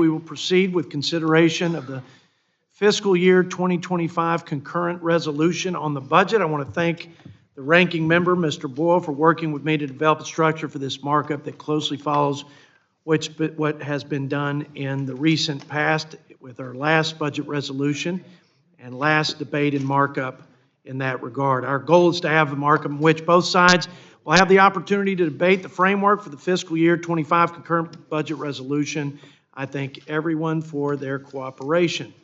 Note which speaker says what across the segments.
Speaker 1: We will proceed with consideration of the fiscal year 2025 concurrent resolution on the budget. I want to thank the ranking member, Mr. Boyle, for working with me to develop a structure for this markup that closely follows what has been done in the recent past with our last budget resolution and last debate in markup in that regard. Our goal is to have a markup in which both sides will have the opportunity to debate the framework for the fiscal year 25 concurrent budget resolution. I thank everyone for their cooperation.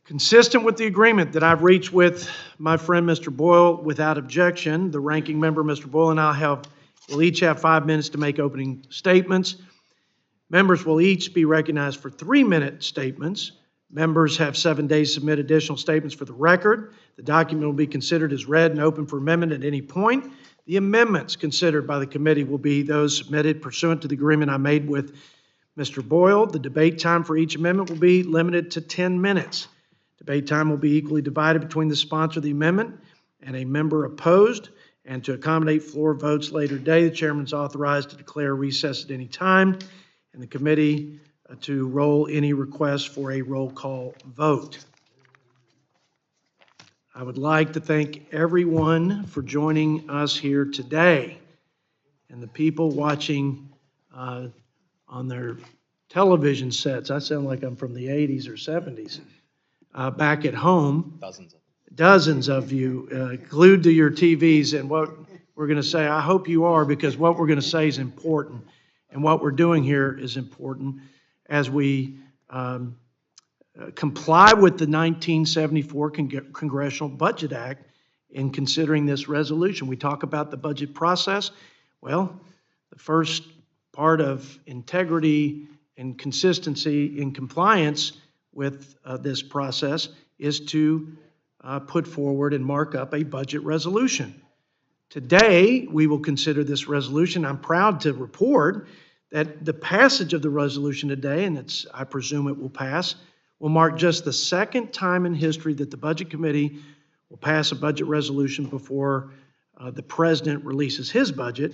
Speaker 1: Consistent with the agreement that I've reached with my friend Mr. Boyle, without objection, the ranking member, Mr. Boyle, and I will each have 5 minutes to make opening statements. Members will each be recognized for 3-minute statements. Members have 7 days to submit additional statements for the record. The document will be considered as read and open for amendment at any point. The amendments considered by the committee will be those submitted pursuant to the agreement I made with Mr. Boyle. The debate time for each amendment will be limited to 10 minutes. Debate time will be equally divided between the sponsor of the amendment and a member opposed. And to accommodate floor votes later today, the chairman is authorized to declare recess at any time, and the committee to roll any requests for a roll call vote. I would like to thank everyone for joining us here today, and the people watching on their television sets. I sound like I'm from the 80s or 70s. Back at home, dozens of you glued to your TVs, and what we're going to say, I hope you are, because what we're going to say is important, and what we're doing here is important as we comply with the 1974 Congressional Budget Act in considering this resolution. We talk about the budget process. Well, the first part of integrity and consistency in compliance with this process is to put forward and mark up a budget resolution. Today, we will consider this resolution. I'm proud to report that the passage of the resolution today, and I presume it will pass, will mark just the second time in history that the Budget Committee will pass a budget resolution before the President releases his budget.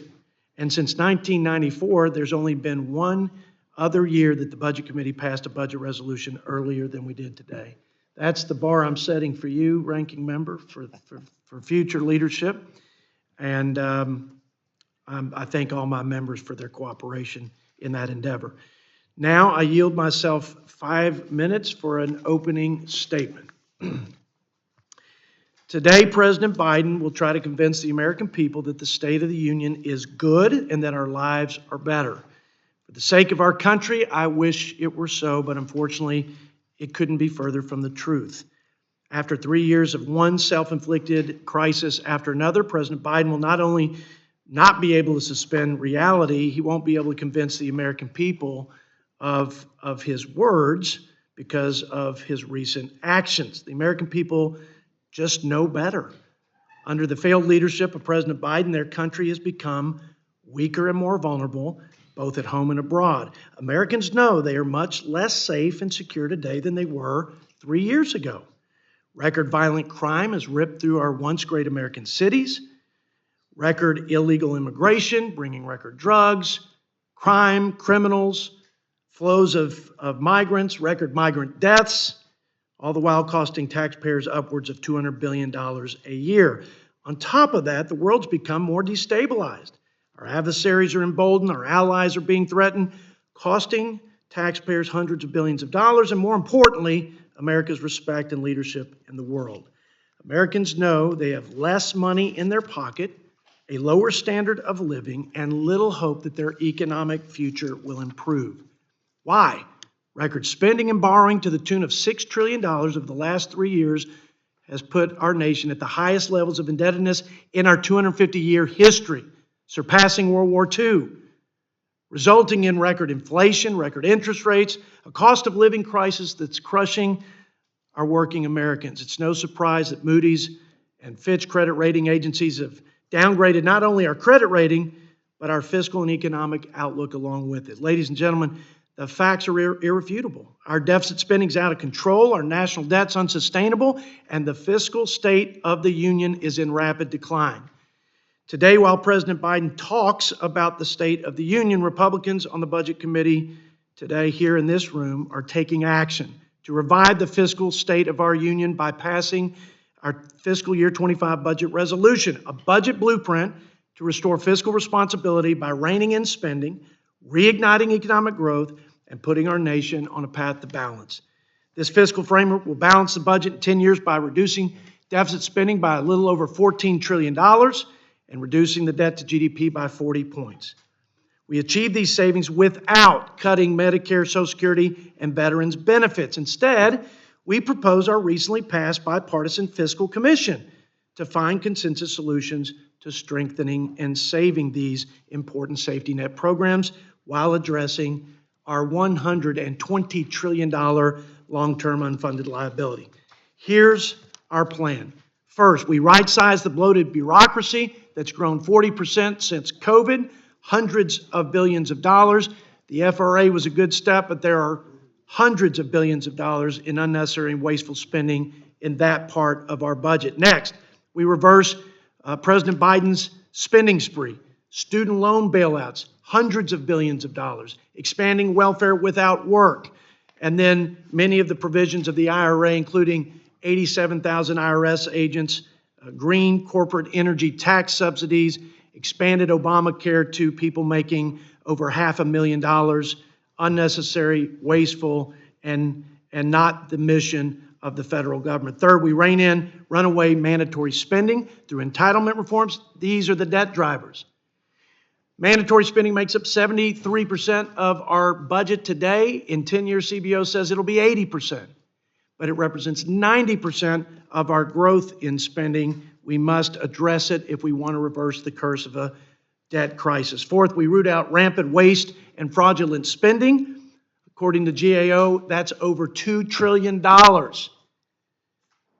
Speaker 1: And since 1994, there's only been one other year that the Budget Committee passed a budget resolution earlier than we did today. That's the bar I'm setting for you, ranking member, for future leadership. And I thank all my members for their cooperation in that endeavor. Now I yield myself 5 minutes for an opening statement. Today, President Biden will try to convince the American people that the State of the Union is good and that our lives are better. For the sake of our country, I wish it were so, but unfortunately, it couldn't be further from the truth. After 3 years of one self-inflicted crisis after another, President Biden will not only not be able to suspend reality, he won't be able to convince the American people of his words because of his recent actions. The American people just know better. Under the failed leadership of President Biden, their country has become weaker and more vulnerable, both at home and abroad. Americans know they are much less safe and secure today than they were 3 years ago. Record violent crime has ripped through our once great American cities. Record illegal immigration, bringing record drugs, crime, criminals, flows of migrants, record migrant deaths, all the while costing taxpayers upwards of $200 billion a year. On top of that, the world's become more destabilized. Our adversaries are emboldened, our allies are being threatened, costing taxpayers hundreds of billions of dollars, and more importantly, America's respect and leadership in the world. Americans know they have less money in their pocket, a lower standard of living, and little hope that their economic future will improve. Why? Record spending and borrowing to the tune of $6 trillion over the last 3 years has put our nation at the highest levels of indebtedness in our 250-year history, surpassing World War II, resulting in record inflation, record interest rates, a cost of living crisis that's crushing our working Americans. It's no surprise that Moody's and Fitch credit rating agencies have downgraded not only our credit rating, but our fiscal and economic outlook along with it. Ladies and gentlemen, the facts are irrefutable. Our deficit spending is out of control, our national debt's unsustainable, and the fiscal state of the union is in rapid decline. Today, while President Biden talks about the State of the Union, Republicans on the Budget Committee today here in this room are taking action to revive the fiscal state of our union by passing our fiscal year 25 budget resolution, a budget blueprint to restore fiscal responsibility by reining in spending, reigniting economic growth, and putting our nation on a path to balance. This fiscal framework will balance the budget in 10 years by reducing deficit spending by a little over $14 trillion and reducing the debt to GDP by 40 points. We achieve these savings without cutting Medicare, Social Security, and veterans' benefits. Instead, we propose our recently passed bipartisan fiscal commission to find consensus solutions to strengthening and saving these important safety net programs while addressing our $120 trillion long-term unfunded liability. Here's our plan. First, we right-size the bloated bureaucracy that's grown 40% since COVID, hundreds of billions of dollars. The FRA was a good step, but there are hundreds of billions of dollars in unnecessary and wasteful spending in that part of our budget. Next, we reverse President Biden's spending spree, student loan bailouts, hundreds of billions of dollars, expanding welfare without work, and then many of the provisions of the IRA, including 87,000 IRS agents, green corporate energy tax subsidies, expanded Obamacare to people making over $500,000, unnecessary, wasteful, and not the mission of the federal government. Third, we rein in runaway mandatory spending through entitlement reforms. These are the debt drivers. Mandatory spending makes up 73% of our budget today. In 10 years, CBO says it'll be 80%, but it represents 90% of our growth in spending. We must address it if we want to reverse the curse of a debt crisis. Fourth, we root out rampant waste and fraudulent spending. According to GAO, that's over $2 trillion.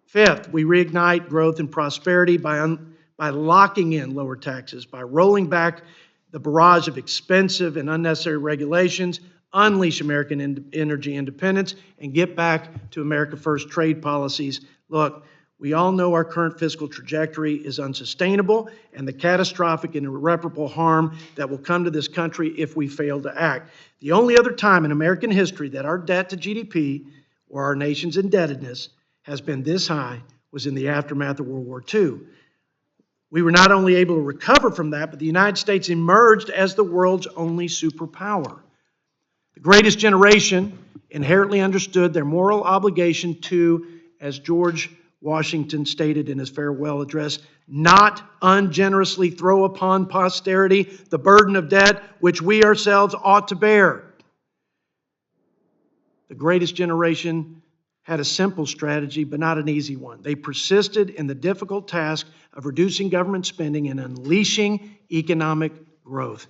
Speaker 1: Fifth, we reignite growth and prosperity by locking in lower taxes, by rolling back the barrage of expensive and unnecessary regulations, unleash American energy independence, and get back to America First trade policies. Look, we all know our current fiscal trajectory is unsustainable and the catastrophic and irreparable harm that will come to this country if we fail to act. The only other time in American history that our debt to GDP or our nation's indebtedness has been this high was in the aftermath of World War II. We were not only able to recover from that, but the United States emerged as the world's only superpower. The greatest generation inherently understood their moral obligation to, as George Washington stated in his farewell address, not ungenerously throw upon posterity the burden of debt which we ourselves ought to bear. The greatest generation had a simple strategy, but not an easy one. They persisted in the difficult task of reducing government spending and unleashing economic growth.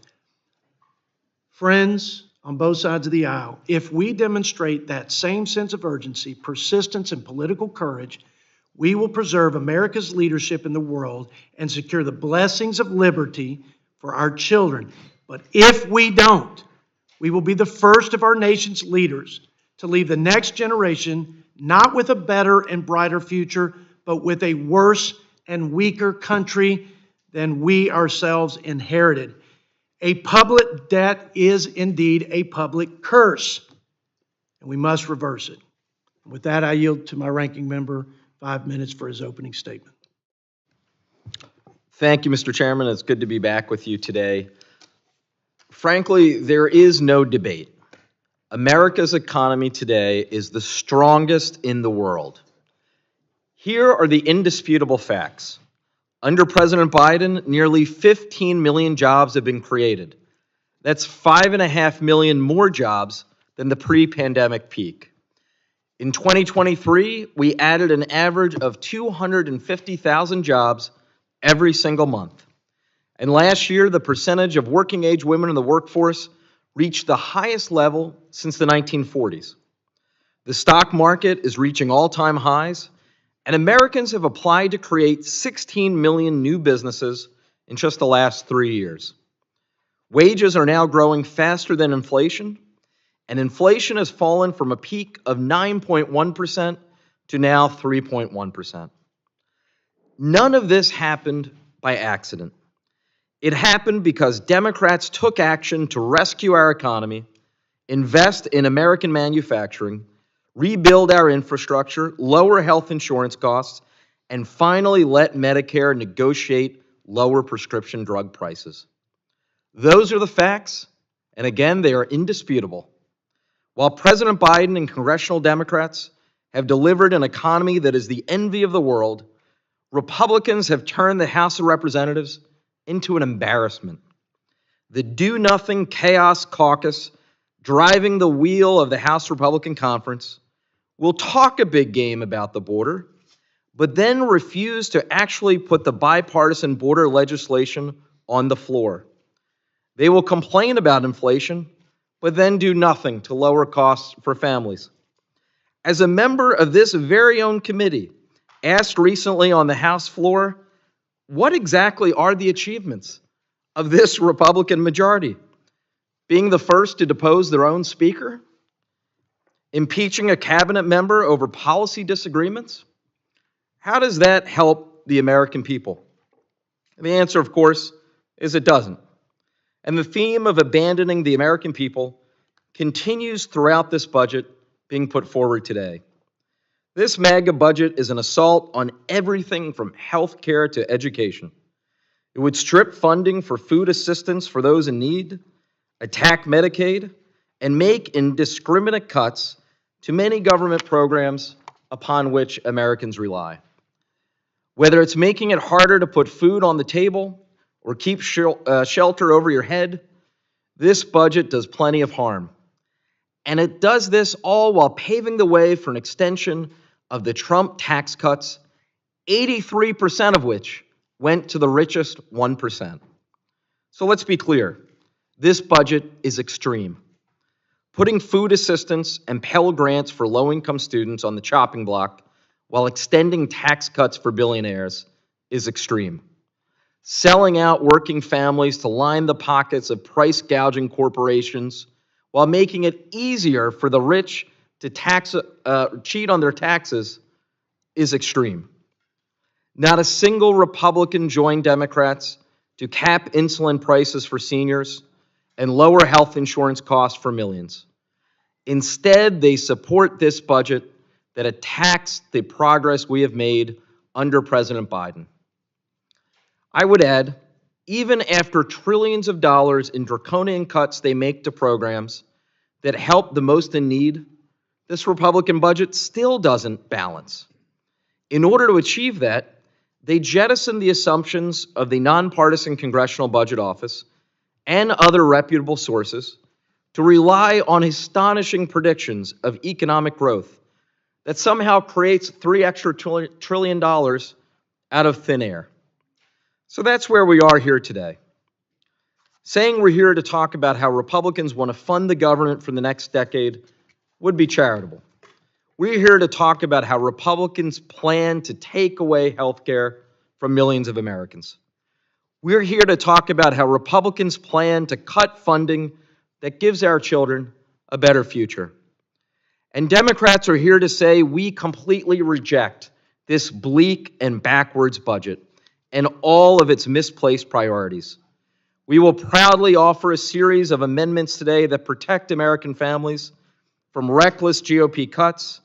Speaker 1: Friends on both sides of the aisle, if we demonstrate that same sense of urgency, persistence, and political courage, we will preserve America's leadership in the world and secure the blessings of liberty for our children. But if we don't, we will be the first of our nation's leaders to leave the next generation not with a better and brighter future, but with a worse and weaker country than we ourselves inherited. A public debt is indeed a public curse, and we must reverse it. With that, I yield to my ranking member 5 minutes for his opening statement.
Speaker 2: Thank you, Mr. Chairman. It's good to be back with you today. Frankly, there is no debate. America's economy today is the strongest in the world. Here are the indisputable facts. Under President Biden, nearly 15 million jobs have been created. That's 5.5 million more jobs than the pre-pandemic peak. In 2023, we added an average of 250,000 jobs every single month. And last year, the percentage of working-age women in the workforce reached the highest level since the 1940s. The stock market is reaching all-time highs, and Americans have applied to create 16 million new businesses in just the last 3 years. Wages are now growing faster than inflation, and inflation has fallen from a peak of 9.1% to now 3.1%. None of this happened by accident. It happened because Democrats took action to rescue our economy, invest in American manufacturing, rebuild our infrastructure, lower health insurance costs, and finally let Medicare negotiate lower prescription drug prices. Those are the facts, and again, they are indisputable. While President Biden and congressional Democrats have delivered an economy that is the envy of the world, Republicans have turned the House of Representatives into an embarrassment. The do-nothing chaos caucus driving the wheel of the House Republican Conference will talk a big game about the border, but then refuse to actually put the bipartisan border legislation on the floor. They will complain about inflation, but then do nothing to lower costs for families. As a member of this very own committee asked recently on the House floor, what exactly are the achievements of this Republican majority? Being the first to depose their own speaker? Impeaching a cabinet member over policy disagreements? How does that help the American people? The answer, of course, is it doesn't. And the theme of abandoning the American people continues throughout this budget being put forward today. This MAGA budget is an assault on everything from health care to education. It would strip funding for food assistance for those in need, attack Medicaid, and make indiscriminate cuts to many government programs upon which Americans rely. Whether it's making it harder to put food on the table or keep shelter over your head, this budget does plenty of harm. And it does this all while paving the way for an extension of the Trump tax cuts, 83% of which went to the richest 1%. So let's be clear, this budget is extreme. Putting food assistance and Pell Grants for low-income students on the chopping block while extending tax cuts for billionaires is extreme. Selling out working families to line the pockets of price-gouging corporations while making it easier for the rich to cheat on their taxes is extreme. Not a single Republican joined Democrats to cap insulin prices for seniors and lower health insurance costs for millions. Instead, they support this budget that attacks the progress we have made under President Biden. I would add, even after trillions of dollars in draconian cuts they make to programs that help the most in need, this Republican budget still doesn't balance. In order to achieve that, they jettison the assumptions of the nonpartisan Congressional Budget Office and other reputable sources to rely on astonishing predictions of economic growth that somehow creates $3 extra trillion out of thin air. So that's where we are here today. Saying we're here to talk about how Republicans want to fund the government for the next decade would be charitable. We're here to talk about how Republicans plan to take away health care from millions of Americans. We're here to talk about how Republicans plan to cut funding that gives our children a better future. And Democrats are here to say we completely reject this bleak and backwards budget and all of its misplaced priorities. We will proudly offer a series of amendments today that protect American families from reckless GOP cuts,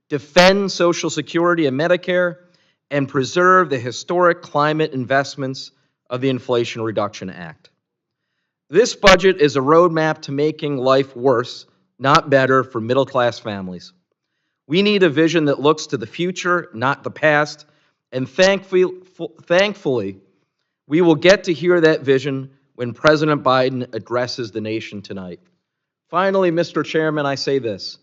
Speaker 2: defend Social Security and Medicare, and preserve the historic climate investments of the Inflation Reduction Act. This budget is a roadmap to making life worse, not better, for middle-class families. We need a vision that looks to the future, not the past, and thankfully, we will get to hear that vision when President Biden addresses the nation tonight. Finally, Mr. Chairman, I say this.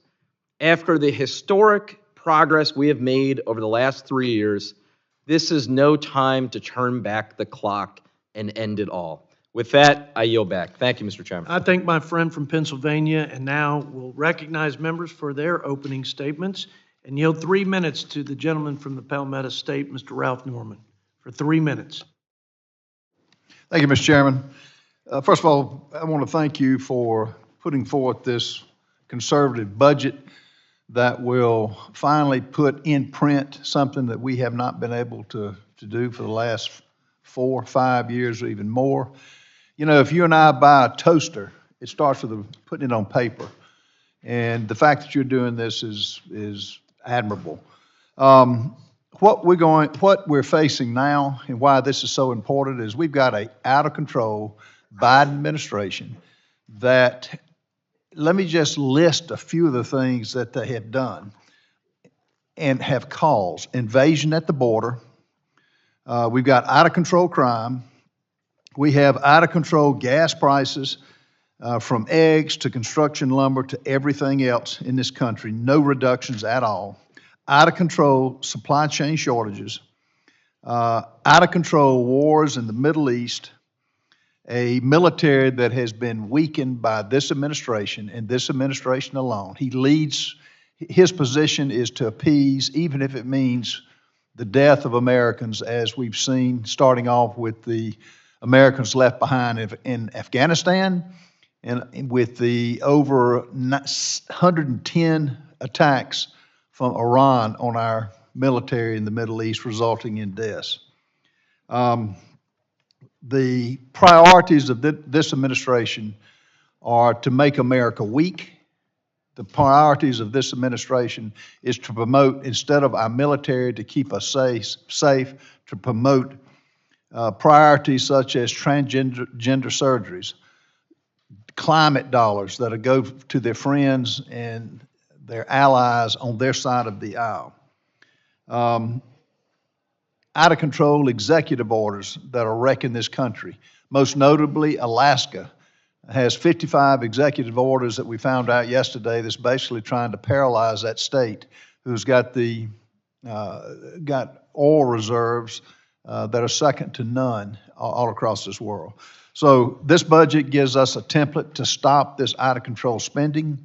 Speaker 2: After the historic progress we have made over the last 3 years, this is no time to turn back the clock and end it all. With that, I yield back. Thank you, Mr. Chairman.
Speaker 1: I thank my friend from Pennsylvania, and now we'll recognize members for their opening statements and yield 3 minutes to the gentleman from the Palmetto State, Mr. Ralph Norman, for 3 minutes.
Speaker 3: Thank you, Mr. Chairman. First of all, I want to thank you for putting forth this conservative budget that will finally put in print something that we have not been able to do for the last 4 or 5 years or even more. You know, if you and I buy a toaster it starts with putting it on paper. And the fact that you're doing this is admirable. What we're facing now and why this is so important is we've got a out of control Biden administration that, let me just list a few of the things that they have done and have caused: invasion at the border. We've got out of control crime. We have out of control gas prices, from eggs to construction lumber to everything else in this country. No reductions at all. Out of control supply chain shortages. Out of control wars in the Middle East. A military that has been weakened by this administration and this administration alone. His position is to appease, even if it means the death of Americans, as we've seen, starting off with the Americans left behind in Afghanistan, and with the over 110 attacks from Iran on our military in the Middle East, resulting in deaths. The priorities of this administration are to make America weak. The priorities of this administration is to promote, instead of our military to keep us safe, to promote priorities such as transgender surgeries, climate dollars that go to their friends and their allies on their side of the aisle. Out of control executive orders that are wrecking this country. Most notably, Alaska has 55 executive orders that we found out yesterday that's basically trying to paralyze that state, who's got oil reserves that are second to none all across this world. So this budget gives us a template to stop this out of control spending,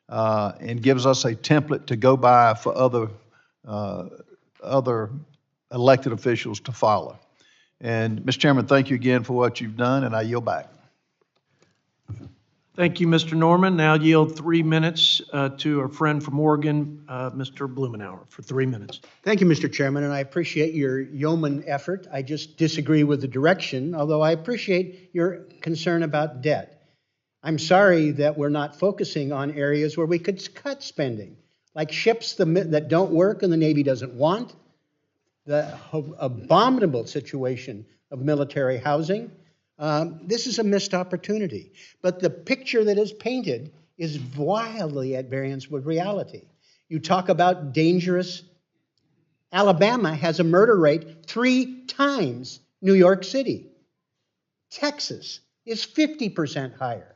Speaker 3: and gives us a template to go by for other elected officials to follow. And Mr. Chairman, thank you again for what you've done, and I yield back.
Speaker 1: Thank you, Mr. Norman. Now yield 3 minutes to our friend from Oregon, Mr. Blumenauer, for 3 minutes.
Speaker 4: Thank you, Mr. Chairman, and I appreciate your yeoman effort. I just disagree with the direction, although I appreciate your concern about debt. I'm sorry that we're not focusing on areas where we could cut spending, like ships that don't work and the Navy doesn't want, the abominable situation of military housing. This is a missed opportunity. But the picture that is painted is wildly at variance with reality. You talk about dangerous. Alabama has a murder rate 3 times New York City. Texas is 50% higher.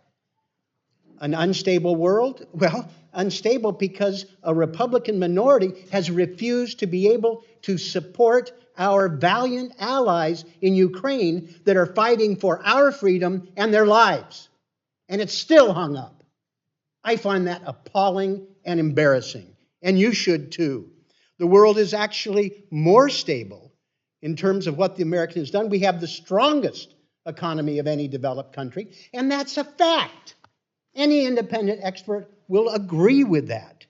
Speaker 4: An unstable world? Well, unstable because a Republican minority has refused to be able to support our valiant allies in Ukraine that are fighting for our freedom and their lives. And it's still hung up. I find that appalling and embarrassing. And you should too. The world is actually more stable in terms of what the American has done. We have the strongest economy of any developed country, and that's a fact. Any independent expert will agree with that.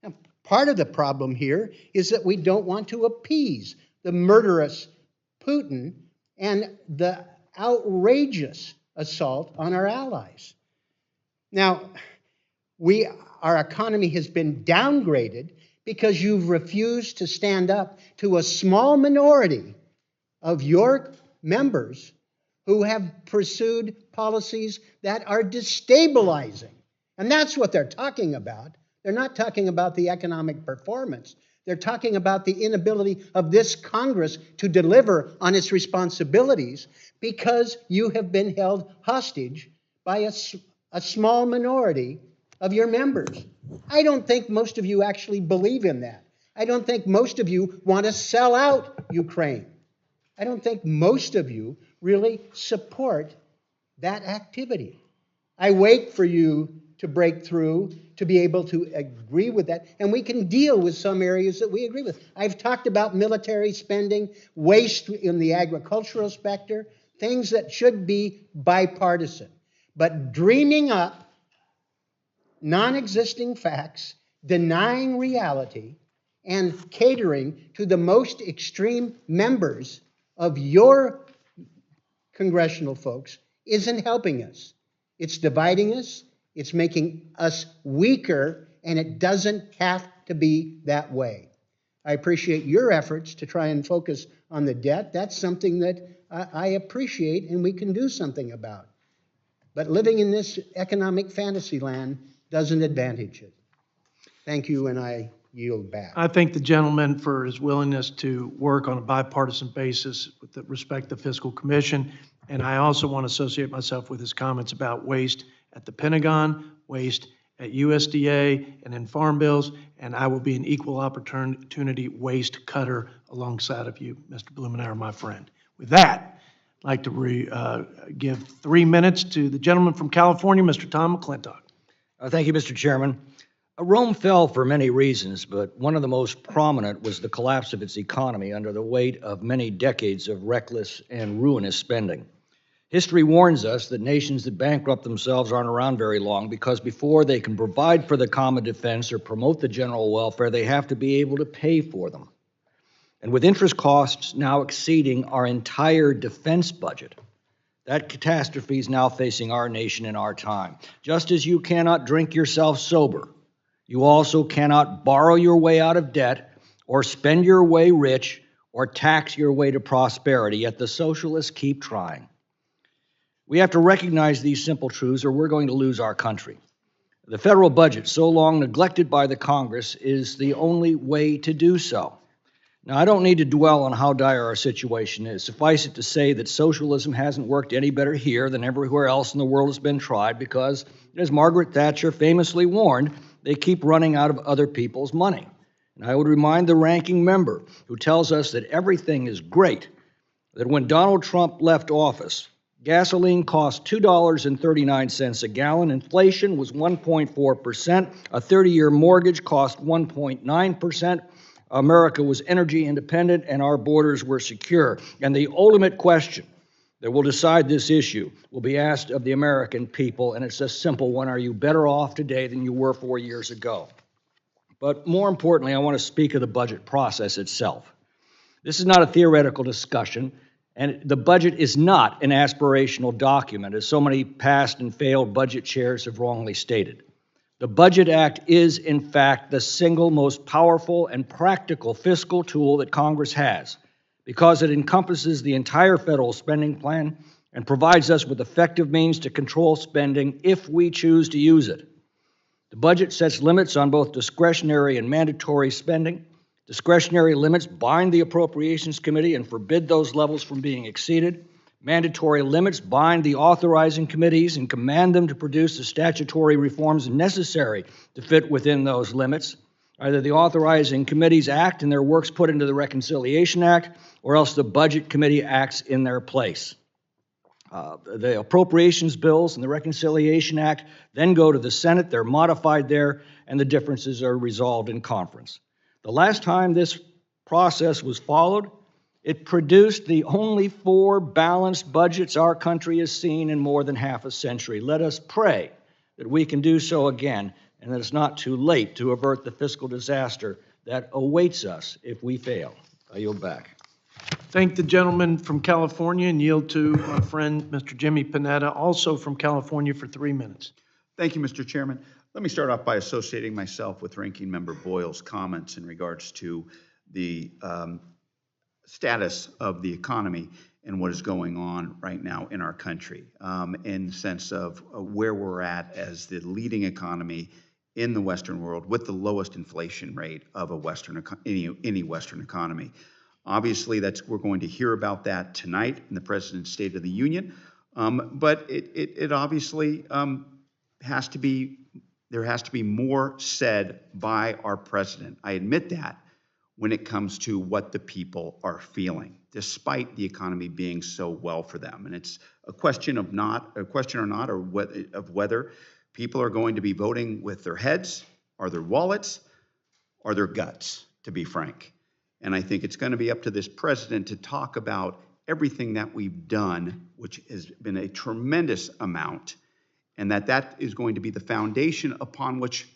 Speaker 4: Now, part of the problem here is that we don't want to appease the murderous Putin and the outrageous assault on our allies. Now, our economy has been downgraded because you've refused to stand up to a small minority of your members who have pursued policies that are destabilizing. And that's what they're talking about. They're not talking about the economic performance. They're talking about the inability of this Congress to deliver on its responsibilities because you have been held hostage by a small minority of your members. I don't think most of you actually believe in that. I don't think most of you want to sell out Ukraine. I don't think most of you really support that activity. I wait for you to break through, to be able to agree with that, and we can deal with some areas that we agree with. I've talked about military spending, waste in the agricultural sector, things that should be bipartisan. But dreaming up non-existing facts, denying reality, and catering to the most extreme members of your congressional folks isn't helping us. It's dividing us, it's making us weaker, and it doesn't have to be that way. I appreciate your efforts to try and focus on the debt. That's something that I appreciate and we can do something about. But living in this economic fantasy land doesn't advantage it. Thank you, and I yield back.
Speaker 1: I thank the gentleman for his willingness to work on a bipartisan basis with respect to the Fiscal Commission. And I also want to associate myself with his comments about waste at the Pentagon, waste at USDA and in farm bills, and I will be an equal opportunity waste cutter alongside of you, Mr. Blumenauer, my friend. With that, I'd like to give 3 minutes to the gentleman from California, Mr. Tom McClintock.
Speaker 5: Thank you, Mr. Chairman. Rome fell for many reasons, but one of the most prominent was the collapse of its economy under the weight of many decades of reckless and ruinous spending. History warns us that nations that bankrupt themselves aren't around very long because before they can provide for the common defense or promote the general welfare, they have to be able to pay for them. And with interest costs now exceeding our entire defense budget, that catastrophe is now facing our nation in our time. Just as you cannot drink yourself sober, you also cannot borrow your way out of debt or spend your way rich or tax your way to prosperity, yet the socialists keep trying. We have to recognize these simple truths or we're going to lose our country. The federal budget, so long neglected by the Congress, is the only way to do so. Now, I don't need to dwell on how dire our situation is. Suffice it to say that socialism hasn't worked any better here than everywhere else in the world has been tried because, as Margaret Thatcher famously warned, they keep running out of other people's money. And I would remind the ranking member who tells us that everything is great, that when Donald Trump left office, gasoline cost $2.39 a gallon, inflation was 1.4%, a 30-year mortgage cost 1.9%, America was energy independent, and our borders were secure. And the ultimate question that will decide this issue will be asked of the American people, and it's a simple one. Are you better off today than you were 4 years ago? But more importantly, I want to speak of the budget process itself. This is not a theoretical discussion, and the budget is not an aspirational document, as so many past and failed budget chairs have wrongly stated. The Budget Act is, in fact, the single most powerful and practical fiscal tool that Congress has because it encompasses the entire federal spending plan and provides us with effective means to control spending if we choose to use it. The budget sets limits on both discretionary and mandatory spending. Discretionary limits bind the Appropriations Committee and forbid those levels from being exceeded. Mandatory limits bind the authorizing committees and command them to produce the statutory reforms necessary to fit within those limits. Either the authorizing committees act and their work's put into the Reconciliation Act, or else the Budget Committee acts in their place. The appropriations bills and the Reconciliation Act then go to the Senate, they're modified there, and the differences are resolved in conference. The last time this process was followed, it produced the only 4 balanced budgets our country has seen in more than half a century. Let us pray that we can do so again and that it's not too late to avert the fiscal disaster that awaits us if we fail. I yield back.
Speaker 1: Thank the gentleman from California and yield to my friend, Mr. Jimmy Panetta, also from California, for 3 minutes.
Speaker 6: Thank you, Mr. Chairman. Let me start off by associating myself with Ranking Member Boyle's comments in regards to the status of the economy and what is going on right now in our country, in the sense of where we're at as the leading economy in the Western world with the lowest inflation rate of any Western economy. Obviously, we're going to hear about that tonight in the President's State of the Union, but it obviously has to be, there has to be more said by our President. I admit that when it comes to what the people are feeling, despite the economy being so well for them. And it's a question of whether people are going to be voting with their heads, or their wallets, or their guts, to be frank. And I think it's going to be up to this president to talk about everything that we've done, which has been a tremendous amount, and that is going to be the foundation upon which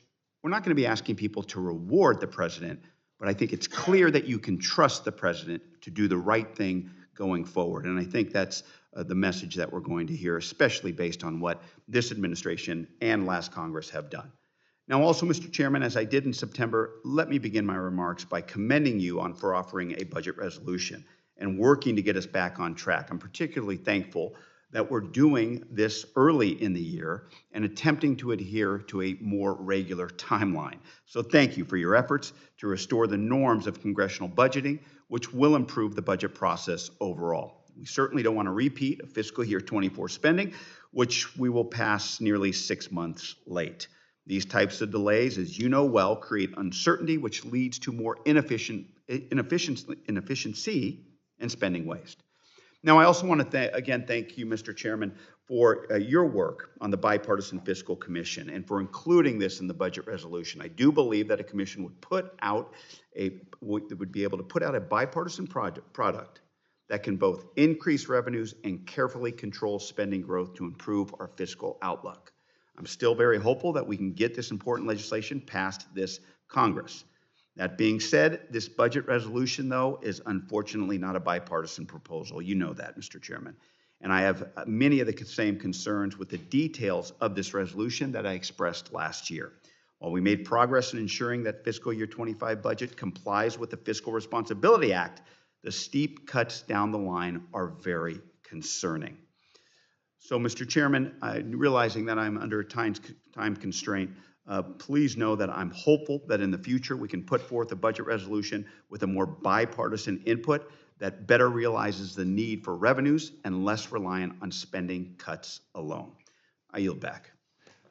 Speaker 6: we're not going to be asking people to reward the president, but I think it's clear that you can trust the president to do the right thing going forward. And I think that's the message that we're going to hear, especially based on what this administration and last Congress have done. Now, also, Mr. Chairman, as I did in September, let me begin my remarks by commending you for offering a budget resolution and working to get us back on track. I'm particularly thankful that we're doing this early in the year and attempting to adhere to a more regular timeline. So thank you for your efforts to restore the norms of congressional budgeting, which will improve the budget process overall. We certainly don't want to repeat of fiscal year 24 spending, which we will pass nearly 6 months late. These types of delays, as you know well, create uncertainty, which leads to more inefficiency and spending waste. Now, I also want to again thank you, Mr. Chairman, for your work on the Bipartisan Fiscal Commission and for including this in the budget resolution. I do believe that a commission would be able to put out a bipartisan product that can both increase revenues and carefully control spending growth to improve our fiscal outlook. I'm still very hopeful that we can get this important legislation passed this Congress. That being said, this budget resolution, though, is unfortunately not a bipartisan proposal. You know that, Mr. Chairman. And I have many of the same concerns with the details of this resolution that I expressed last year. While we made progress in ensuring that fiscal year 25 budget complies with the Fiscal Responsibility Act, the steep cuts down the line are very concerning. So, Mr. Chairman, realizing that I'm under a time constraint, please know that I'm hopeful that in the future we can put forth a budget resolution with a more bipartisan input that better realizes the need for revenues and less reliant on spending cuts alone. I yield back.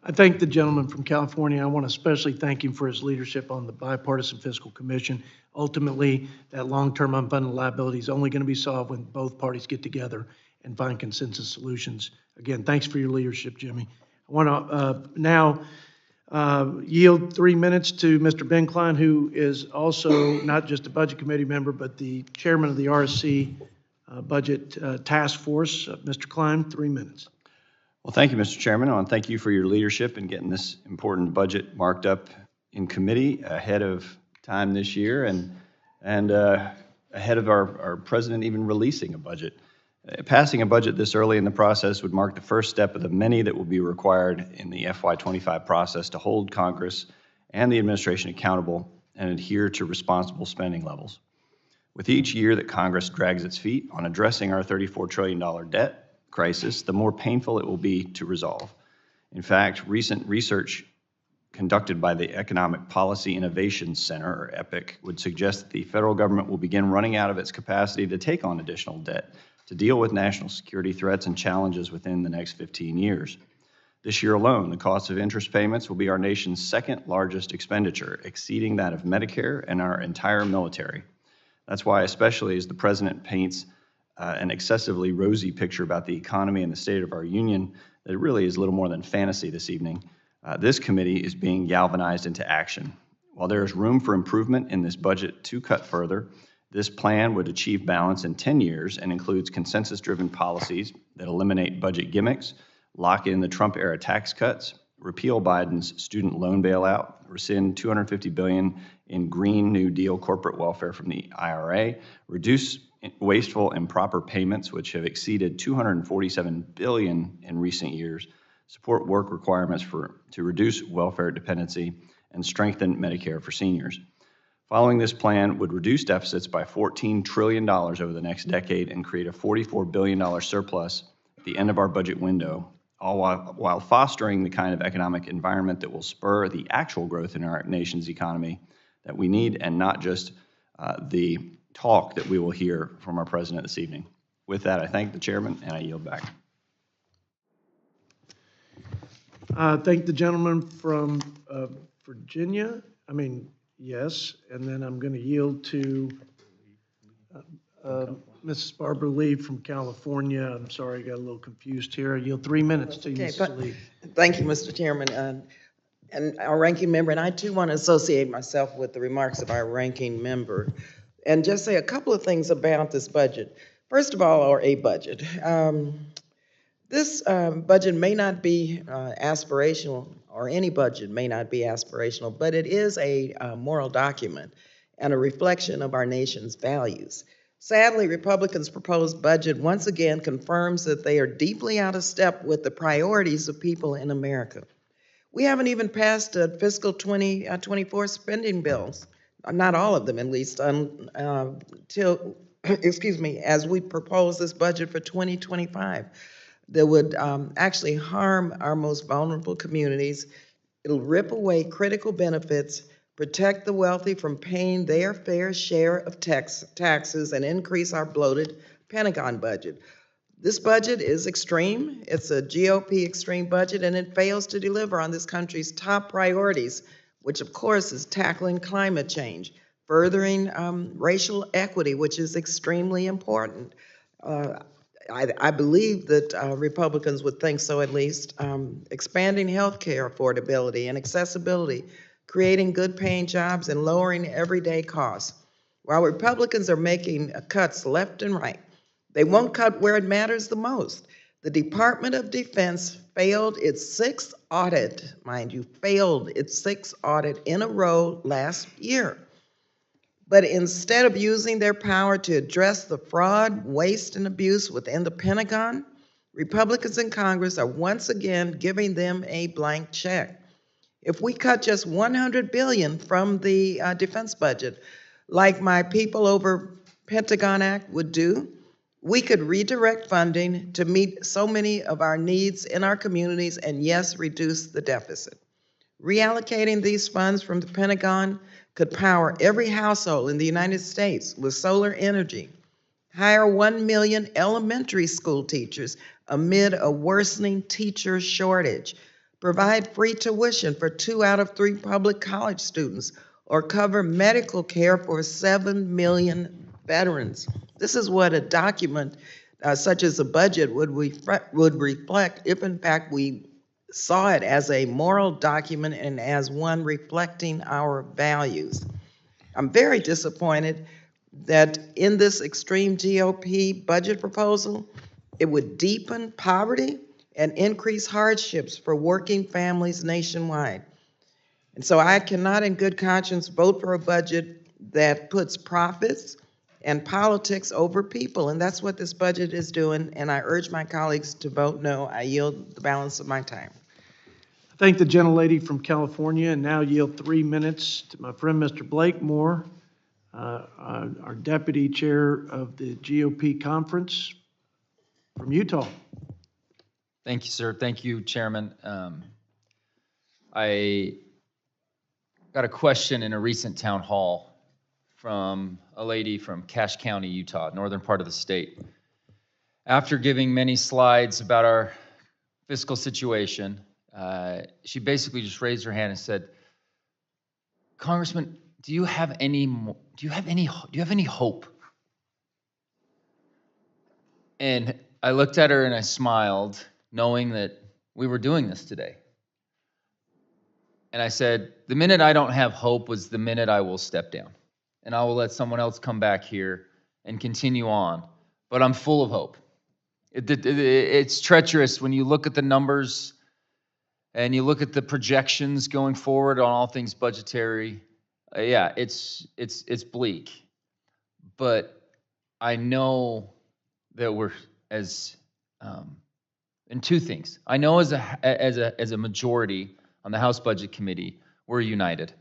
Speaker 1: I thank the gentleman from California. I want to especially thank him for his leadership on the Bipartisan Fiscal Commission. Ultimately, that long-term unfunded liability is only going to be solved when both parties get together and find consensus solutions. Again, thanks for your leadership, Jimmy. I want to now yield 3 minutes to Mr. Ben Klein, who is also not just a Budget Committee member, but the chairman of the RSC Budget Task Force. Mr. Klein, 3 minutes.
Speaker 7: Well, thank you, Mr. Chairman. I want to thank you for your leadership in getting this important budget marked up in committee ahead of time this year and ahead of our president even releasing a budget. Passing a budget this early in the process would mark the first step of the many that will be required in the FY25 process to hold Congress and the administration accountable and adhere to responsible spending levels. With each year that Congress drags its feet on addressing our $34 trillion debt crisis, the more painful it will be to resolve. In fact, recent research conducted by the Economic Policy Innovation Center, or EPIC, would suggest that the federal government will begin running out of its capacity to take on additional debt to deal with national security threats and challenges within the next 15 years. This year alone, the cost of interest payments will be our nation's second largest expenditure, exceeding that of Medicare and our entire military. That's why, especially as the president paints an excessively rosy picture about the economy and the state of our union, that really is little more than fantasy this evening, this committee is being galvanized into action. While there is room for improvement in this budget to cut further, this plan would achieve balance in 10 years and includes consensus-driven policies that eliminate budget gimmicks, lock in the Trump-era tax cuts, repeal Biden's student loan bailout, rescind $250 billion in Green New Deal corporate welfare from the IRA, reduce wasteful improper payments, which have exceeded $247 billion in recent years, support work requirements to reduce welfare dependency, and strengthen Medicare for seniors. Following this plan would reduce deficits by $14 trillion over the next decade and create a $44 billion surplus at the end of our budget window, all while fostering the kind of economic environment that will spur the actual growth in our nation's economy that we need, and not just the talk that we will hear from our president this evening. With that, I thank the chairman, and I yield back.
Speaker 1: Thank the gentleman from Virginia. Yes, and then I'm going to yield to Mrs. Barbara Lee from California. I'm sorry, I got a little confused here. I yield 3 minutes to you, Mrs. Lee.
Speaker 8: Thank you, Mr. Chairman. And our ranking member, and I too want to associate myself with the remarks of our ranking member and just say a couple of things about this budget. First of all, or a budget. This budget may not be aspirational, or any budget may not be aspirational, but it is a moral document and a reflection of our nation's values. Sadly, Republicans' proposed budget once again confirms that they are deeply out of step with the priorities of people in America. We haven't even passed a fiscal 2024 spending bills, not all of them at least, until, excuse me, as we propose this budget for 2025 that would actually harm our most vulnerable communities. It'll rip away critical benefits, protect the wealthy from paying their fair share of taxes, and increase our bloated Pentagon budget. This budget is extreme. It's a GOP extreme budget, and it fails to deliver on this country's top priorities, which of course is tackling climate change, furthering racial equity, which is extremely important. I believe that Republicans would think so at least. Expanding health care affordability and accessibility, creating good paying jobs, and lowering everyday costs. While Republicans are making cuts left and right, they won't cut where it matters the most. The Department of Defense failed its sixth audit, mind you, failed its sixth audit in a row last year. But instead of using their power to address the fraud, waste, and abuse within the Pentagon, Republicans in Congress are once again giving them a blank check. If we cut just $100 billion from the defense budget, like my People Over Pentagon Act would do, we could redirect funding to meet so many of our needs in our communities and, yes, reduce the deficit. Reallocating these funds from the Pentagon could power every household in the United States with solar energy, hire 1 million elementary school teachers amid a worsening teacher shortage, provide free tuition for 2 out of 3 public college students, or cover medical care for 7 million veterans. This is what a document such as a budget would reflect if, in fact, we saw it as a moral document and as one reflecting our values. I'm very disappointed that in this extreme GOP budget proposal, it would deepen poverty and increase hardships for working families nationwide. And so I cannot in good conscience vote for a budget that puts profits and politics over people, and that's what this budget is doing, and I urge my colleagues to vote no. I yield the balance of my time.
Speaker 1: I thank the gentlelady from California, and now yield 3 minutes to my friend, Mr. Blake Moore, our Deputy Chair of the GOP Conference from Utah.
Speaker 9: Thank you, sir. Thank you, Chairman. I got a question in a recent town hall from a lady from Cache County, Utah, northern part of the state. After giving many slides about our fiscal situation, she basically just raised her hand and said, "Congressman, do you have any hope?" And I looked at her and I smiled, knowing that we were doing this today. And I said, the minute I don't have hope was the minute I will step down. And I will let someone else come back here and continue on. But I'm full of hope. It's treacherous when you look at the numbers and you look at the projections going forward on all things budgetary. Yeah, it's bleak. But I know that we're in two things. I know as a majority on the House Budget Committee, we're united.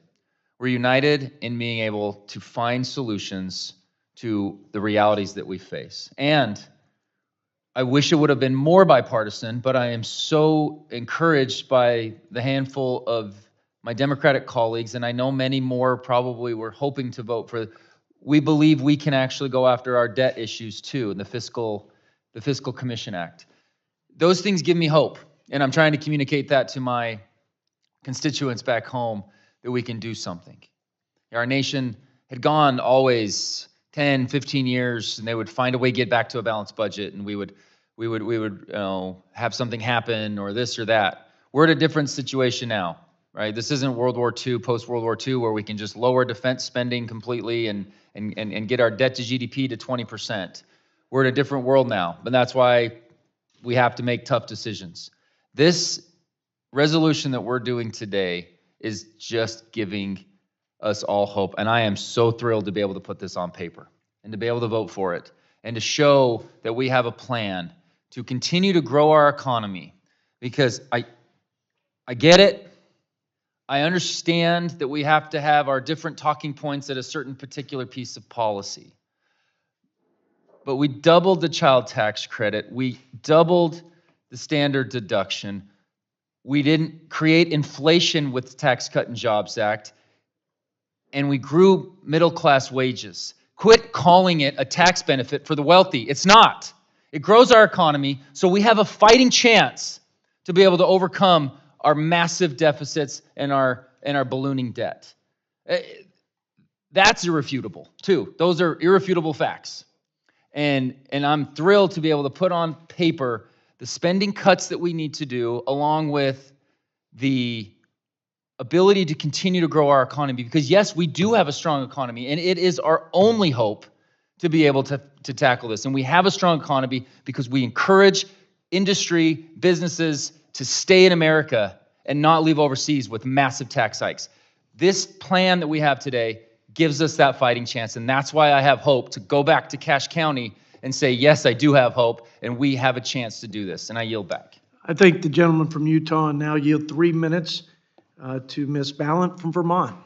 Speaker 9: We're united in being able to find solutions to the realities that we face. And I wish it would have been more bipartisan, but I am so encouraged by the handful of my Democratic colleagues, and I know many more probably were hoping to vote for. We believe we can actually go after our debt issues too, in the Fiscal Commission Act. Those things give me hope, and I'm trying to communicate that to my constituents back home, that we can do something. Our nation had gone always 10, 15 years, and they would find a way to get back to a balanced budget, and we would have something happen or this or that. We're at a different situation now, right? This isn't World War II, post-World War II, where we can just lower defense spending completely and get our debt to GDP to 20%. We're in a different world now, and that's why we have to make tough decisions. This resolution that we're doing today is just giving us all hope, and I am so thrilled to be able to put this on paper. and to be able to vote for it and to show that we have a plan to continue to grow our economy. Because I get it. I understand that we have to have our different talking points at a certain particular piece of policy. But we doubled the child tax credit. We doubled the standard deduction. We didn't create inflation with the Tax Cut and Jobs Act. And we grew middle-class wages. Quit calling it a tax benefit for the wealthy. It's not. It grows our economy, so we have a fighting chance to be able to overcome our massive deficits and our ballooning debt. That's irrefutable, too. Those are irrefutable facts. And I'm thrilled to be able to put on paper the spending cuts that we need to do, along with the ability to continue to grow our economy. Because yes, we do have a strong economy, and it is our only hope to be able to tackle this. And we have a strong economy because we encourage industry, businesses to stay in America and not leave overseas with massive tax hikes. This plan that we have today gives us that fighting chance, and that's why I have hope to go back to Cache County and say, yes, I do have hope, and we have a chance to do this, and I yield back.
Speaker 1: I thank the gentleman from Utah and now yield 3 minutes to Ms. Ballant from Vermont.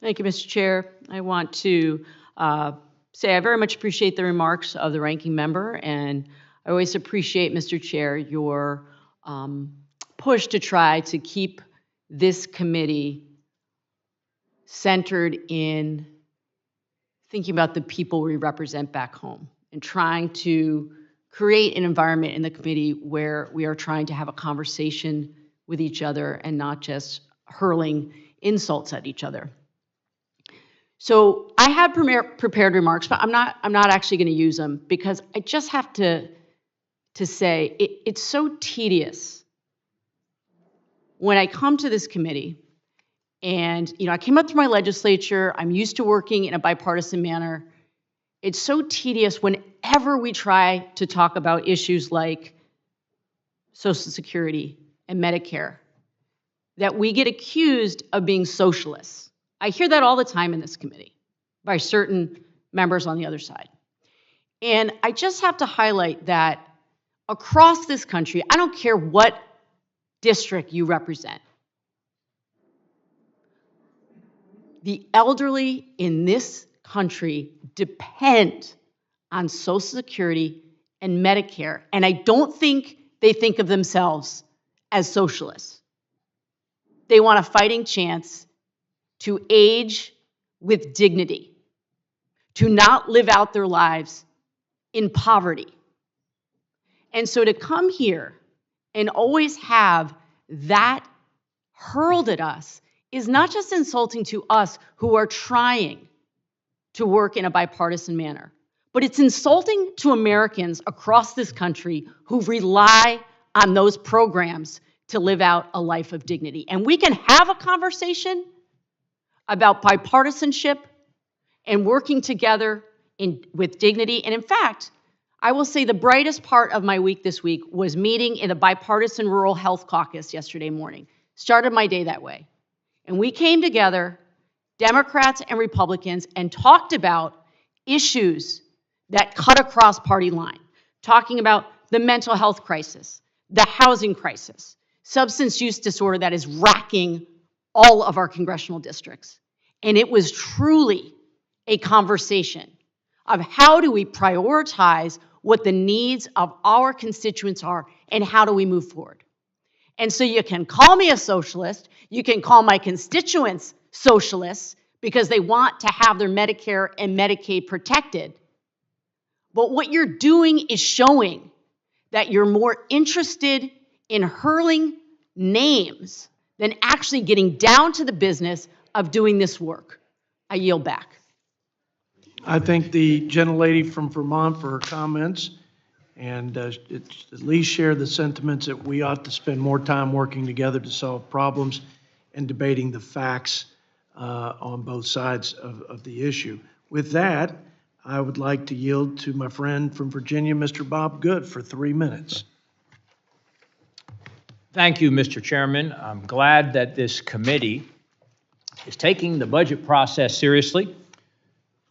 Speaker 10: Thank you, Mr. Chair. I want to say I very much appreciate the remarks of the ranking member, and I always appreciate, Mr. Chair, your push to try to keep this committee centered in thinking about the people we represent back home and trying to create an environment in the committee where we are trying to have a conversation with each other and not just hurling insults at each other. So I have prepared remarks, but I'm not actually going to use them because I just have to say it's so tedious when I come to this committee. And, I came up through my legislature. I'm used to working in a bipartisan manner. It's so tedious whenever we try to talk about issues like Social Security and Medicare that we get accused of being socialists. I hear that all the time in this committee by certain members on the other side. And I just have to highlight that across this country, I don't care what district you represent, the elderly in this country depend on Social Security and Medicare, and I don't think they think of themselves as socialists. They want a fighting chance to age with dignity, to not live out their lives in poverty. And so to come here and always have that hurled at us is not just insulting to us who are trying to work in a bipartisan manner, but it's insulting to Americans across this country who rely on those programs to live out a life of dignity. And we can have a conversation about bipartisanship and working together with dignity. And in fact, I will say the brightest part of my week this week was meeting in a bipartisan rural health caucus yesterday morning. Started my day that way. And we came together, Democrats and Republicans, and talked about issues that cut across party line, talking about the mental health crisis, the housing crisis, substance use disorder that is racking all of our congressional districts. And it was truly a conversation of how do we prioritize what the needs of our constituents are and how do we move forward. And so you can call me a socialist, you can call my constituents socialists because they want to have their Medicare and Medicaid protected. But what you're doing is showing that you're more interested in hurling names than actually getting down to the business of doing this work. I yield back.
Speaker 1: I thank the gentlelady from Vermont for her comments, and it's at least share the sentiments that we ought to spend more time working together to solve problems and debating the facts on both sides of the issue. With that, I would like to yield to my friend from Virginia, Mr. Bob Good, for 3 minutes.
Speaker 11: Thank you, Mr. Chairman. I'm glad that this committee is taking the budget process seriously.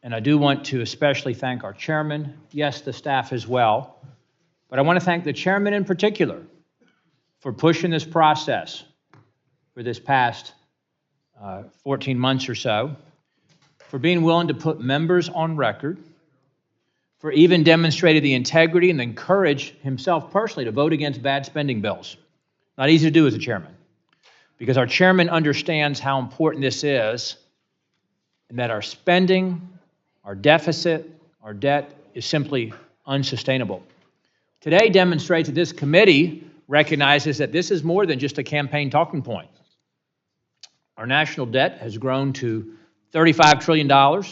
Speaker 11: and I do want to especially thank our chairman, yes, the staff as well, but I want to thank the chairman in particular for pushing this process for this past 14 months or so, for being willing to put members on record, for even demonstrating the integrity and the courage himself personally to vote against bad spending bills. Not easy to do as a chairman, because our chairman understands how important this is, and that our spending, our deficit, our debt is simply unsustainable. Today demonstrates that this committee recognizes that this is more than just a campaign talking point. Our national debt has grown to $35 trillion,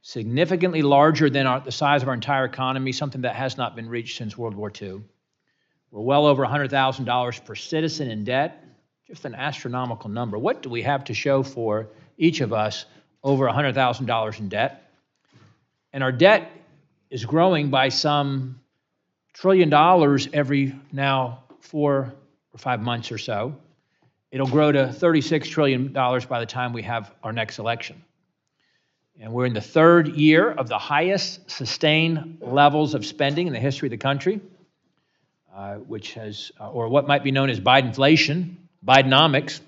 Speaker 11: significantly larger than the size of our entire economy, something that has not been reached since World War II. We're well over $100,000 per citizen in debt, just an astronomical number. What do we have to show for each of us over $100,000 in debt? And our debt is growing by some $1 trillion every now 4 or 5 months or so. It'll grow to $36 trillion by the time we have our next election. And we're in the third year of the highest sustained levels of spending in the history of the country, which has, or what might be known as Bidenflation, Bidenomics,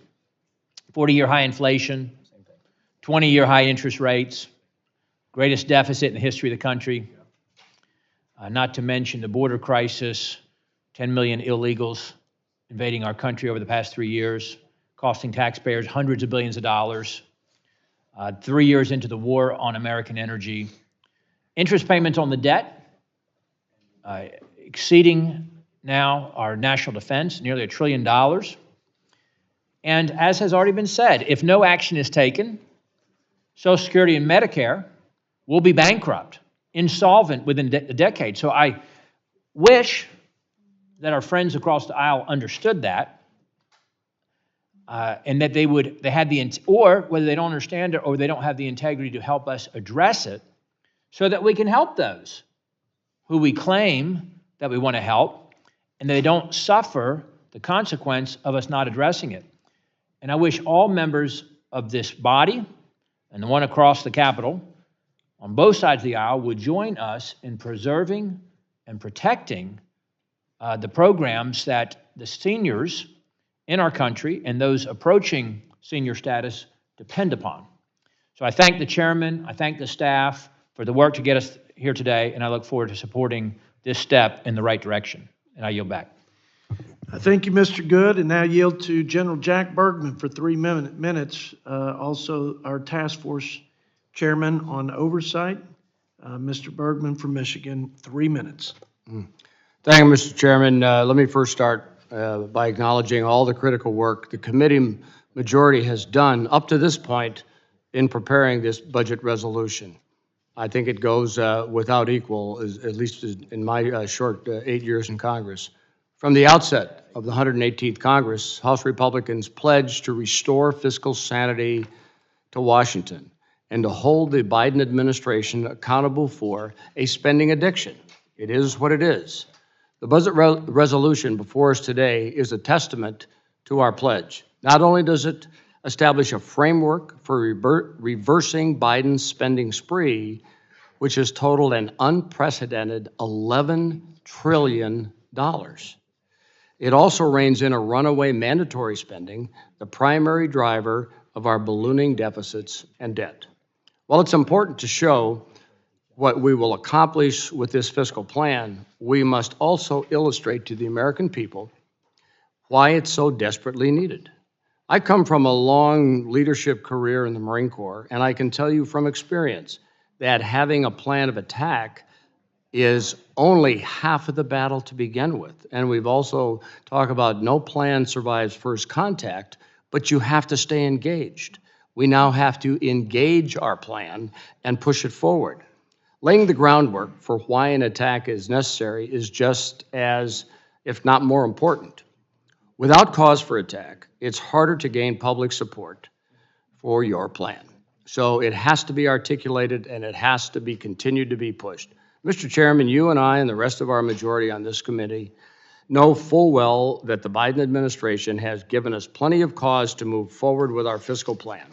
Speaker 11: 40-year high inflation, 20-year high interest rates, greatest deficit in the history of the country, not to mention the border crisis, 10 million illegals invading our country over the past 3 years, costing taxpayers hundreds of billions of dollars, 3 years into the war on American energy, interest payments on the debt exceeding now our national defense, nearly $1 trillion. And as has already been said, if no action is taken, Social Security and Medicare will be bankrupt, insolvent within a decade. So I wish that our friends across the aisle understood that, and that they had or whether they don't understand it or they don't have the integrity to help us address it, so that we can help those who we claim that we want to help, and they don't suffer the consequence of us not addressing it. And I wish all members of this body and the one across the Capitol on both sides of the aisle would join us in preserving and protecting the programs that the seniors in our country and those approaching senior status depend upon. So I thank the chairman, I thank the staff for the work to get us here today, and I look forward to supporting this step in the right direction. And I yield back.
Speaker 1: Thank you, Mr. Good, and now yield to General Jack Bergman for 3 minutes. Also, our task force chairman on oversight, Mr. Bergman from Michigan, 3 minutes.
Speaker 12: Thank you, Mr. Chairman. Let me first start by acknowledging all the critical work the committee majority has done up to this point in preparing this budget resolution. I think it goes without equal, at least in my short 8 years in Congress. From the outset of the 118th Congress, House Republicans pledged to restore fiscal sanity to Washington and to hold the Biden administration accountable for a spending addiction. It is what it is. The budget resolution before us today is a testament to our pledge. Not only does it establish a framework for reversing Biden's spending spree, which has totaled an unprecedented $11 trillion. It also reins in a runaway mandatory spending, the primary driver of our ballooning deficits and debt. While it's important to show what we will accomplish with this fiscal plan, we must also illustrate to the American people why it's so desperately needed. I come from a long leadership career in the Marine Corps, and I can tell you from experience that having a plan of attack is only half of the battle to begin with. And we've also talked about no plan survives first contact, but you have to stay engaged. We now have to engage our plan and push it forward. Laying the groundwork for why an attack is necessary is just as, if not more important. Without cause for attack, it's harder to gain public support for your plan. So it has to be articulated and it has to be continued to be pushed. Mr. Chairman, you and I and the rest of our majority on this committee know full well that the Biden administration has given us plenty of cause to move forward with our fiscal plan.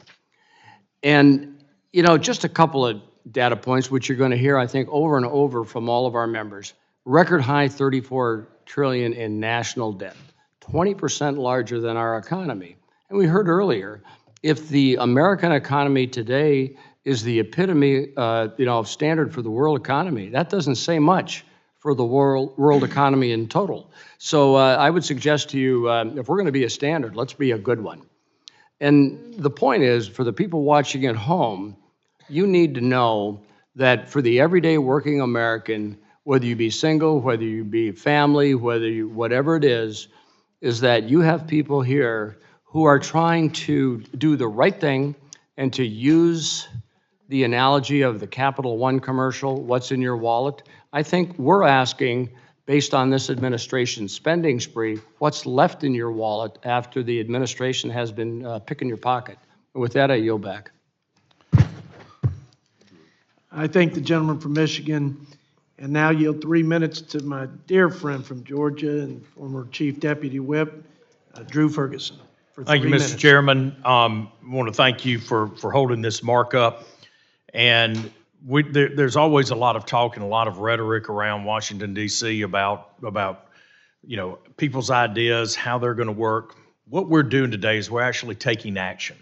Speaker 12: And You know, just a couple of data points, which you're going to hear, I think, over and over from all of our members. Record high 34 trillion in national debt, 20% larger than our economy. And we heard earlier, if the American economy today is the epitome, of standard for the world economy, that doesn't say much for the world economy in total. So I would suggest to you, if we're going to be a standard, let's be a good one. And the point is, for the people watching at home, you need to know that for the everyday working American, whether you be single, whether you be family, whatever it is that you have people here who are trying to do the right thing and to use the analogy of the Capital One commercial, what's in your wallet. I think we're asking, based on this administration's spending spree, what's left in your wallet after the administration has been picking your pocket. And with that, I yield back.
Speaker 1: I thank the gentleman from Michigan, and now yield 3 minutes to my dear friend from Georgia and former Chief Deputy Whip, Drew Ferguson.
Speaker 13: Thank you, Mr. Chairman. I want to thank you for holding this markup. And there's always a lot of talk and a lot of rhetoric around Washington, D.C. about people's ideas, how they're going to work. What we're doing today is we're actually taking action.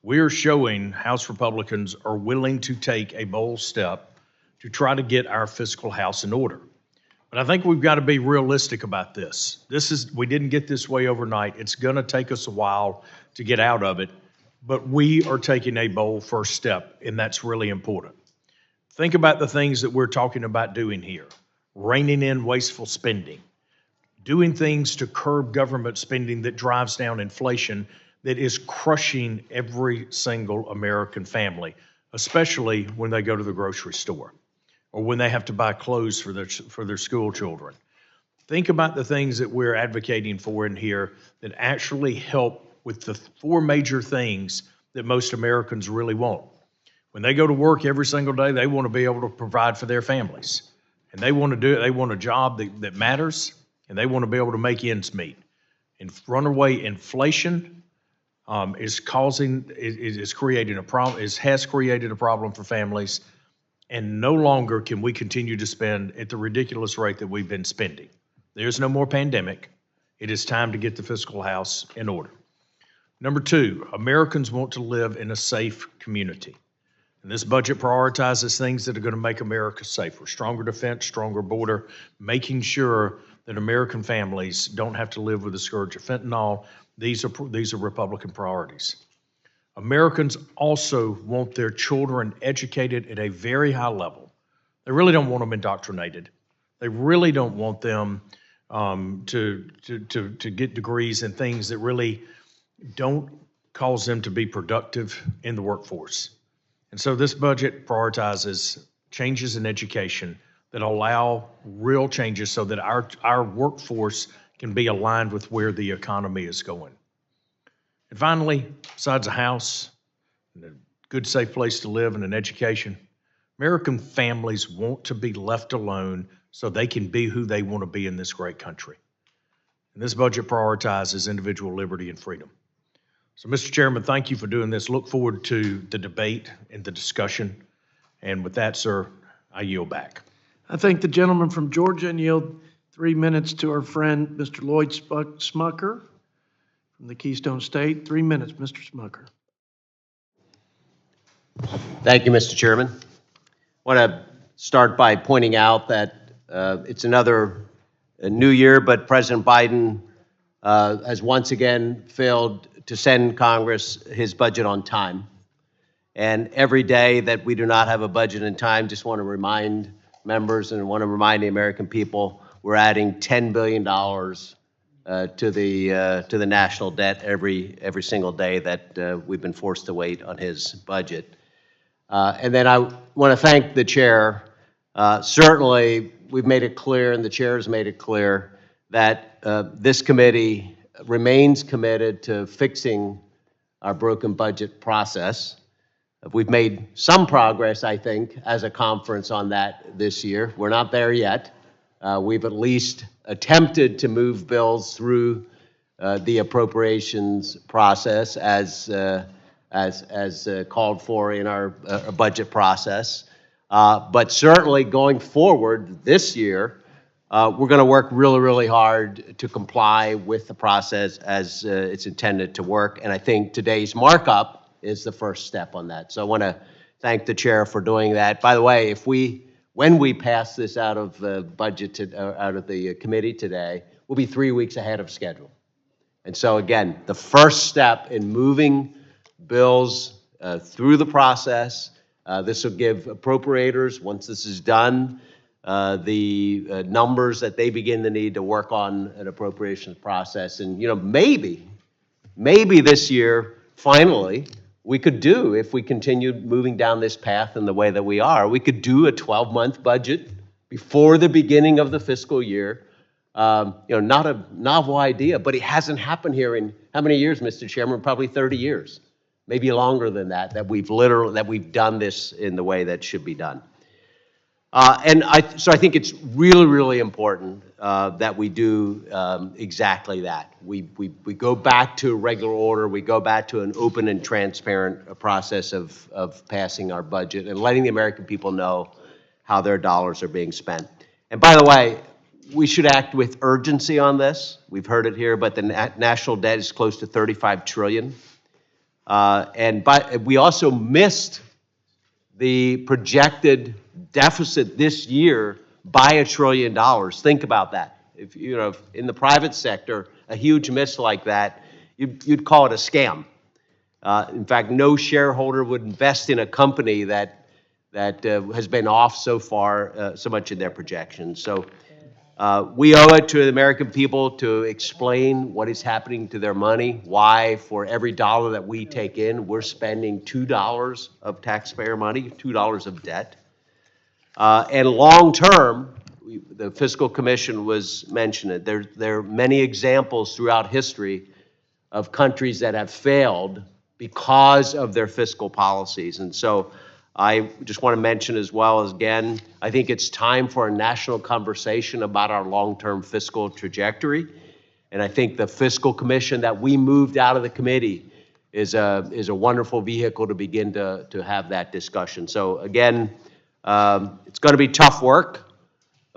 Speaker 13: We're showing House Republicans are willing to take a bold step to try to get our fiscal house in order. But I think we've got to be realistic about this. We didn't get this way overnight. It's going to take us a while to get out of it, but we are taking a bold first step, and that's really important. Think about the things that we're talking about doing here. Reining in wasteful spending, doing things to curb government spending that drives down inflation that is crushing every single American family, especially when they go to the grocery store or when they have to buy clothes for their school children. Think about the things that we're advocating for in here that actually help with the 4 major things that most Americans really want. When they go to work every single day, they want to be able to provide for their families. And they want to do it. They want a job that matters, and they want to be able to make ends meet. And runaway inflation has created a problem for families, and no longer can we continue to spend at the ridiculous rate that we've been spending. There's no more pandemic. It is time to get the fiscal house in order. Number 2, Americans want to live in a safe community. And this budget prioritizes things that are going to make America safer: stronger defense, stronger border, making sure that American families don't have to live with the scourge of fentanyl. These are Republican priorities. Americans also want their children educated at a very high level. They really don't want them indoctrinated. They really don't want them to get degrees in things that really don't cause them to be productive in the workforce. And so this budget prioritizes changes in education that allow real changes so that our workforce can be aligned with where the economy is going. And finally, besides a house and a good, safe place to live and an education, American families want to be left alone so they can be who they want to be in this great country. And this budget prioritizes individual liberty and freedom. So, Mr. Chairman, thank you for doing this. Look forward to the debate and the discussion. And with that, sir, I yield back.
Speaker 1: I thank the gentleman from Georgia and yield 3 minutes to our friend, Mr. Lloyd Smucker from the Keystone State. 3 minutes, Mr. Smucker.
Speaker 14: Thank you, Mr. Chairman. I want to start by pointing out that it's another new year, but President Biden has once again failed to send Congress his budget on time. And every day that we do not have a budget in time, just want to remind members and want to remind the American people, we're adding $10 billion to the national debt every single day that we've been forced to wait on his budget. And then I want to thank the chair. Certainly, we've made it clear, and the chair has made it clear, that this committee remains committed to fixing our broken budget process. We've made some progress, I think, as a conference on that this year. We're not there yet. We've at least attempted to move bills through the appropriations process as as called for in our budget process. But certainly going forward this year, we're going to work really, really hard to comply with the process as it's intended to work. And I think today's markup is the first step on that. So I want to thank the chair for doing that. By the way, when we pass this out of the budget, out of the committee today, we'll be 3 weeks ahead of schedule. And so again, the first step in moving bills through the process, this will give appropriators, once this is done, the numbers that they begin to need to work on an appropriations process. And, maybe this year, finally, we could do, if we continued moving down this path in the way that we are, we could do a 12-month budget before the beginning of the fiscal year. Not a novel idea, but it hasn't happened here in how many years, Mr. Chairman? Probably 30 years, maybe longer than that, that we've done this in the way that should be done. So I think it's really, really important that we do exactly that. We go back to regular order. We go back to an open and transparent process of passing our budget and letting the American people know how their dollars are being spent. And by the way, we should act with urgency on this. We've heard it here, but the national debt is close to $35 trillion. We also missed the projected deficit this year by $1 trillion. Think about that. If in the private sector, a huge miss like that, you'd call it a scam. In fact, no shareholder would invest in a company that has been off so far, so much in their projections. So we owe it to the American people to explain what is happening to their money, why for every dollar that we take in, we're spending $2 of taxpayer money, $2 of debt. And long term, the Fiscal Commission was mentioned. There are many examples throughout history of countries that have failed because of their fiscal policies. And so I just want to mention as well as, again, I think it's time for a national conversation about our long-term fiscal trajectory. And I think the Fiscal Commission that we moved out of the committee is a wonderful vehicle to begin to have that discussion. So again, it's going to be tough work,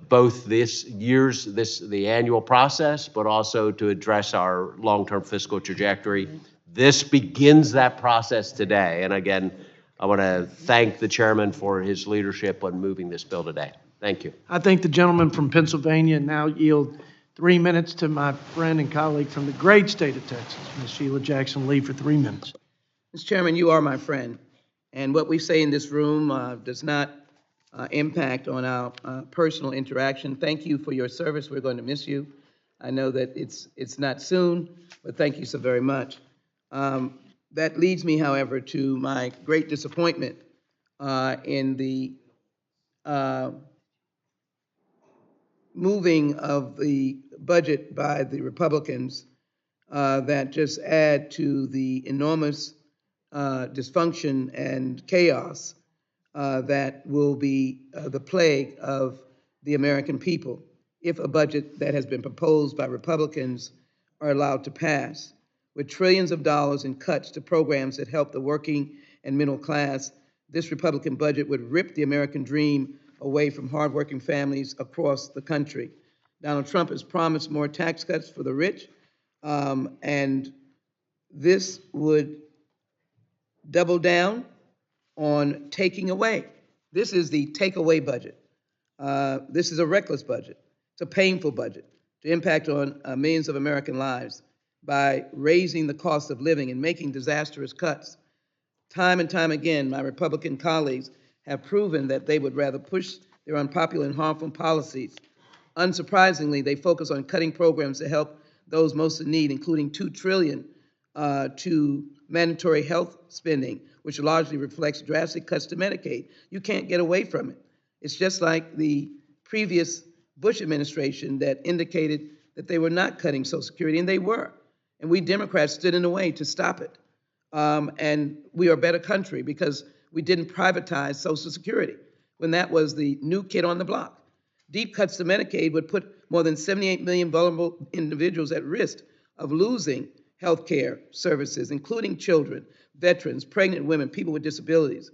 Speaker 14: both the annual process, but also to address our long-term fiscal trajectory. This begins that process today. And again, I want to thank the chairman for his leadership on moving this bill today. Thank you.
Speaker 1: I thank the gentleman from Pennsylvania and now yield 3 minutes to my friend and colleague from the great state of Texas, Ms. Sheila Jackson Lee, for 3 minutes.
Speaker 15: Mr. Chairman, you are my friend, and what we say in this room does not impact on our personal interaction. Thank you for your service. We're going to miss you. I know that it's not soon, but thank you so very much. That leads me, however, to my great disappointment in the moving of the budget by the Republicans that just add to the enormous dysfunction and chaos that will be the plague of the American people if a budget that has been proposed by Republicans are allowed to pass. With trillions of dollars in cuts to programs that help the working and middle class, this Republican budget would rip the American dream away from hardworking families across the country. Donald Trump has promised more tax cuts for the rich, and this would double down on taking away. This is the take-away budget. This is a reckless budget. It's a painful budget to impact on millions of American lives by raising the cost of living and making disastrous cuts. Time and time again, my Republican colleagues have proven that they would rather push their unpopular and harmful policies. Unsurprisingly, they focus on cutting programs to help those most in need, including $2 trillion to mandatory health spending, which largely reflects drastic cuts to Medicaid. You can't get away from it. It's just like the previous Bush administration that indicated that they were not cutting Social Security, and they were. And we Democrats stood in the way to stop it. And we are a better country because we didn't privatize Social Security when that was the new kid on the block. Deep cuts to Medicaid would put more than 78 million vulnerable individuals at risk of losing health care services, including children, veterans, pregnant women, people with disabilities.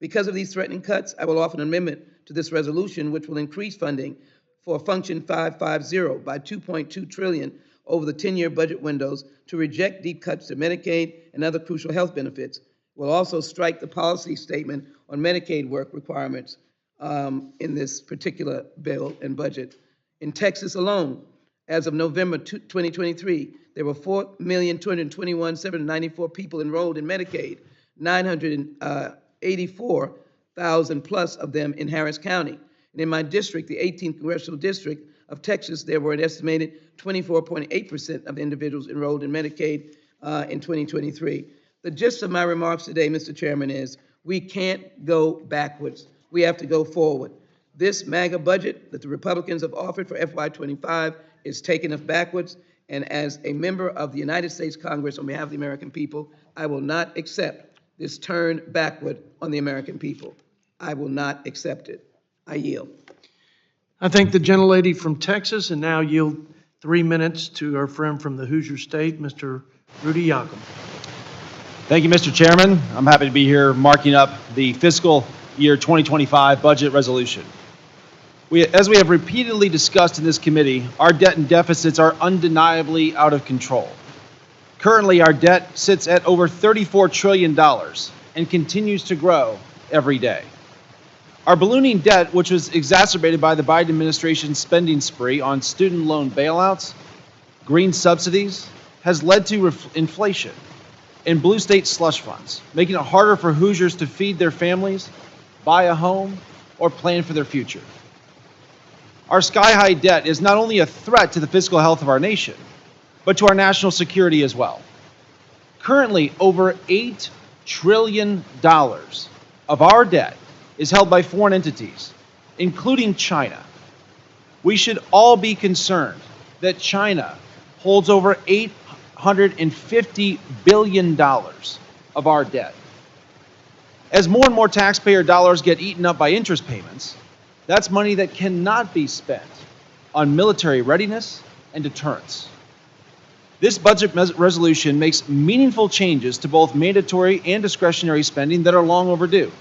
Speaker 15: Because of these threatening cuts, I will offer an amendment to this resolution which will increase funding for Function 550 by $2.2 trillion over the 10-year budget windows to reject deep cuts to Medicaid and other crucial health benefits. We'll also strike the policy statement on Medicaid work requirements in this particular bill and budget. In Texas alone, as of November 2023, there were 4,221,794 people enrolled in Medicaid, 984,000 plus of them in Harris County. And in my district, the 18th Congressional District of Texas, there were an estimated 24.8% of individuals enrolled in Medicaid in 2023. The gist of my remarks today, Mr. Chairman, is we can't go backwards. We have to go forward. This MAGA budget that the Republicans have offered for FY25 is taking us backwards. And as a member of the United States Congress on behalf of the American people, I will not accept this turn backward on the American people. I will not accept it. I yield.
Speaker 1: I thank the gentlelady from Texas and now yield 3 minutes to our friend from the Hoosier State, Mr. Jodey Arrington.
Speaker 16: Thank you, Mr. Chairman. I'm happy to be here marking up the fiscal year 2025 budget resolution. As we have repeatedly discussed in this committee, our debt and deficits are undeniably out of control. Currently, our debt sits at over $34 trillion and continues to grow every day. Our ballooning debt, which was exacerbated by the Biden administration's spending spree on student loan bailouts, green subsidies, has led to inflation and blue state slush funds, making it harder for Hoosiers to feed their families, buy a home, or plan for their future. Our sky-high debt is not only a threat to the fiscal health of our nation, but to our national security as well. Currently, over $8 trillion of our debt is held by foreign entities, including China. We should all be concerned that China holds over $850 billion of our debt. As more and more taxpayer dollars get eaten up by interest payments, that's money that cannot be spent on military readiness and deterrence. This budget resolution makes meaningful changes to both mandatory and discretionary spending that are long overdue.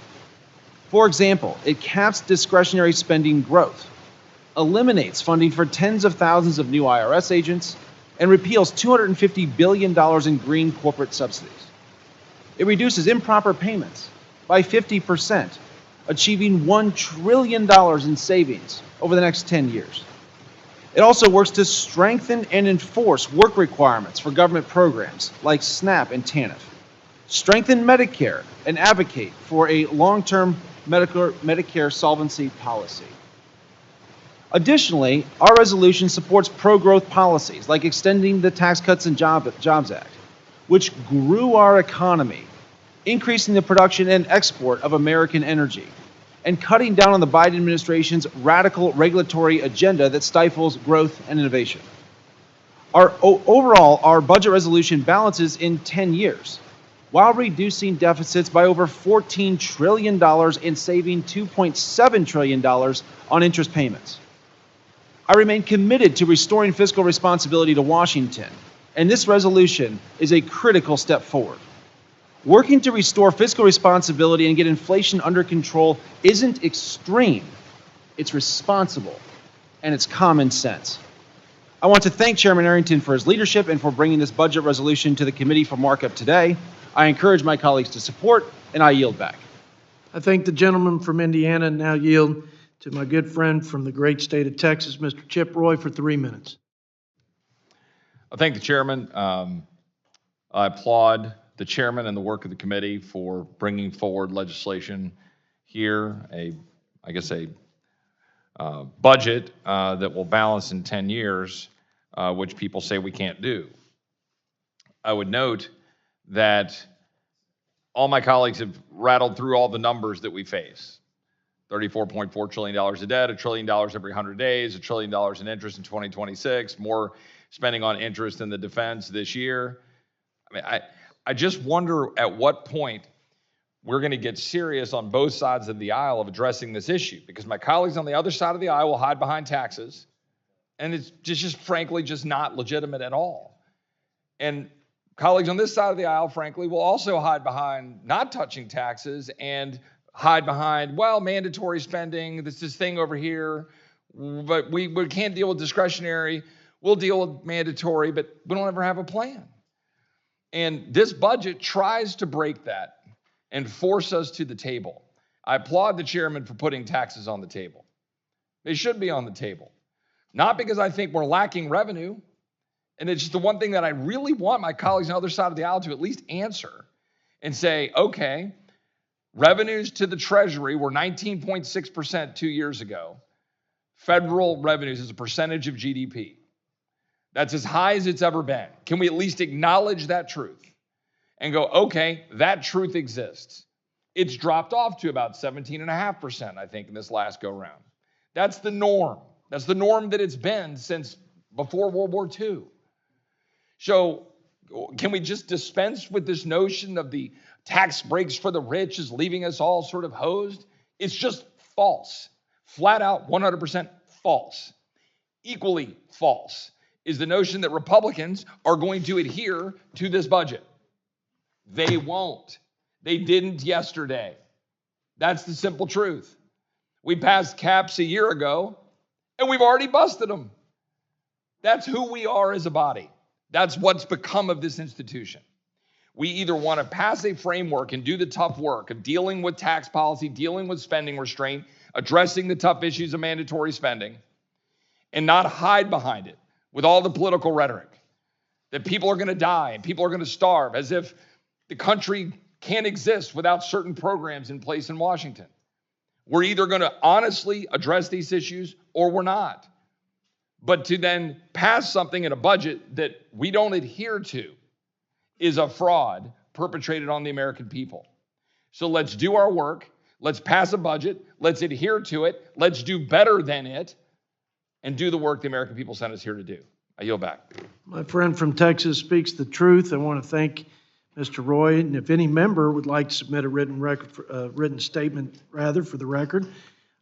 Speaker 16: For example, it caps discretionary spending growth, eliminates funding for tens of thousands of new IRS agents, and repeals $250 billion in green corporate subsidies. It reduces improper payments by 50%, achieving $1 trillion in savings over the next 10 years. It also works to strengthen and enforce work requirements for government programs like SNAP and TANF, strengthen Medicare, and advocate for a long-term Medicare solvency policy. Additionally, our resolution supports pro-growth policies like extending the Tax Cuts and Jobs Act, which grew our economy, increasing the production and export of American energy, and cutting down on the Biden administration's radical regulatory agenda that stifles growth and innovation. Overall, our budget resolution balances in 10 years, while reducing deficits by over $14 trillion and saving $2.7 trillion on interest payments. I remain committed to restoring fiscal responsibility to Washington, and this resolution is a critical step forward. Working to restore fiscal responsibility and get inflation under control isn't extreme, it's responsible, and it's common sense. I want to thank Chairman Arrington for his leadership and for bringing this budget resolution to the committee for markup today. I encourage my colleagues to support, and I yield back.
Speaker 1: I thank the gentleman from Indiana and now yield to my good friend from the great state of Texas, Mr. Chip Roy, for 3 minutes.
Speaker 17: I thank the chairman. I applaud the chairman and the work of the committee for bringing forward legislation here, a budget that will balance in 10 years, which people say we can't do. I would note that all my colleagues have rattled through all the numbers that we face. $34.4 trillion of debt, $1 trillion every 100 days, $1 trillion in interest in 2026, more spending on interest in the defense this year. I mean, I just wonder at what point we're going to get serious on both sides of the aisle of addressing this issue, because my colleagues on the other side of the aisle will hide behind taxes, and it's just frankly just not legitimate at all. And Colleagues on this side of the aisle, frankly, will also hide behind not touching taxes and hide behind, well, mandatory spending, this thing over here, but we can't deal with discretionary. We'll deal with mandatory, but we don't ever have a plan. And this budget tries to break that and force us to the table. I applaud the chairman for putting taxes on the table. They should be on the table. Not because I think we're lacking revenue, and it's just the one thing that I really want my colleagues on the other side of the aisle to at least answer and say, okay, revenues to the Treasury were 19.6% 2 years ago. Federal revenues as a percentage of GDP. That's as high as it's ever been. Can we at least acknowledge that truth and go, okay, that truth exists? It's dropped off to about 17.5%, I think, in this last go round. That's the norm. That's the norm that it's been since before World War II. So can we just dispense with this notion of the tax breaks for the rich is leaving us all sort of hosed? It's just false. Flat out 100% false. Equally false is the notion that Republicans are going to adhere to this budget. They won't. They didn't yesterday. That's the simple truth. We passed caps a year ago, and we've already busted them. That's who we are as a body. That's what's become of this institution. We either want to pass a framework and do the tough work of dealing with tax policy, dealing with spending restraint, addressing the tough issues of mandatory spending, and not hide behind it with all the political rhetoric that people are going to die and people are going to starve, as if the country can't exist without certain programs in place in Washington. We're either going to honestly address these issues or we're not. But to then pass something in a budget that we don't adhere to is a fraud perpetrated on the American people. So let's do our work. Let's pass a budget. Let's adhere to it. Let's do better than it and do the work the American people sent us here to do. I yield back.
Speaker 1: My friend from Texas speaks the truth. I want to thank Mr. Roy, and if any member would like to submit a written statement for the record,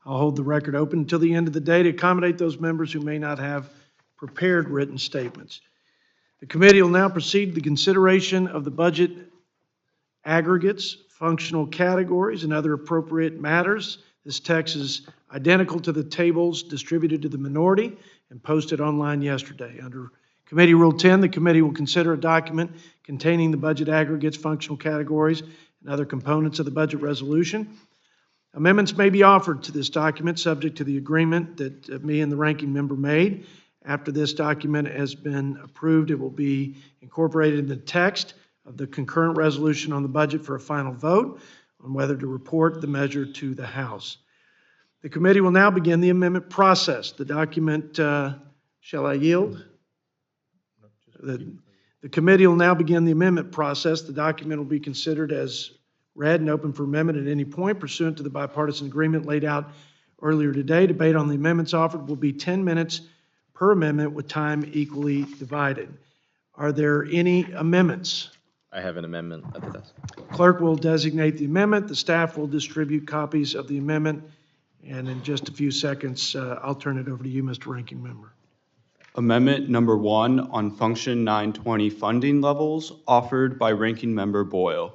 Speaker 1: I'll hold the record open until the end of the day to accommodate those members who may not have prepared written statements. The committee will now proceed to the consideration of the budget aggregates, functional categories, and other appropriate matters. This text is identical to the tables distributed to the minority and posted online yesterday. Under Committee Rule 10, the committee will consider a document containing the budget aggregates, functional categories, and other components of the budget resolution. Amendments may be offered to this document subject to the agreement that me and the ranking member made. After this document has been approved, it will be incorporated in the text of the concurrent resolution on the budget for a final vote on whether to report the measure to the House. The committee will now begin the amendment process. The document, shall I yield? The committee will now begin the amendment process. The document will be considered as read and open for amendment at any point pursuant to the bipartisan agreement laid out earlier today. Debate on the amendments offered will be 10 minutes per amendment with time equally divided. Are there any amendments?
Speaker 2: I have an amendment at the desk.
Speaker 1: Clerk will designate the amendment. The staff will distribute copies of the amendment. And in just a few seconds, I'll turn it over to you, Mr. Ranking Member.
Speaker 18: Amendment number 1 on Function 920 funding levels, offered by Ranking Member Boyle.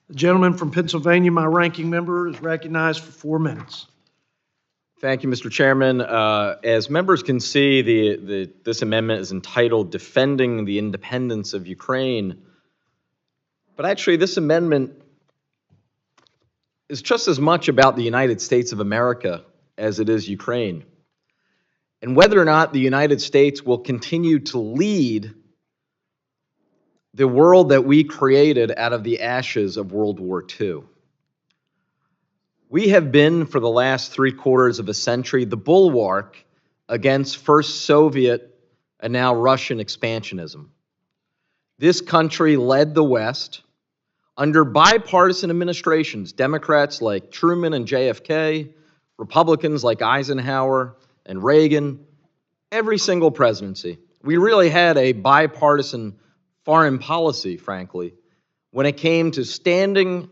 Speaker 1: The gentleman from Pennsylvania, my ranking member, is recognized for 4 minutes.
Speaker 2: Thank you, Mr. Chairman. As members can see, this amendment is entitled Defending the Independence of Ukraine. But actually, this amendment is just as much about the United States of America as it is Ukraine. And whether or not the United States will continue to lead the world that we created out of the ashes of World War II. We have been, for the last 3/4 of a century, the bulwark against first Soviet and now Russian expansionism. This country led the West under bipartisan administrations, Democrats like Truman and JFK, Republicans like Eisenhower and Reagan, every single presidency. We really had a bipartisan foreign policy, frankly, when it came to standing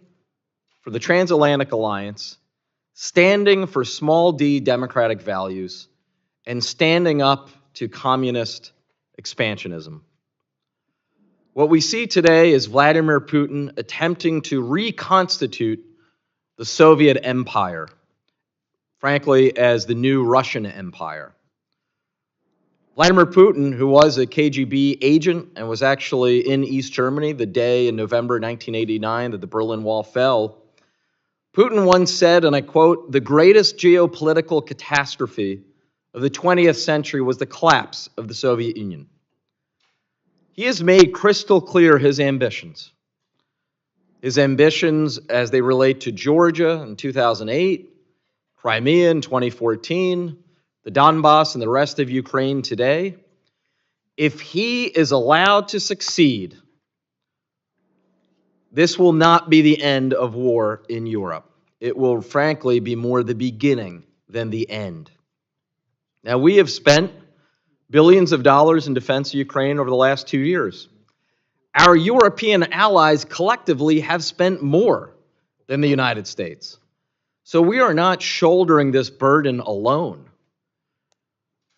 Speaker 2: for the transatlantic alliance, standing for small d democratic values, and standing up to communist expansionism. What we see today is Vladimir Putin attempting to reconstitute the Soviet Empire, frankly, as the new Russian Empire. Vladimir Putin, who was a KGB agent and was actually in East Germany the day in November 1989 that the Berlin Wall fell, Putin once said, and I quote, "The greatest geopolitical catastrophe of the 20th century was the collapse of the Soviet Union." He has made crystal clear his ambitions as they relate to Georgia in 2008, Crimea in 2014, the Donbass and the rest of Ukraine today. If he is allowed to succeed, this will not be the end of war in Europe. It will, frankly, be more the beginning than the end. Now, we have spent billions of dollars in defense of Ukraine over the last 2 years. Our European allies collectively have spent more than the United States. So we are not shouldering this burden alone.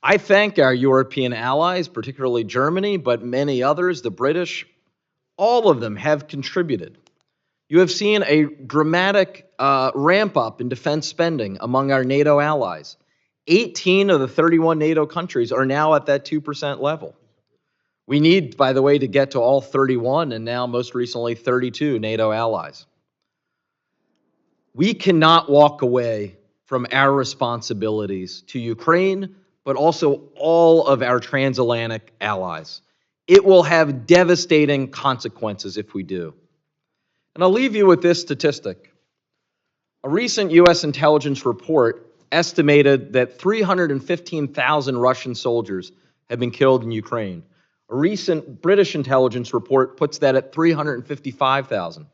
Speaker 2: I thank our European allies, particularly Germany, but many others, the British, all of them have contributed. You have seen a dramatic ramp up in defense spending among our NATO allies. 18 of the 31 NATO countries are now at that 2% level. We need, by the way, to get to all 31 and now most recently 32 NATO allies. We cannot walk away from our responsibilities to Ukraine, but also all of our transatlantic allies. It will have devastating consequences if we do. And I'll leave you with this statistic. A recent U.S. intelligence report estimated that 315,000 Russian soldiers have been killed in Ukraine. A recent British intelligence report puts that at 355,000.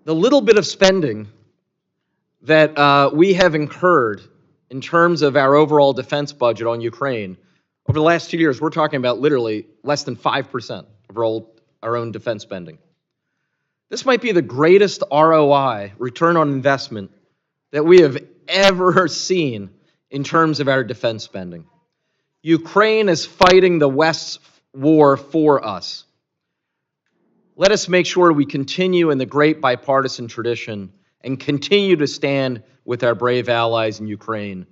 Speaker 2: The little bit of spending that we have incurred in terms of our overall defense budget on Ukraine, over the last 2 years, we're talking about literally less than 5% of our own defense spending. This might be the greatest ROI, return on investment, that we have ever seen in terms of our defense spending. Ukraine is fighting the West's war for us. Let us make sure we continue in the great bipartisan tradition and continue to stand with our brave allies in Ukraine.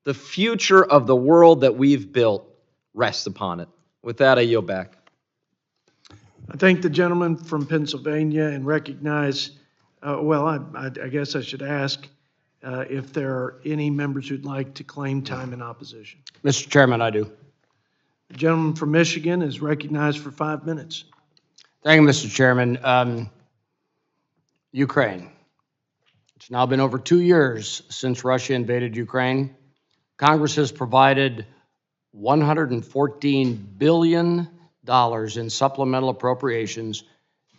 Speaker 2: The future of the world that we've built rests upon it. With that, I yield back.
Speaker 1: I thank the gentleman from Pennsylvania and recognize, I guess I should ask if there are any members who'd like to claim time in opposition.
Speaker 12: Mr. Chairman, I do.
Speaker 1: The gentleman from Michigan is recognized for 5 minutes.
Speaker 12: Thank you, Mr. Chairman. Ukraine. It's now been over 2 years since Russia invaded Ukraine. Congress has provided $114 billion in supplemental appropriations,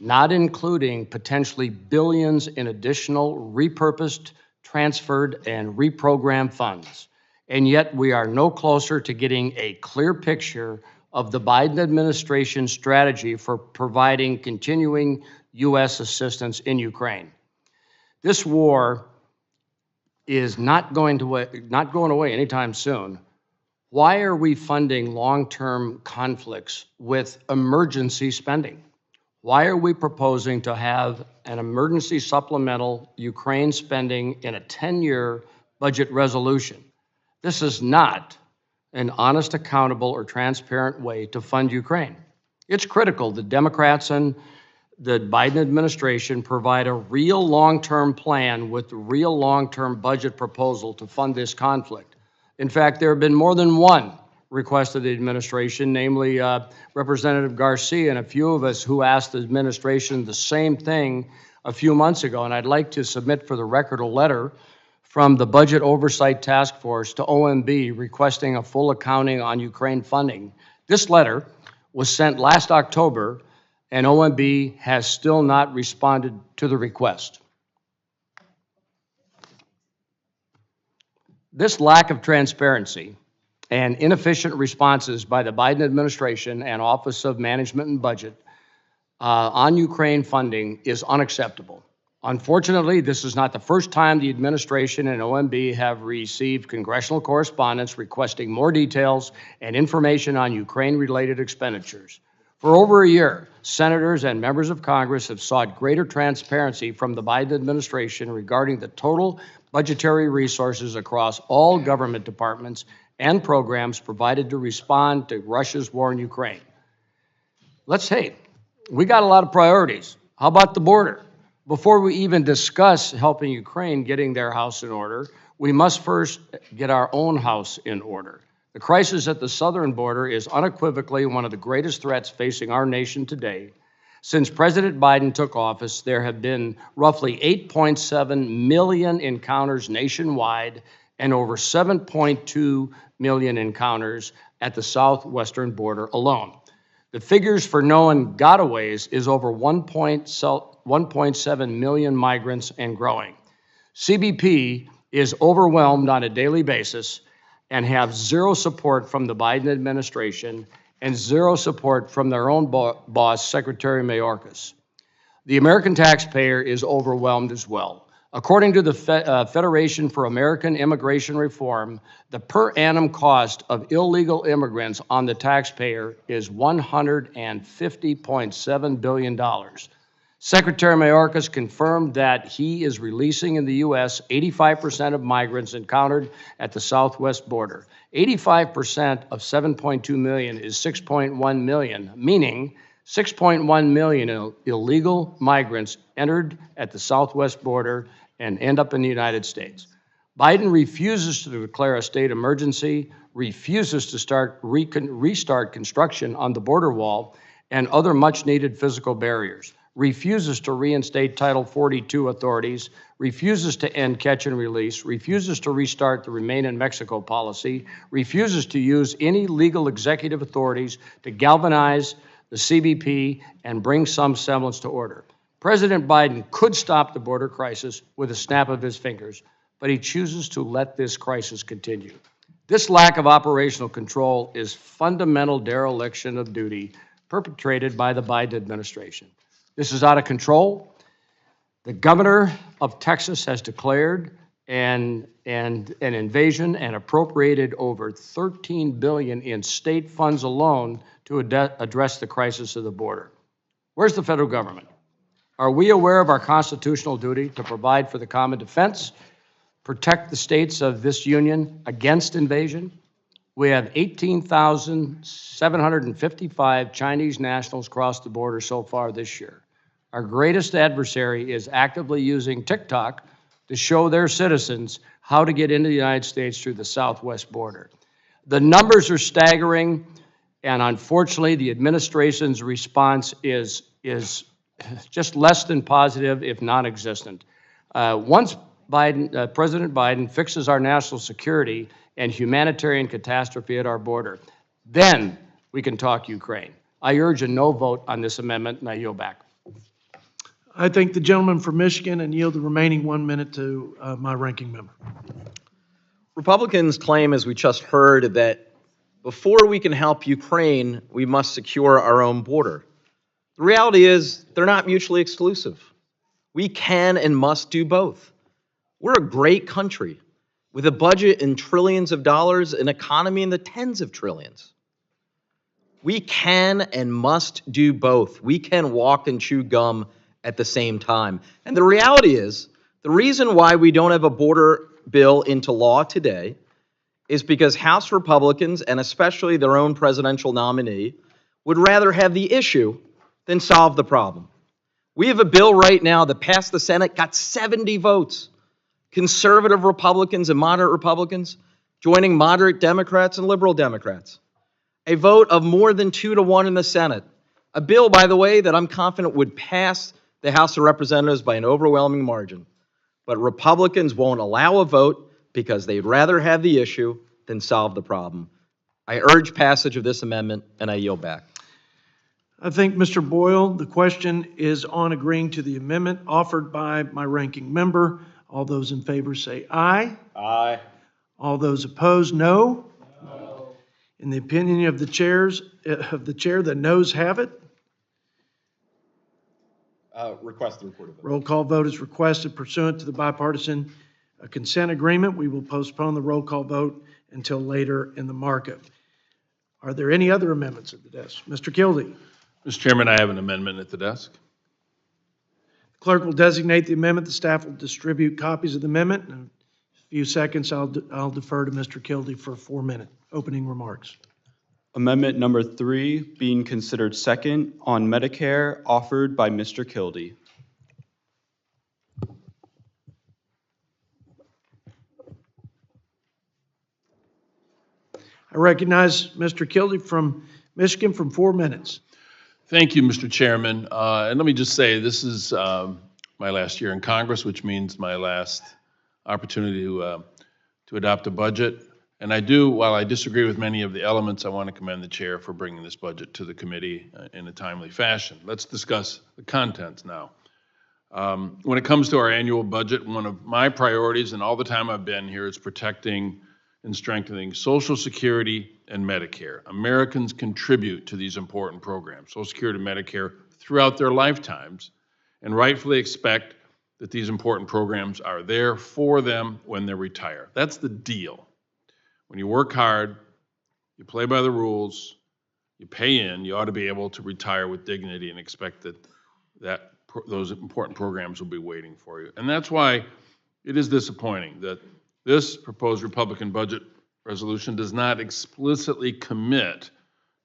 Speaker 12: not including potentially billions in additional repurposed, transferred, and reprogrammed funds. And yet we are no closer to getting a clear picture of the Biden administration's strategy for providing continuing U.S. assistance in Ukraine. This war is not going away anytime soon. Why are we funding long-term conflicts with emergency spending? Why are we proposing to have an emergency supplemental Ukraine spending in a 10-year budget resolution? This is not an honest, accountable, or transparent way to fund Ukraine. It's critical that Democrats and the Biden administration provide a real long-term plan with a real long-term budget proposal to fund this conflict. In fact, there have been more than one request of the administration, namely Representative Garcia and a few of us who asked the administration the same thing a few months ago. And I'd like to submit for the record a letter from the Budget Oversight Task Force to OMB requesting a full accounting on Ukraine funding. This letter was sent last October, and OMB has still not responded to the request. This lack of transparency and inefficient responses by the Biden administration and Office of Management and Budget on Ukraine funding is unacceptable. Unfortunately, this is not the first time the administration and OMB have received congressional correspondence requesting more details and information on Ukraine-related expenditures. For over a year, senators and members of Congress have sought greater transparency from the Biden administration regarding the total budgetary resources across all government departments and programs provided to respond to Russia's war in Ukraine. We got a lot of priorities. How about the border? Before we even discuss helping Ukraine getting their house in order, we must first get our own house in order. The crisis at the southern border is unequivocally one of the greatest threats facing our nation today. Since President Biden took office, there have been roughly 8.7 million encounters nationwide and over 7.2 million encounters at the southwestern border alone. The figures for known gotaways is over 1.7 million migrants and growing. CBP is overwhelmed on a daily basis and have zero support from the Biden administration and zero support from their own boss, Secretary Mayorkas. The American taxpayer is overwhelmed as well. According to the Federation for American Immigration Reform, the per annum cost of illegal immigrants on the taxpayer is $150.7 billion. Secretary Mayorkas confirmed that he is releasing in the U.S. 85% of migrants encountered at the southwest border. 85% of 7.2 million is 6.1 million, meaning 6.1 million illegal migrants entered at the southwest border and end up in the United States. Biden refuses to declare a state emergency, refuses to restart construction on the border wall and other much-needed physical barriers, refuses to reinstate Title 42 authorities, refuses to end catch and release, refuses to restart the Remain in Mexico policy, refuses to use any legal executive authorities to galvanize the CBP and bring some semblance to order. President Biden could stop the border crisis with a snap of his fingers, but he chooses to let this crisis continue. This lack of operational control is fundamental dereliction of duty perpetrated by the Biden administration. This is out of control. The governor of Texas has declared an invasion and appropriated over $13 billion in state funds alone to address the crisis of the border. Where's the federal government? Are we aware of our constitutional duty to provide for the common defense, protect the states of this union against invasion? We have 18,755 Chinese nationals cross the border so far this year. Our greatest adversary is actively using TikTok to show their citizens how to get into the United States through the southwest border. The numbers are staggering, and unfortunately, the administration's response is just less than positive, if non-existent. Once President Biden fixes our national security and humanitarian catastrophe at our border, then we can talk Ukraine. I urge a no vote on this amendment, and I yield back.
Speaker 1: I thank the gentleman from Michigan and yield the remaining 1 minute to my ranking member.
Speaker 2: Republicans claim, as we just heard, that before we can help Ukraine, we must secure our own border. The reality is they're not mutually exclusive. We can and must do both. We're a great country with a budget in trillions of dollars, an economy in the tens of trillions. We can and must do both. We can walk and chew gum at the same time. And the reality is, the reason why we don't have a border bill into law today is because House Republicans, and especially their own presidential nominee, would rather have the issue than solve the problem. We have a bill right now that passed the Senate, got 70 votes. Conservative Republicans and moderate Republicans joining moderate Democrats and liberal Democrats. A vote of more than 2-1 in the Senate. A bill, by the way, that I'm confident would pass the House of Representatives by an overwhelming margin. But Republicans won't allow a vote because they'd rather have the issue than solve the problem. I urge passage of this amendment, and I yield back.
Speaker 1: I think, Mr. Boyle, the question is on agreeing to the amendment offered by my ranking member. All those in favor say aye.
Speaker 18: Aye.
Speaker 1: All those opposed, no. No. In the opinion of the chair, the noes have it.
Speaker 17: Request the report of vote.
Speaker 1: Roll call vote is requested pursuant to the bipartisan consent agreement. We will postpone the roll call vote until later in the markup. Are there any other amendments at the desk? Mr. Kildee.
Speaker 19: Mr. Chairman, I have an amendment at the desk.
Speaker 1: Clerk will designate the amendment. The staff will distribute copies of the amendment. In a few seconds, I'll defer to Mr. Kildee for 4-minute opening remarks.
Speaker 18: Amendment number 3 being considered second on Medicare, offered by Mr. Kildee.
Speaker 1: I recognize Mr. Kildee from Michigan for 4 minutes.
Speaker 19: Thank you, Mr. Chairman. And let me just say, this is my last year in Congress, which means my last opportunity to adopt a budget. And I do, while I disagree with many of the elements, I want to commend the chair for bringing this budget to the committee in a timely fashion. Let's discuss the contents now. When it comes to our annual budget, one of my priorities, and all the time I've been here, is protecting and strengthening Social Security and Medicare. Americans contribute to these important programs, Social Security and Medicare, throughout their lifetimes, and rightfully expect that these important programs are there for them when they retire. That's the deal. When you work hard, you play by the rules, you pay in, you ought to be able to retire with dignity and expect that those important programs will be waiting for you. And that's why it is disappointing that this proposed Republican budget resolution does not explicitly commit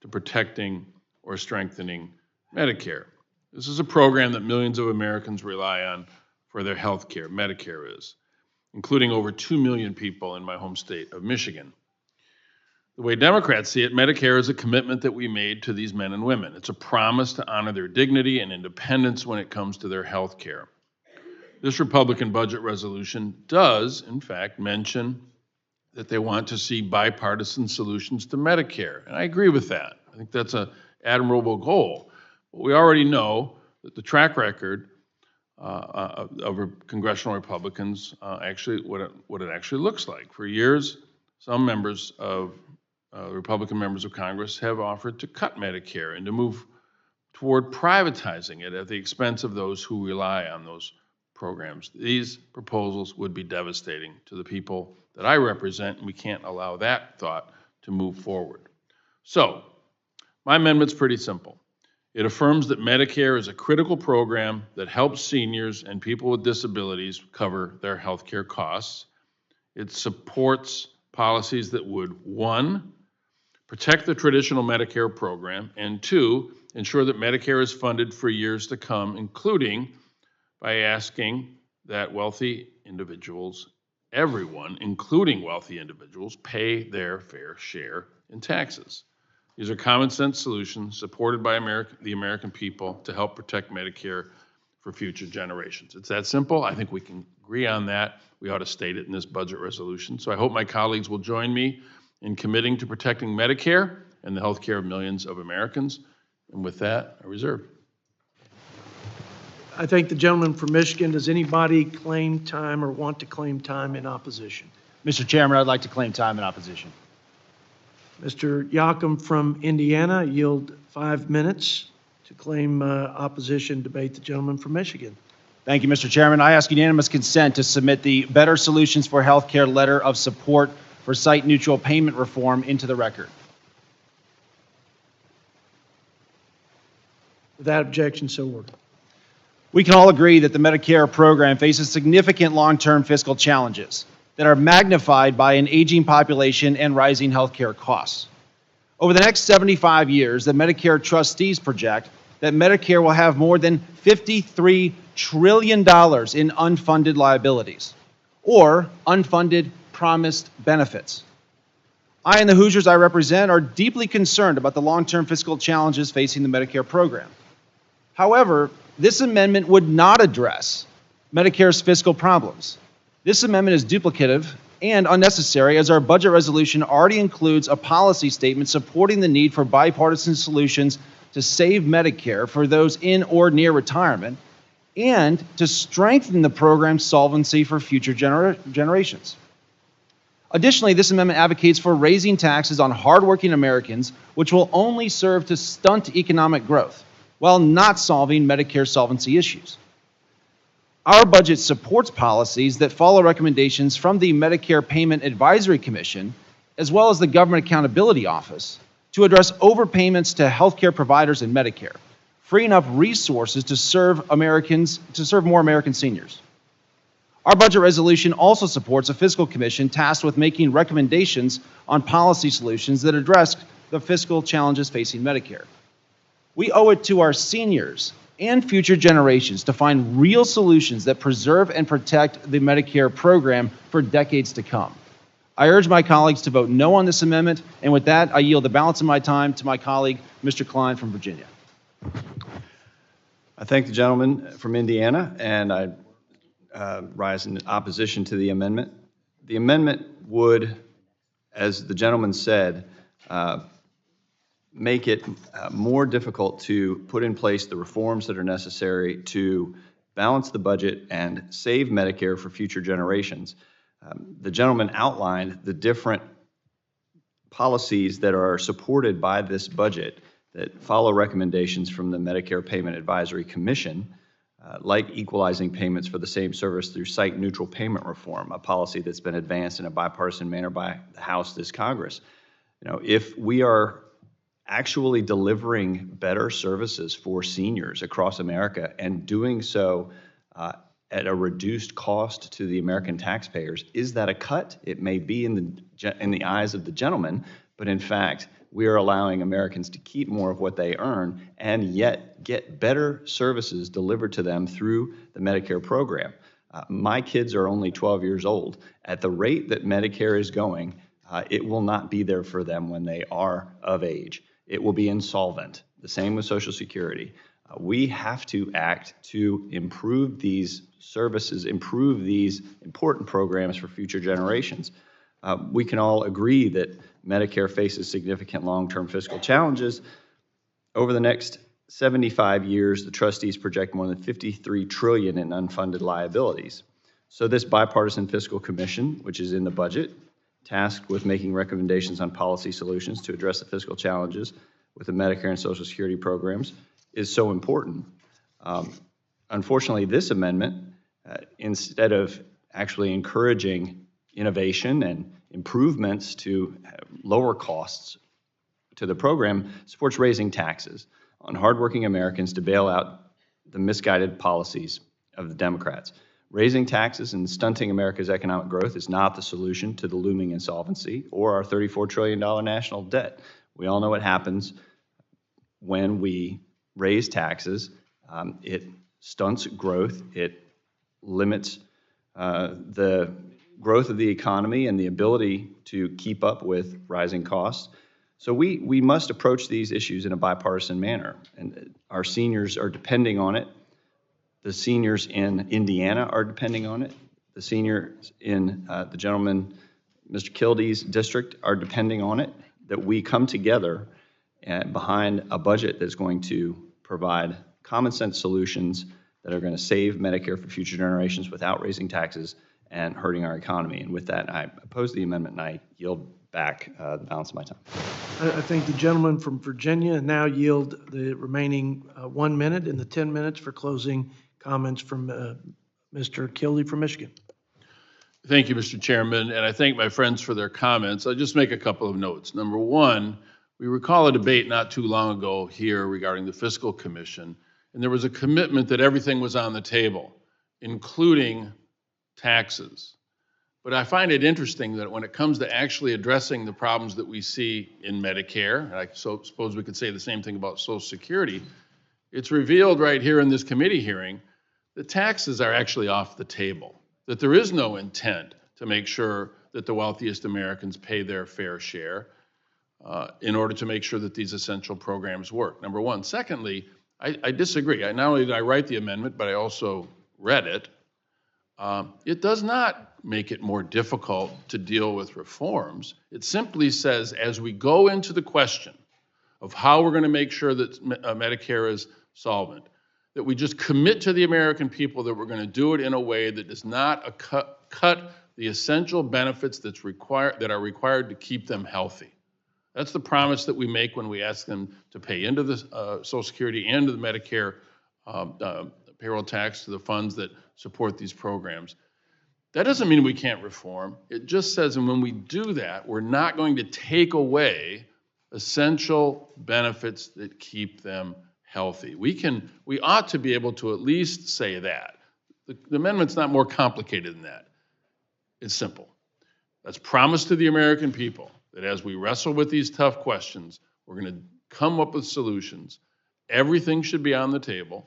Speaker 19: to protecting or strengthening Medicare. This is a program that millions of Americans rely on for their health care. Medicare is, including over 2 million people in my home state of Michigan. The way Democrats see it, Medicare is a commitment that we made to these men and women. It's a promise to honor their dignity and independence when it comes to their health care. This Republican budget resolution does, in fact, mention that they want to see bipartisan solutions to Medicare, and I agree with that. I think that's an admirable goal. But we already know that the track record of congressional Republicans, actually what it actually looks like. For years, some members of Republican members of Congress have offered to cut Medicare and to move toward privatizing it at the expense of those who rely on those programs. These proposals would be devastating to the people that I represent, and we can't allow that thought to move forward. So, my amendment's pretty simple. It affirms that Medicare is a critical program that helps seniors and people with disabilities cover their health care costs. It supports policies that would, 1, protect the traditional Medicare program, and 2, ensure that Medicare is funded for years to come, including by asking that wealthy individuals, everyone, including wealthy individuals, pay their fair share in taxes. These are common sense solutions supported by the American people to help protect Medicare for future generations. It's that simple. I think we can agree on that. We ought to state it in this budget resolution. So I hope my colleagues will join me in committing to protecting Medicare and the health care of millions of Americans. And with that, I reserve.
Speaker 1: I thank the gentleman from Michigan. Does anybody claim time or want to claim time in opposition?
Speaker 16: Mr. Chairman, I'd like to claim time in opposition.
Speaker 1: Mr. Yocum from Indiana, yield 5 minutes to claim opposition, debate the gentleman from Michigan.
Speaker 16: Thank you, Mr. Chairman. I ask unanimous consent to submit the Better Solutions for Healthcare letter of support for site-neutral payment reform into the record.
Speaker 1: Without objection, so ordered.
Speaker 16: We can all agree that the Medicare program faces significant long-term fiscal challenges that are magnified by an aging population and rising healthcare costs. Over the next 75 years, the Medicare trustees project that Medicare will have more than $53 trillion in unfunded liabilities, or unfunded promised benefits. I and the Hoosiers I represent are deeply concerned about the long-term fiscal challenges facing the Medicare program. However, this amendment would not address Medicare's fiscal problems. This amendment is duplicative and unnecessary, as our budget resolution already includes a policy statement supporting the need for bipartisan solutions to save Medicare for those in or near retirement and to strengthen the program's solvency for future generations. Additionally, this amendment advocates for raising taxes on hardworking Americans, which will only serve to stunt economic growth. while not solving Medicare solvency issues. Our budget supports policies that follow recommendations from the Medicare Payment Advisory Commission, as well as the Government Accountability Office, to address overpayments to healthcare providers in Medicare, freeing up resources to serve more American seniors. Our budget resolution also supports a fiscal commission tasked with making recommendations on policy solutions that address the fiscal challenges facing Medicare. We owe it to our seniors and future generations to find real solutions that preserve and protect the Medicare program for decades to come. I urge my colleagues to vote no on this amendment, and with that, I yield the balance of my time to my colleague, Mr. Klein from Virginia.
Speaker 7: I thank the gentleman from Indiana, and I rise in opposition to the amendment. The amendment would, as the gentleman said, make it more difficult to put in place the reforms that are necessary to balance the budget and save Medicare for future generations. The gentleman outlined the different policies that are supported by this budget that follow recommendations from the Medicare Payment Advisory Commission, like equalizing payments for the same service through site-neutral payment reform, a policy that's been advanced in a bipartisan manner by the House this Congress. If we are actually delivering better services for seniors across America and doing so at a reduced cost to the American taxpayers, is that a cut? It may be in the eyes of the gentleman, but in fact, we are allowing Americans to keep more of what they earn and yet get better services delivered to them through the Medicare program. My kids are only 12 years old. At the rate that Medicare is going, it will not be there for them when they are of age. It will be insolvent. The same with Social Security. We have to act to improve these services, improve these important programs for future generations. We can all agree that Medicare faces significant long-term fiscal challenges. Over the next 75 years, the trustees project more than $53 trillion in unfunded liabilities. So this bipartisan fiscal commission, which is in the budget, tasked with making recommendations on policy solutions to address the fiscal challenges with the Medicare and Social Security programs, is so important. Unfortunately, this amendment, instead of actually encouraging innovation and improvements to lower costs to the program, supports raising taxes on hardworking Americans to bail out the misguided policies of the Democrats. Raising taxes and stunting America's economic growth is not the solution to the looming insolvency or our $34 trillion national debt. We all know what happens when we raise taxes. It stunts growth. It limits the growth of the economy and the ability to keep up with rising costs. So we must approach these issues in a bipartisan manner, and our seniors are depending on it. The seniors in Indiana are depending on it. The seniors in the gentleman, Mr. Kilday's district, are depending on it, that we come together behind a budget that's going to provide common sense solutions that are going to save Medicare for future generations without raising taxes and hurting our economy. And with that, I oppose the amendment and I yield back the balance of my time.
Speaker 1: I thank the gentleman from Virginia and now yield the remaining 1 minute and the 10 minutes for closing comments from Mr. Kilday from Michigan.
Speaker 19: Thank you, Mr. Chairman, and I thank my friends for their comments. I'll just make a couple of notes. Number one, we recall a debate not too long ago here regarding the Fiscal Commission, and there was a commitment that everything was on the table, including taxes. But I find it interesting that when it comes to actually addressing the problems that we see in Medicare, and I suppose we could say the same thing about Social Security, it's revealed right here in this committee hearing that taxes are actually off the table, that there is no intent to make sure that the wealthiest Americans pay their fair share in order to make sure that these essential programs work, number one. Secondly, I disagree. Not only did I write the amendment, but I also read it. It does not make it more difficult to deal with reforms. It simply says, as we go into the question of how we're going to make sure that Medicare is solvent, that we just commit to the American people that we're going to do it in a way that does not cut the essential benefits that are required to keep them healthy. That's the promise that we make when we ask them to pay into the Social Security and to the Medicare payroll tax to the funds that support these programs. That doesn't mean we can't reform. It just says, and when we do that, we're not going to take away essential benefits that keep them healthy. We ought to be able to at least say that. The amendment's not more complicated than that. It's simple. Let's promise to the American people that as we wrestle with these tough questions, we're going to come up with solutions. Everything should be on the table.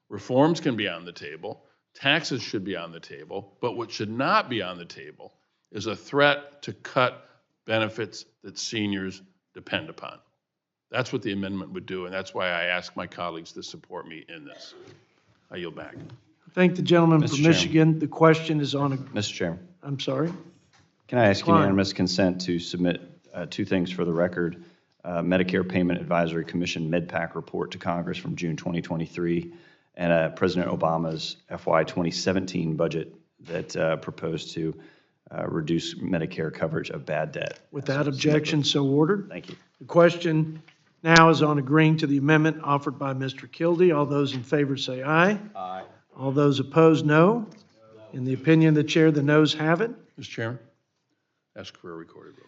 Speaker 19: Reforms can be on the table. Taxes should be on the table. But what should not be on the table is a threat to cut benefits that seniors depend upon. That's what the amendment would do, and that's why I ask my colleagues to support me in this. I yield back.
Speaker 1: Thank the gentleman
Speaker 7: Mr.
Speaker 1: from
Speaker 7: Chairman.
Speaker 1: Michigan. The question is on,
Speaker 7: Mr. Chairman,
Speaker 1: I'm sorry.
Speaker 7: can I ask
Speaker 1: Fine.
Speaker 7: unanimous consent to submit two things for the record? Medicare Payment Advisory Commission MedPAC report to Congress from June 2023, and President Obama's FY 2017 budget that proposed to reduce Medicare coverage of bad debt.
Speaker 1: Without objection, so ordered.
Speaker 7: Thank you.
Speaker 1: The question now is on agreeing to the amendment offered by Mr. Kildee. All those in favor say aye.
Speaker 7: Aye.
Speaker 1: All those opposed, no. In the opinion of the chair, the noes have it.
Speaker 19: Mr. Chairman, ask for a recorded vote.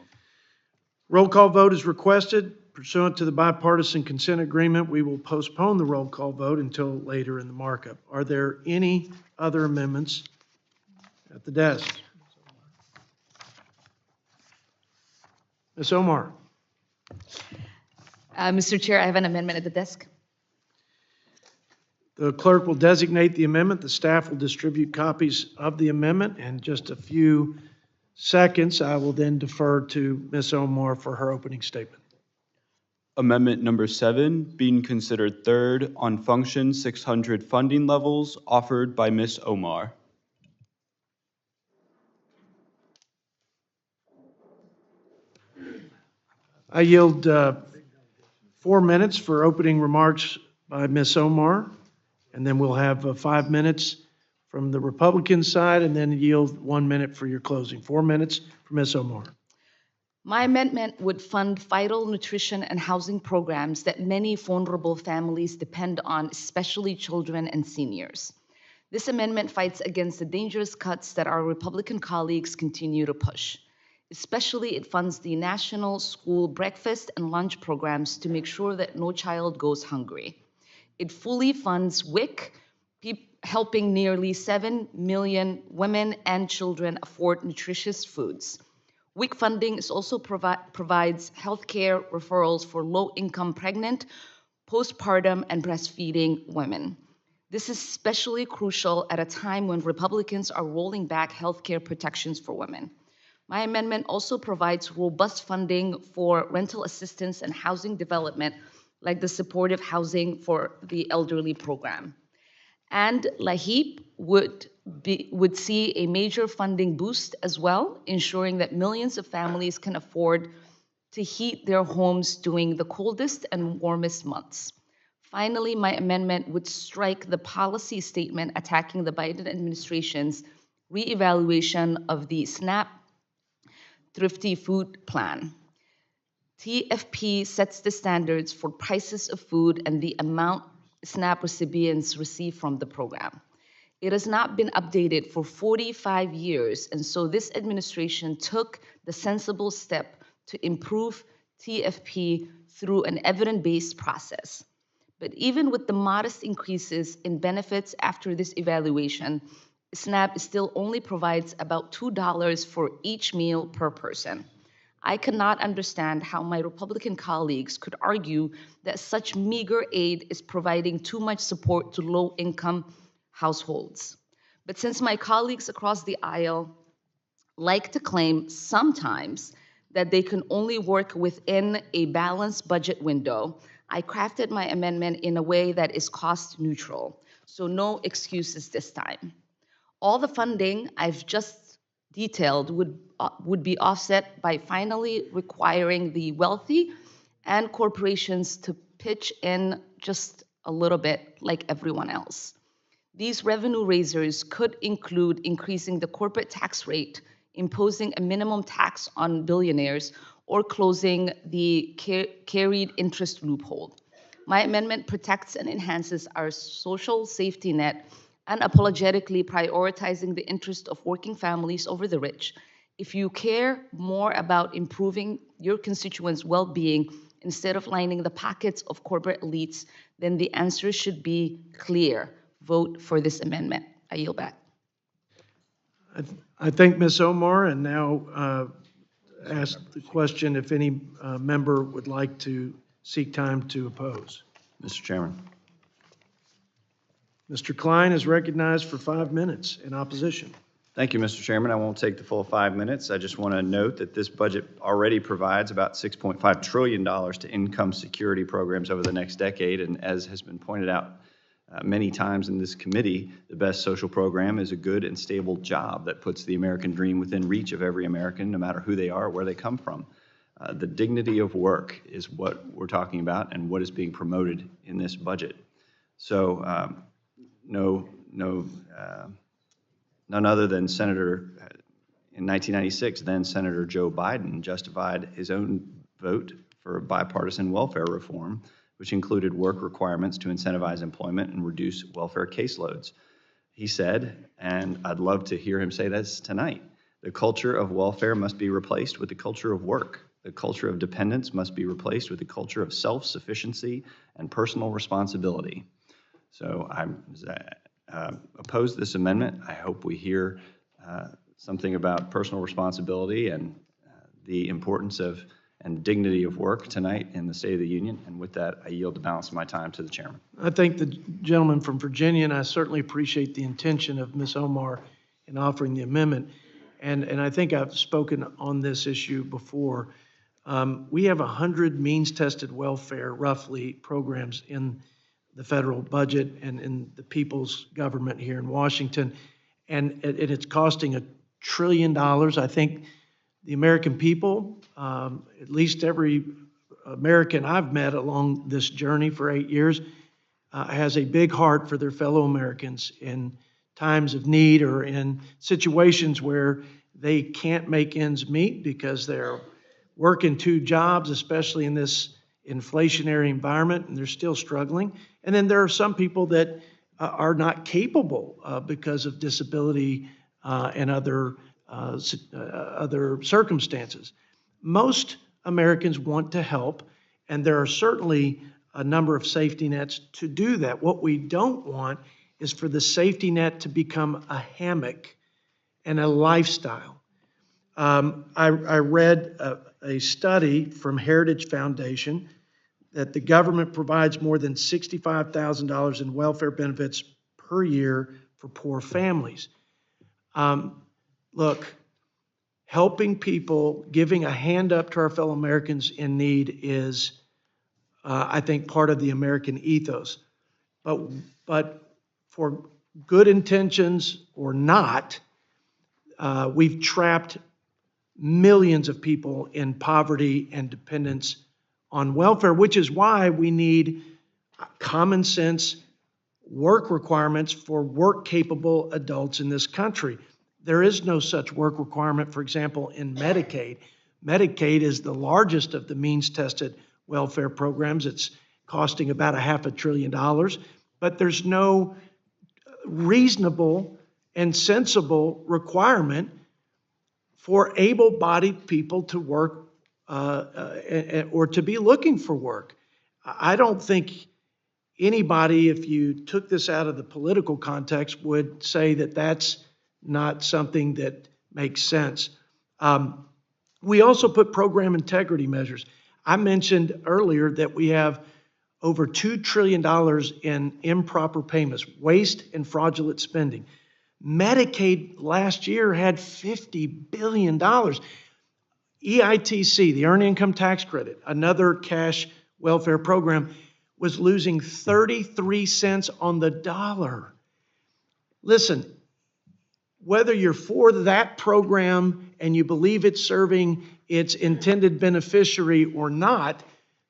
Speaker 1: Roll call vote is requested. Pursuant to the bipartisan consent agreement, we will postpone the roll call vote until later in the markup. Are there any other amendments at the desk? Ms. Omar.
Speaker 20: Mr. Chair, I have an amendment at the desk.
Speaker 1: The clerk will designate the amendment. The staff will distribute copies of the amendment. In just a few seconds, I will then defer to Ms. Omar for her opening statement.
Speaker 18: Amendment number 7, being considered third on function 600 funding levels, offered by Ms. Omar.
Speaker 1: I yield 4 minutes for opening remarks by Ms. Omar, and then we'll have 5 minutes from the Republican side, and then yield 1 minute for your closing. 4 minutes for Ms. Omar.
Speaker 20: My amendment would fund vital nutrition and housing programs that many vulnerable families depend on, especially children and seniors. This amendment fights against the dangerous cuts that our Republican colleagues continue to push. Especially, it funds the national school breakfast and lunch programs to make sure that no child goes hungry. It fully funds WIC, helping nearly 7 million women and children afford nutritious foods. WIC funding is also provides healthcare referrals for low-income pregnant, postpartum, and breastfeeding women. This is especially crucial at a time when Republicans are rolling back healthcare protections for women. My amendment also provides robust funding for rental assistance and housing development, like the supportive housing for the elderly program. And LAHEAP would see a major funding boost as well, ensuring that millions of families can afford to heat their homes during the coldest and warmest months. Finally, my amendment would strike the policy statement attacking the Biden administration's reevaluation of the SNAP Thrifty Food Plan. TFP sets the standards for prices of food and the amount SNAP recipients receive from the program. It has not been updated for 45 years, and so this administration took the sensible step to improve TFP through an evidence-based process. But even with the modest increases in benefits after this evaluation, SNAP still only provides about $2 for each meal per person. I cannot understand how my Republican colleagues could argue that such meager aid is providing too much support to low-income households. But since my colleagues across the aisle like to claim sometimes that they can only work within a balanced budget window, I crafted my amendment in a way that is cost neutral, so no excuses this time. All the funding I've just detailed would be offset by finally requiring the wealthy and corporations to pitch in just a little bit like everyone else. These revenue raisers could include increasing the corporate tax rate, imposing a minimum tax on billionaires, or closing the carried interest loophole. My amendment protects and enhances our social safety net, unapologetically prioritizing the interest of working families over the rich. If you care more about improving your constituents' well-being instead of lining the pockets of corporate elites, then the answer should be clear. Vote for this amendment. I yield back.
Speaker 1: I thank Ms. Omar, and now ask the question if any member would like to seek time to oppose.
Speaker 7: Mr. Chairman.
Speaker 1: Mr. Klein is recognized for 5 minutes in opposition.
Speaker 7: Thank you, Mr. Chairman. I won't take the full 5 minutes. I just want to note that this budget already provides about $6.5 trillion to income security programs over the next decade. And as has been pointed out many times in this committee, the best social program is a good and stable job that puts the American dream within reach of every American, no matter who they are or where they come from. The dignity of work is what we're talking about and what is being promoted in this budget. So none other than in 1996, then Senator Joe Biden justified his own vote for bipartisan welfare reform, which included work requirements to incentivize employment and reduce welfare caseloads. He said, and I'd love to hear him say this tonight, the culture of welfare must be replaced with the culture of work. The culture of dependence must be replaced with the culture of self-sufficiency and personal responsibility. So I'm oppose this amendment. I hope we hear something about personal responsibility and the importance of and dignity of work tonight in the State of the Union. And with that, I yield the balance of my time to the chairman.
Speaker 1: I thank the gentleman from Virginia, and I certainly appreciate the intention of Ms. Omar in offering the amendment. And I think I've spoken on this issue before. We have 100 means-tested welfare, roughly, programs in the federal budget and in the people's government here in Washington, and it's costing $1 trillion. I think the American people, at least every American I've met along this journey for 8 years, has a big heart for their fellow Americans in times of need or in situations where they can't make ends meet because they're working 2 jobs, especially in this inflationary environment, and they're still struggling. And then there are some people that are not capable because of disability and other circumstances. Most Americans want to help, and there are certainly a number of safety nets to do that. What we don't want is for the safety net to become a hammock and a lifestyle. I read a study from Heritage Foundation that the government provides more than $65,000 in welfare benefits per year for poor families. Look, helping people, giving a hand up to our fellow Americans in need is, I think, part of the American ethos. But for good intentions or not, we've trapped millions of people in poverty and dependence on welfare, which is why we need common sense work requirements for work-capable adults in this country. There is no such work requirement, for example, in Medicaid. Medicaid is the largest of the means-tested welfare programs. It's costing about $500 billion, but there's no reasonable and sensible requirement for able-bodied people to work or to be looking for work. I don't think anybody, if you took this out of the political context, would say that that's not something that makes sense. We also put program integrity measures. I mentioned earlier that we have over $2 trillion in improper payments, waste and fraudulent spending. Medicaid last year had $50 billion. EITC, the Earned Income Tax Credit, another cash welfare program, was losing 33 cents on the dollar. Listen, whether you're for that program and you believe it's serving its intended beneficiary or not,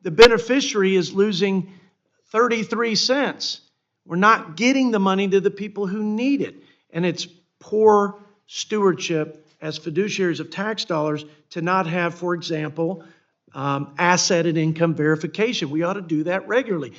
Speaker 1: the beneficiary is losing 33 cents. We're not getting the money to the people who need it. And it's poor stewardship as fiduciaries of tax dollars to not have, for example, asset and income verification. We ought to do that regularly.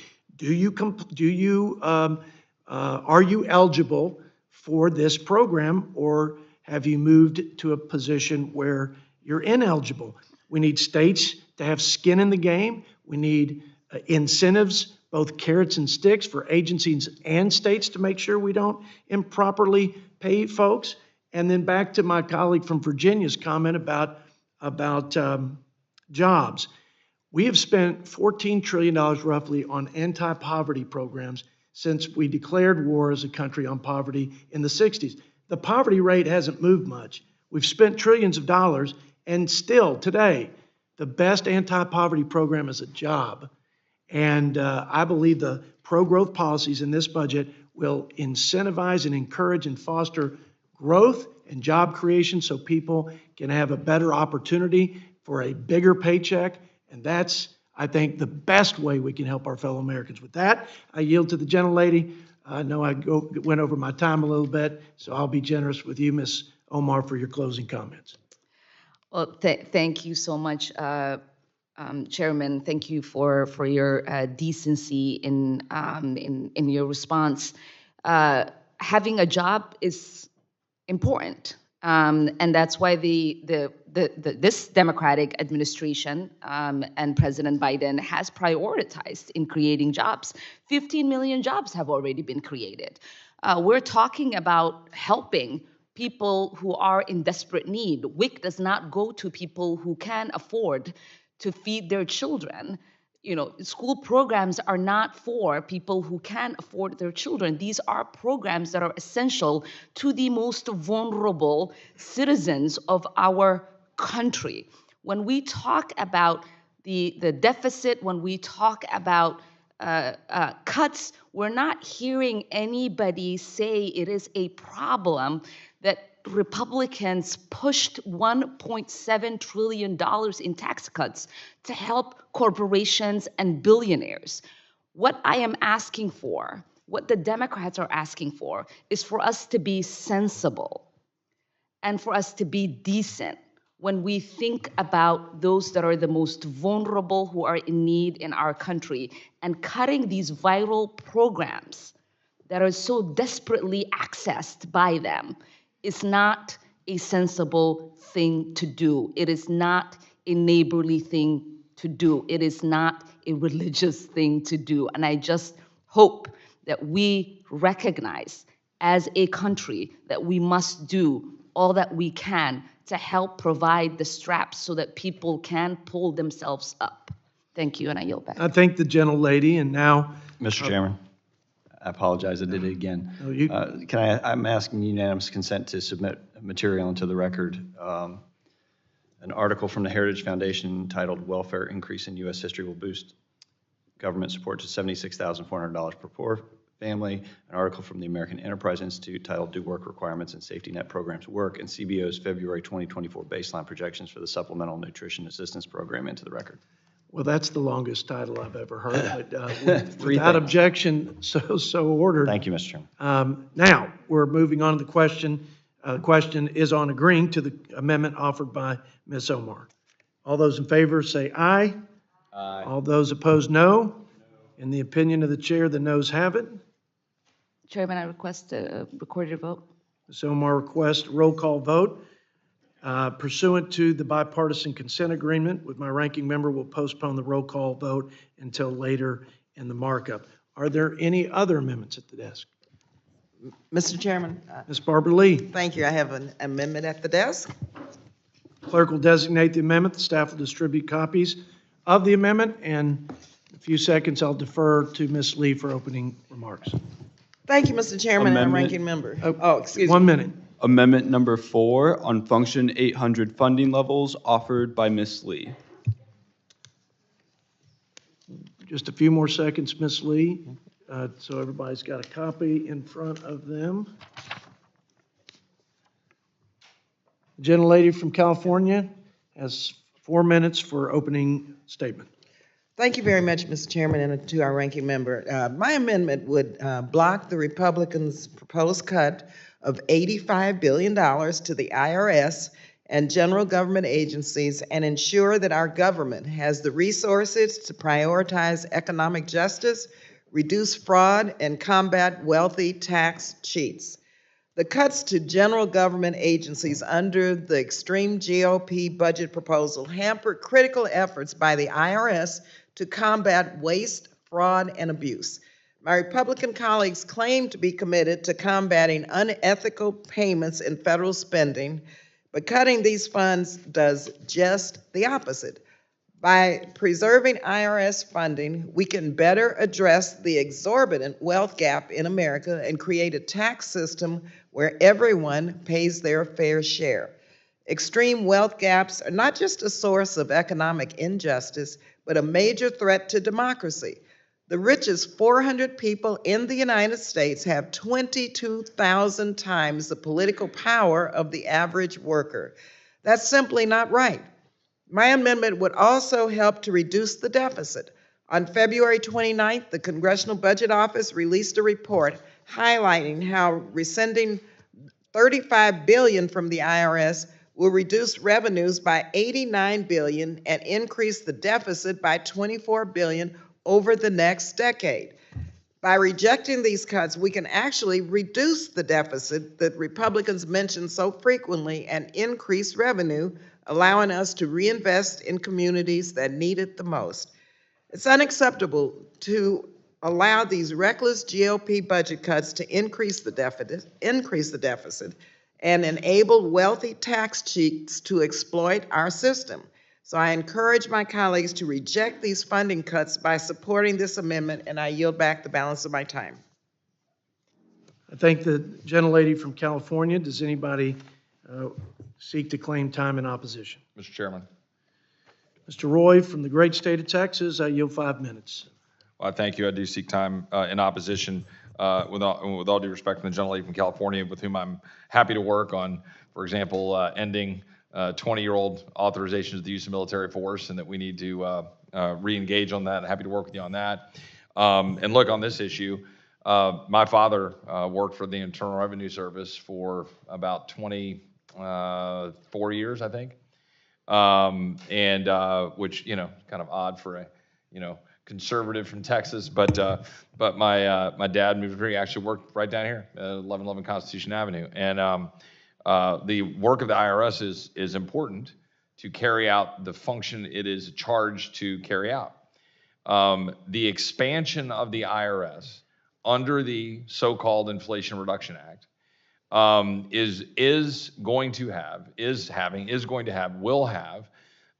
Speaker 1: Are you eligible for this program, or have you moved to a position where you're ineligible? We need states to have skin in the game. We need incentives, both carrots and sticks, for agencies and states to make sure we don't improperly pay folks. And then back to my colleague from Virginia's comment about jobs. We have spent $14 trillion roughly on anti-poverty programs since we declared war as a country on poverty in the 60s. The poverty rate hasn't moved much. We've spent trillions of dollars, and still today, the best anti-poverty program is a job. And I believe the pro-growth policies in this budget will incentivize and encourage and foster growth and job creation so people can have a better opportunity for a bigger paycheck. And that's, I think, the best way we can help our fellow Americans. With that, I yield to the gentlelady. I know I went over my time a little bit, so I'll be generous with you, Ms. Omar, for your closing comments.
Speaker 20: Well, thank you so much, Chairman. Thank you for your decency in your response. Having a job is important, and that's why this Democratic administration and President Biden has prioritized in creating jobs. 15 million jobs have already been created. We're talking about helping people who are in desperate need. WIC does not go to people who can afford to feed their children. You know, school programs are not for people who can afford their children. These are programs that are essential to the most vulnerable citizens of our country. When we talk about the deficit, when we talk about cuts, we're not hearing anybody say it is a problem that Republicans pushed $1.7 trillion in tax cuts to help corporations and billionaires. What I am asking for, what the Democrats are asking for, is for us to be sensible and for us to be decent when we think about those that are the most vulnerable, who are in need in our country, and cutting these vital programs that are so desperately accessed by them is not a sensible thing to do. It is not a neighborly thing to do. It is not a religious thing to do. And I just hope that we recognize as a country that we must do all that we can to help provide the straps so that people can pull themselves up. Thank you, and I yield back.
Speaker 1: I thank the gentlelady, and now...
Speaker 7: Mr. Chairman, I apologize, I did it again.
Speaker 1: No,
Speaker 7: I'm asking unanimous consent to submit material into the record. An article from the Heritage Foundation titled "Welfare Increase in U.S. History Will Boost Government Support to $76,400 per Poor Family." An article from the American Enterprise Institute titled "Do Work Requirements and Safety Net Programs Work?" and CBO's February 2024 baseline projections for the Supplemental Nutrition Assistance Program into the record.
Speaker 1: Well, that's the longest title I've ever heard, but without objection, so ordered.
Speaker 7: Thank you, Mr. Chairman.
Speaker 1: Now, we're moving on to the question. The question is on agreeing to the amendment offered by Ms. Omar. All those in favor say aye. Aye. All those opposed, no. In the opinion of the chair, the noes have it.
Speaker 20: Chairman, I request a recorded vote.
Speaker 1: Ms. Omar requests a roll call vote. Pursuant to the bipartisan consent agreement with my ranking member, we'll postpone the roll call vote until later in the markup. Are there any other amendments at the desk?
Speaker 8: Mr. Chairman.
Speaker 1: Ms. Barbara Lee.
Speaker 8: Thank you. I have an amendment at the desk.
Speaker 1: Clerk will designate the amendment. The staff will distribute copies of the amendment. And in a few seconds, I'll defer to Ms. Lee for opening remarks.
Speaker 8: Thank you, Mr. Chairman and ranking member. Oh, excuse me.
Speaker 1: 1 minute.
Speaker 18: Amendment number 4 on Function 800 funding levels offered by Ms. Lee.
Speaker 1: Just a few more seconds, Ms. Lee, so everybody's got a copy in front of them. The gentlelady from California has 4 minutes for opening statement.
Speaker 8: Thank you very much, Mr. Chairman, and to our ranking member. My amendment would block the Republicans' proposed cut of $85 billion to the IRS and general government agencies and ensure that our government has the resources to prioritize economic justice, reduce fraud, and combat wealthy tax cheats. The cuts to general government agencies under the extreme GOP budget proposal hamper critical efforts by the IRS to combat waste, fraud, and abuse. My Republican colleagues claim to be committed to combating unethical payments in federal spending, but cutting these funds does just the opposite. By preserving IRS funding, we can better address the exorbitant wealth gap in America and create a tax system where everyone pays their fair share. Extreme wealth gaps are not just a source of economic injustice, but a major threat to democracy. The richest 400 people in the United States have 22,000 times the political power of the average worker. That's simply not right. My amendment would also help to reduce the deficit. On February 29th, the Congressional Budget Office released a report highlighting how rescinding $35 billion from the IRS will reduce revenues by $89 billion and increase the deficit by $24 billion over the next decade. By rejecting these cuts, we can actually reduce the deficit that Republicans mention so frequently and increase revenue, allowing us to reinvest in communities that need it the most. It's unacceptable to allow these reckless GOP budget cuts to increase the deficit and enable wealthy tax cheats to exploit our system. So I encourage my colleagues to reject these funding cuts by supporting this amendment, and I yield back the balance of my time.
Speaker 1: I thank the gentlelady from California. Does anybody seek to claim time in opposition?
Speaker 17: Mr. Chairman.
Speaker 1: Mr. Roy from the great state of Texas, I yield 5 minutes.
Speaker 17: Well, thank you. I do seek time in opposition with all due respect to the gentlelady from California, with whom I'm happy to work on, for example, ending 20-year-old authorizations of the use of military force, and that we need to re-engage on that. Happy to work with you on that. And look, on this issue, my father worked for the Internal Revenue Service for about 24 years, I think. Which, kind of odd for a, conservative from Texas, but my dad moved here. He actually worked right down here, 1111 Constitution Avenue. And the work of the IRS is important to carry out the function it is charged to carry out. The expansion of the IRS under the so-called Inflation Reduction Act will have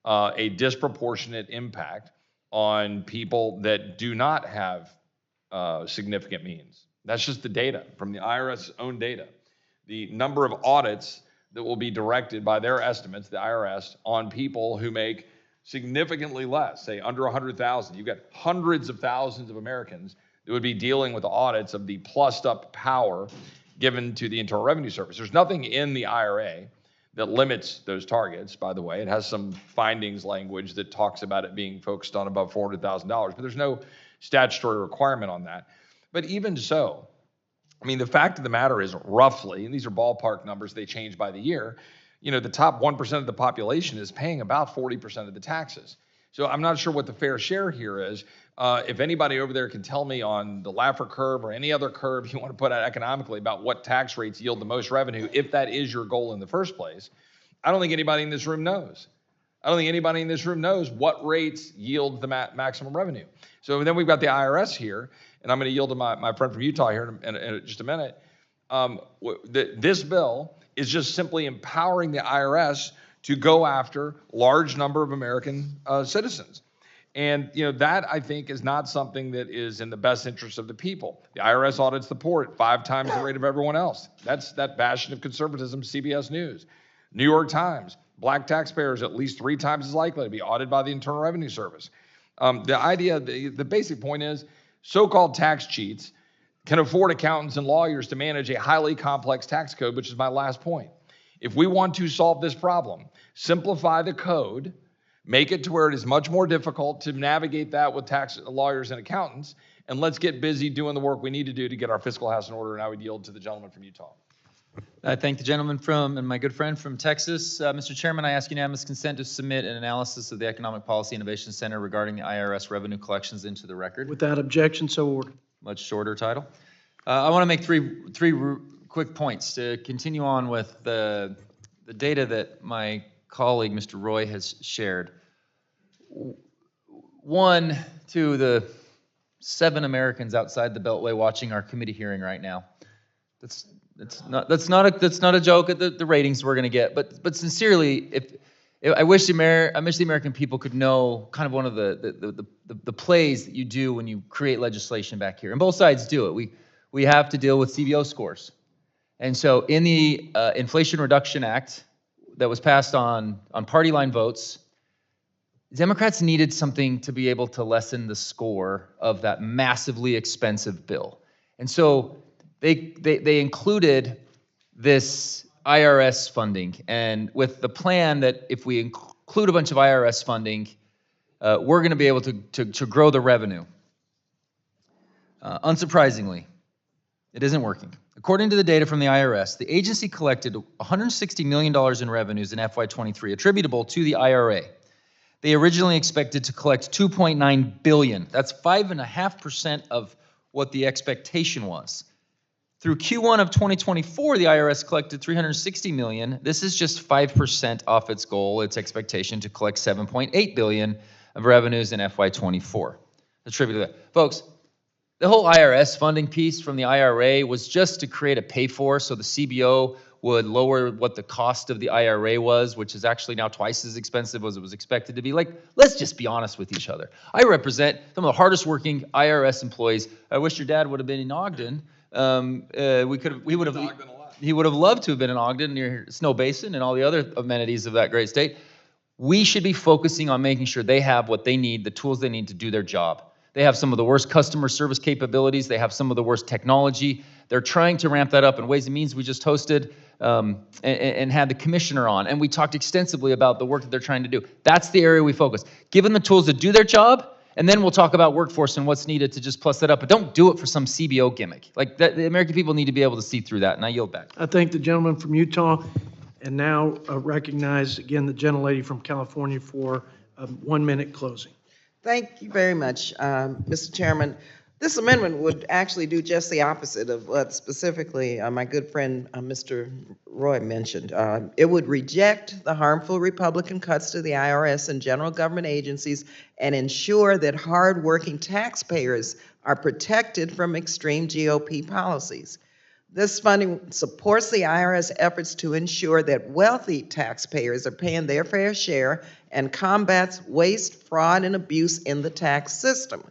Speaker 17: a disproportionate impact on people that do not have significant means. That's just the data from the IRS own data. The number of audits that will be directed by their estimates, the IRS, on people who make significantly less, say under 100,000. You've got hundreds of thousands of Americans that would be dealing with audits of the plussed up power given to the Internal Revenue Service. There's nothing in the IRA that limits those targets, by the way. It has some findings language that talks about it being focused on above $400,000, but there's no statutory requirement on that. But even so, I mean, the fact of the matter is, roughly, and these are ballpark numbers, they change by the year, the top 1% of the population is paying about 40% of the taxes. So I'm not sure what the fair share here is. If anybody over there can tell me on the Laffer curve or any other curve you want to put out economically about what tax rates yield the most revenue, if that is your goal in the first place, I don't think anybody in this room knows. I don't think anybody in this room knows what rates yield the maximum revenue. So then we've got the IRS here, and I'm going to yield to my friend from Utah here in just a minute. This bill is just simply empowering the IRS to go after large number of American citizens. And that, I think, is not something that is in the best interest of the people. The IRS audits the poor at 5 times the rate of everyone else. That's that bastion of conservatism, CBS News. New York Times, black taxpayers at least 3 times as likely to be audited by the Internal Revenue Service. The basic point is, so-called tax cheats can afford accountants and lawyers to manage a highly complex tax code, which is my last point. If we want to solve this problem, simplify the code, make it to where it is much more difficult to navigate that with tax lawyers and accountants, and let's get busy doing the work we need to do to get our fiscal house in order. And I would yield to the gentleman from Utah.
Speaker 9: I thank the gentleman from, and my good friend from Texas. Mr. Chairman, I ask unanimous consent to submit an analysis of the Economic Policy Innovation Center regarding the IRS revenue collections into the record.
Speaker 1: Without objection, so ordered.
Speaker 9: Much shorter title. I want to make three quick points to continue on with the data that my colleague, Mr. Roy, has shared. One, to the 7 Americans outside the Beltway watching our committee hearing right now. That's not a joke at the ratings we're going to get, but sincerely, if I wish the American people could know kind of one of the plays that you do when you create legislation back here, and both sides do it. We have to deal with CBO scores, and so in the Inflation Reduction Act that was passed on party line votes, Democrats needed something to be able to lessen the score of that massively expensive bill, and so they included this IRS funding, and with the plan that if we include a bunch of IRS funding, we're going to be able to grow the revenue. Unsurprisingly, it isn't working. According to the data from the IRS, the agency collected $160 million in revenues in FY23 attributable to the IRA. They originally expected to collect $2.9 billion. That's 5.5% of what the expectation was. Through Q1 of 2024, the IRS collected $360 million. This is just 5% off its goal, its expectation to collect $7.8 billion of revenues in FY24. Attributed to that. Folks, the whole IRS funding piece from the IRA was just to create a pay-for so the CBO would lower what the cost of the IRA was, which is actually now twice as expensive as it was expected to be. Like, let's just be honest with each other. I represent some of the hardest working IRS employees. I wish your dad would have been in Ogden. He would have loved to have been in Ogden near Snow Basin and all the other amenities of that great state. We should be focusing on making sure they have what they need, the tools they need to do their job. They have some of the worst customer service capabilities. They have some of the worst technology. They're trying to ramp that up in Ways and Means. We just hosted and had the commissioner on, and we talked extensively about the work that they're trying to do. That's the area we focus. Give them the tools to do their job, and then we'll talk about workforce and what's needed to just plus that up. But don't do it for some CBO gimmick. Like that, the American people need to be able to see through that, and I yield back.
Speaker 1: I thank the gentleman from Utah, and now recognize again the gentlelady from California for a 1-minute closing.
Speaker 8: Thank you very much, Mr. Chairman. This amendment would actually do just the opposite of what specifically my good friend Mr. Roy mentioned. It would reject the harmful Republican cuts to the IRS and general government agencies and ensure that hardworking taxpayers are protected from extreme GOP policies. This funding supports the IRS efforts to ensure that wealthy taxpayers are paying their fair share and combats waste, fraud, and abuse in the tax system.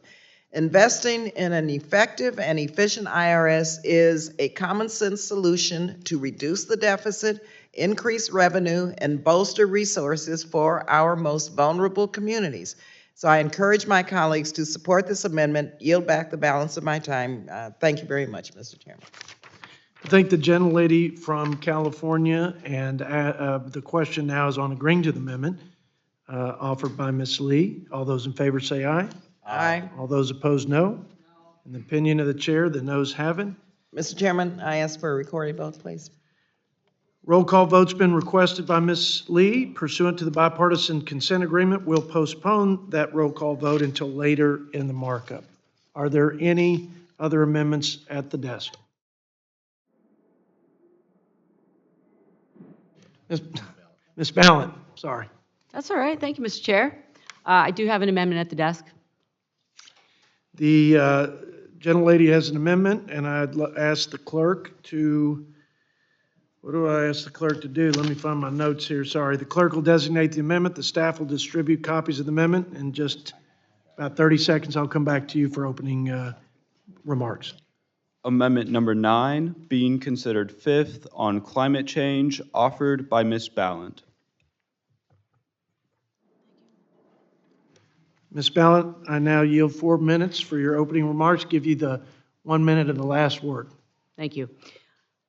Speaker 8: Investing in an effective and efficient IRS is a common sense solution to reduce the deficit, increase revenue, and bolster resources for our most vulnerable communities. So I encourage my colleagues to support this amendment, yield back the balance of my time. Thank you very much, Mr. Chairman.
Speaker 1: I thank the gentlelady from California, and the question now is on agreeing to the amendment offered by Ms. Lee. All those in favor say aye.
Speaker 8: Aye.
Speaker 1: All those opposed, no. In the opinion of the chair, the noes have it.
Speaker 8: Mr. Chairman, I ask for a recorded vote, please.
Speaker 1: Roll call vote's been requested by Ms. Lee. Pursuant to the bipartisan consent agreement, we'll postpone that roll call vote until later in the markup. Are there any other amendments at the desk? Ms. Ballant, sorry.
Speaker 10: That's all right. Thank you, Mr. Chair. I do have an amendment at the desk.
Speaker 1: The gentlelady has an amendment, and I'd ask the clerk to, what do I ask the clerk to do? Let me find my notes here. Sorry. The clerk will designate the amendment. The staff will distribute copies of the amendment. In just about 30 seconds, I'll come back to you for opening remarks.
Speaker 18: Amendment number 9, being considered fifth on climate change, offered by Ms. Ballant.
Speaker 1: Ms. Ballant, I now yield 4 minutes for your opening remarks. Give you the 1 minute of the last word.
Speaker 10: Thank you.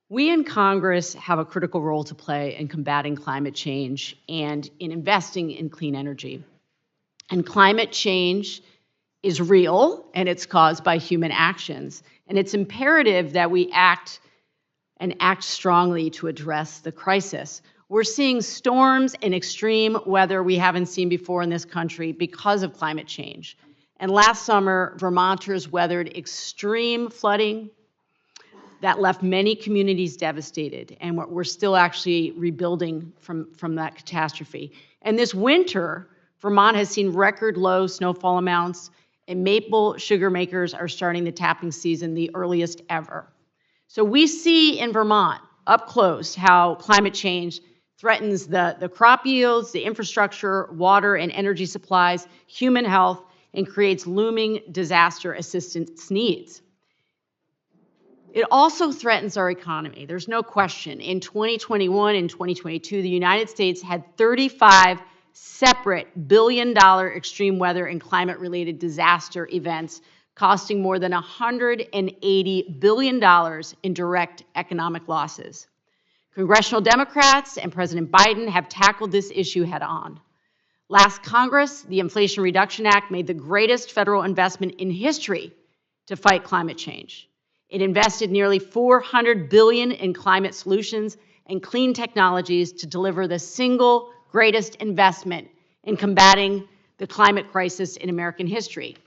Speaker 10: We in Congress have a critical role to play in combating climate change and in investing in clean energy. And climate change is real, and it's caused by human actions. And it's imperative that we act and act strongly to address the crisis. We're seeing storms and extreme weather we haven't seen before in this country because of climate change. And last summer, Vermonters weathered extreme flooding that left many communities devastated, and we're still actually rebuilding from that catastrophe. And this winter, Vermont has seen record low snowfall amounts, and maple sugar makers are starting the tapping season the earliest ever. So we see in Vermont, up close, how climate change threatens the crop yields, the infrastructure, water and energy supplies, human health, and creates looming disaster assistance needs. It also threatens our economy. There's no question. In 2021 and 2022, the United States had 35 separate billion-dollar extreme weather and climate-related disaster events, costing more than $180 billion in direct economic losses. Congressional Democrats and President Biden have tackled this issue head-on. Last Congress, the Inflation Reduction Act made the greatest federal investment in history to fight climate change. It invested nearly $400 billion in climate solutions and clean technologies to deliver the single greatest investment in combating the climate crisis in American history.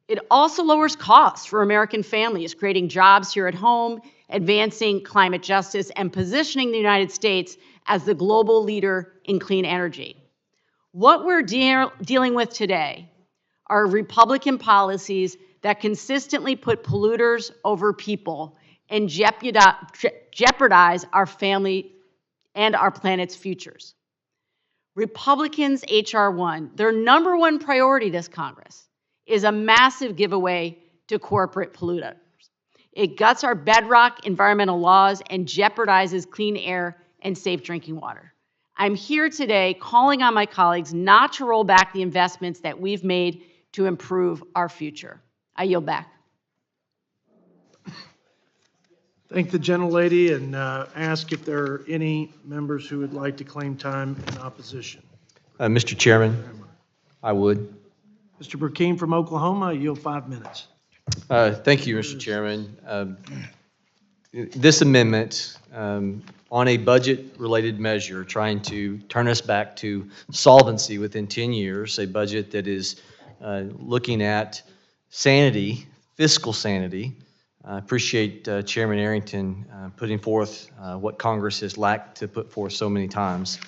Speaker 10: It also lowers costs for American families, creating jobs here at home, advancing climate justice, and positioning the United States as the global leader in clean energy. What we're dealing with today are Republican policies that consistently put polluters over people and jeopardize our family and our planet's futures. Republicans' H.R. 1, their number one priority this Congress, is a massive giveaway to corporate polluters. It guts our bedrock environmental laws and jeopardizes clean air and safe drinking water. I'm here today calling on my colleagues not to roll back the investments that we've made to improve our future. I yield back.
Speaker 1: Thank the gentlelady and ask if there are any members who would like to claim time in opposition.
Speaker 2: Mr. Chairman, I would.
Speaker 1: Mr. Burkeen from Oklahoma, I yield 5 minutes.
Speaker 2: Thank you, Mr. Chairman. This amendment on a budget-related measure trying to turn us back to solvency within 10 years, a budget that is looking at sanity, fiscal sanity. I appreciate Chairman Arrington putting forth what Congress has lacked to put forth so many times.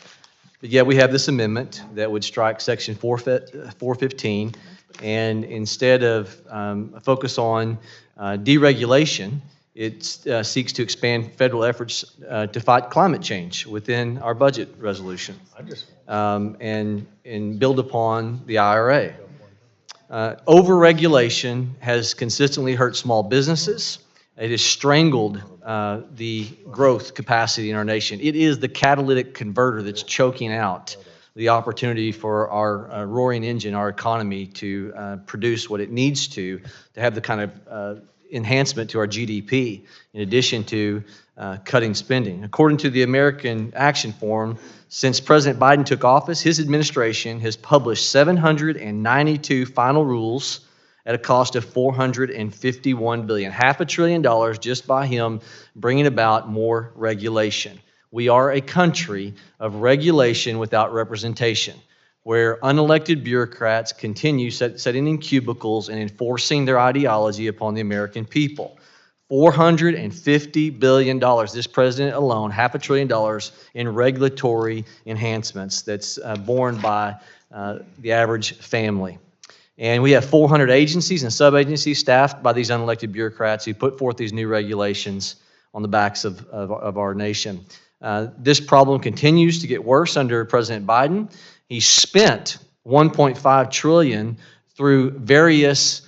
Speaker 2: But yet we have this amendment that would strike Section 415, and instead of a focus on deregulation, it seeks to expand federal efforts to fight climate change within our budget resolution and build upon the IRA. Overregulation has consistently hurt small businesses. It has strangled the growth capacity in our nation. It is the catalytic converter that's choking out the opportunity for our roaring engine, our economy, to produce what it needs to have the kind of enhancement to our GDP, in addition to cutting spending. According to the American Action Forum, since President Biden took office, his administration has published 792 final rules at a cost of $451 billion, $500 billion just by him bringing about more regulation. We are a country of regulation without representation, where unelected bureaucrats continue sitting in cubicles and enforcing their ideology upon the American people. $450 billion, this president alone, $500 billion in regulatory enhancements that's borne by the average family. And we have 400 agencies and sub-agencies staffed by these unelected bureaucrats who put forth these new regulations on the backs of our nation. This problem continues to get worse under President Biden. He spent $1.5 trillion through various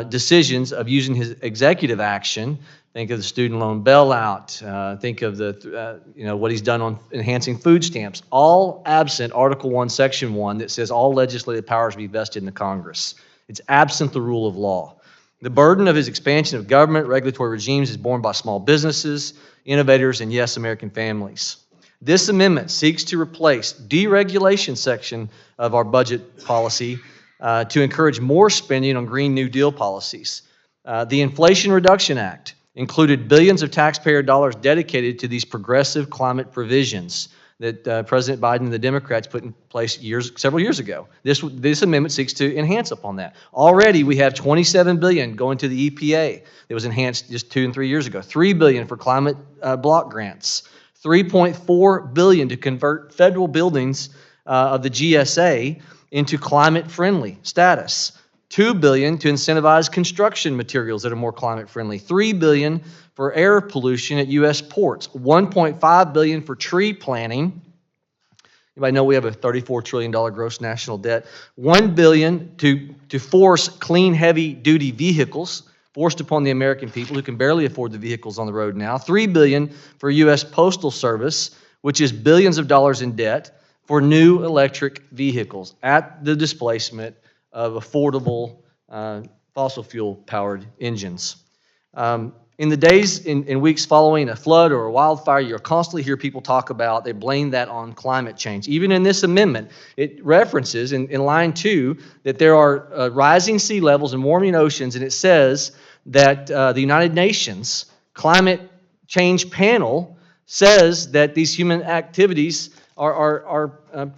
Speaker 2: decisions of using his executive action. Think of the student loan bailout. Think of the what he's done on enhancing food stamps. All absent Article 1, Section 1 that says all legislative powers be vested in the Congress. It's absent the rule of law. The burden of his expansion of government regulatory regimes is borne by small businesses, innovators, and yes, American families. This amendment seeks to replace deregulation section of our budget policy to encourage more spending on Green New Deal policies. The Inflation Reduction Act
Speaker 21: included billions of taxpayer dollars dedicated to these progressive climate provisions that President Biden and the Democrats put in place several years ago. This amendment seeks to enhance upon that. Already, we have $27 billion going to the EPA that was enhanced just 2 and 3 years ago. $3 billion for climate block grants. $3.4 billion to convert federal buildings of the GSA into climate-friendly status. $2 billion to incentivize construction materials that are more climate-friendly. $3 billion for air pollution at U.S. ports. $1.5 billion for tree planting. Anybody know we have a $34 trillion gross national debt? $1 billion to force clean, heavy-duty vehicles forced upon the American people who can barely afford the vehicles on the road now. $3 billion for U.S. Postal Service, which is billions of dollars in debt for new electric vehicles at the displacement of affordable fossil fuel-powered engines. In the days and weeks following a flood or a wildfire, you'll constantly hear people talk about, they blame that on climate change. Even in this amendment, it references in line 2 that there are rising sea levels and warming oceans, and it says that the United Nations Climate Change Panel says that these human activities are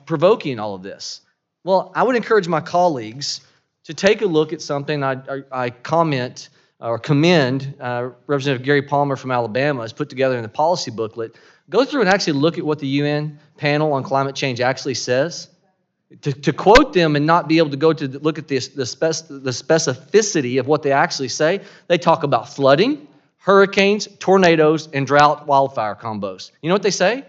Speaker 21: provoking all of this. Well, I would encourage my colleagues to take a look at something I commend Representative Gary Palmer from Alabama has put together in the policy booklet. Go through and actually look at what the UN panel on climate change actually says. To quote them and not be able to go to look at the specificity of what they actually say, they talk about flooding, hurricanes, tornadoes, and drought wildfire combos. You know what they say?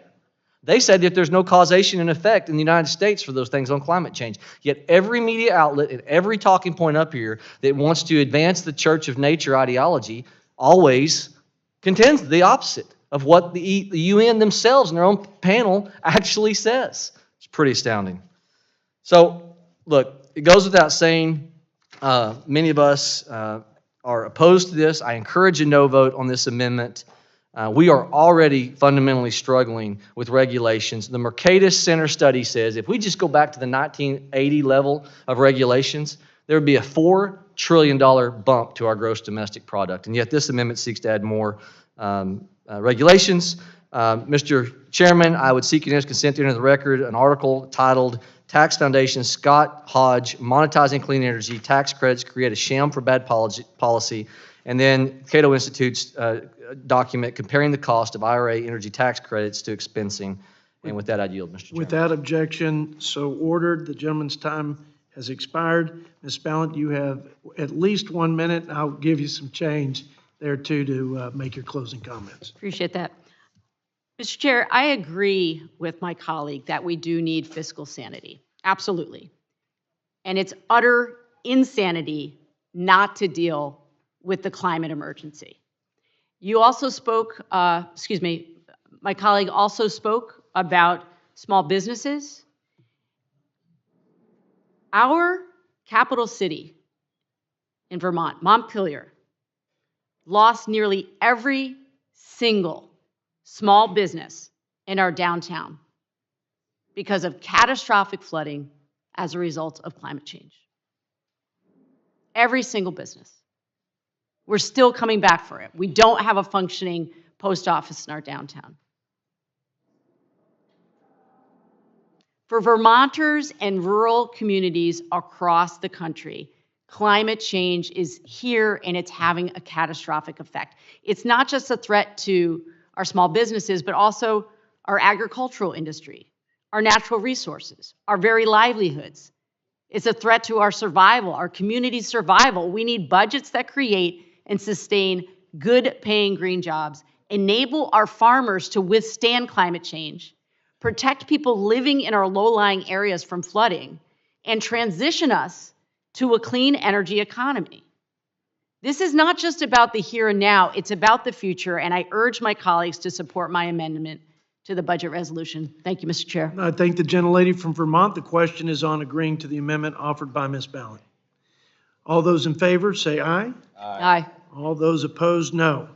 Speaker 21: They said that there's no causation and effect in the United States for those things on climate change. Yet every media outlet and every talking point up here that wants to advance the Church of Nature ideology always contends the opposite of what the UN themselves and their own panel actually says. It's pretty astounding. So, look, it goes without saying, many of us are opposed to this. I encourage a no vote on this amendment. We are already fundamentally struggling with regulations. The Mercatus Center study says if we just go back to the 1980 level of regulations, there would be a $4 trillion bump to our gross domestic product. And yet this amendment seeks to add more regulations. Mr. Chairman, I would seek unanimous consent to enter the record an article titled Tax Foundation Scott Hodge Monetizing Clean Energy Tax Credits Create a Sham for Bad Policy. And then Cato Institute's document comparing the cost of IRA energy tax credits to expensing. And with that, I'd yield, Mr. Chairman.
Speaker 1: Without objection, so ordered. The gentleman's time has expired. Ms. Ballant, you have at least 1 minute. I'll give you some change there, too, to make your closing comments.
Speaker 10: Appreciate that. Mr. Chair, I agree with my colleague that we do need fiscal sanity. Absolutely. And it's utter insanity not to deal with the climate emergency. You also spoke, my colleague also spoke about small businesses. Our capital city in Vermont, Montpelier, lost nearly every single small business in our downtown because of catastrophic flooding as a result of climate change. Every single business. We're still coming back for it. We don't have a functioning post office in our downtown. For Vermonters and rural communities across the country, climate change is here and it's having a catastrophic effect. It's not just a threat to our small businesses, but also our agricultural industry, our natural resources, our very livelihoods. It's a threat to our survival, our community's survival. We need budgets that create and sustain good-paying green jobs, enable our farmers to withstand climate change, protect people living in our low-lying areas from flooding, and transition us to a clean energy economy. This is not just about the here and now, it's about the future, and I urge my colleagues to support my amendment to the budget resolution. Thank you, Mr. Chair.
Speaker 1: I thank the gentlelady from Vermont. The question is on agreeing to the amendment offered by Ms. Ballant. All those in favor say aye.
Speaker 10: Aye.
Speaker 1: All those opposed, no.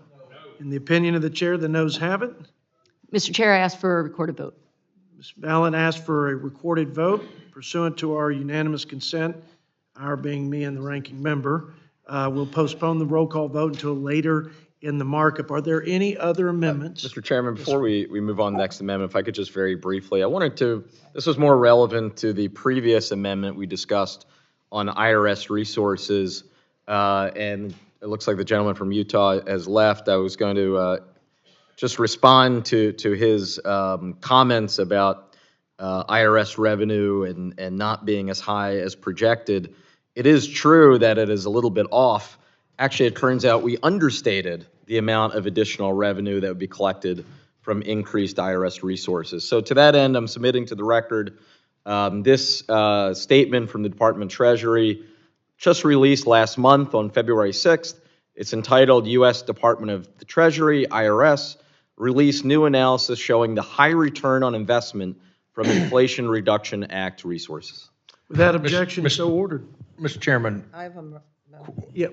Speaker 1: In the opinion of the chair, the noes have it.
Speaker 10: Mr. Chair, I ask for a recorded vote.
Speaker 1: Ms. Ballant asked for a recorded vote pursuant to our unanimous consent, our being me and the ranking member. We'll postpone the roll call vote until later in the markup. Are there any other amendments?
Speaker 2: Mr. Chairman, before we move on to the next amendment, if I could just very briefly, this was more relevant to the previous amendment we discussed on IRS resources, and it looks like the gentleman from Utah has left. I was going to just respond to his comments about IRS revenue and not being as high as projected. It is true that it is a little bit off. Actually, it turns out we understated the amount of additional revenue that would be collected from increased IRS resources. So to that end, I'm submitting to the record this statement from the Department of Treasury, just released last month on February 6th. It's entitled U.S. Department of the Treasury, IRS, released new analysis showing the high return on investment from Inflation Reduction Act resources.
Speaker 1: Without objection, so ordered.
Speaker 13: Mr. Chairman,
Speaker 8: I have a,
Speaker 1: Yeah,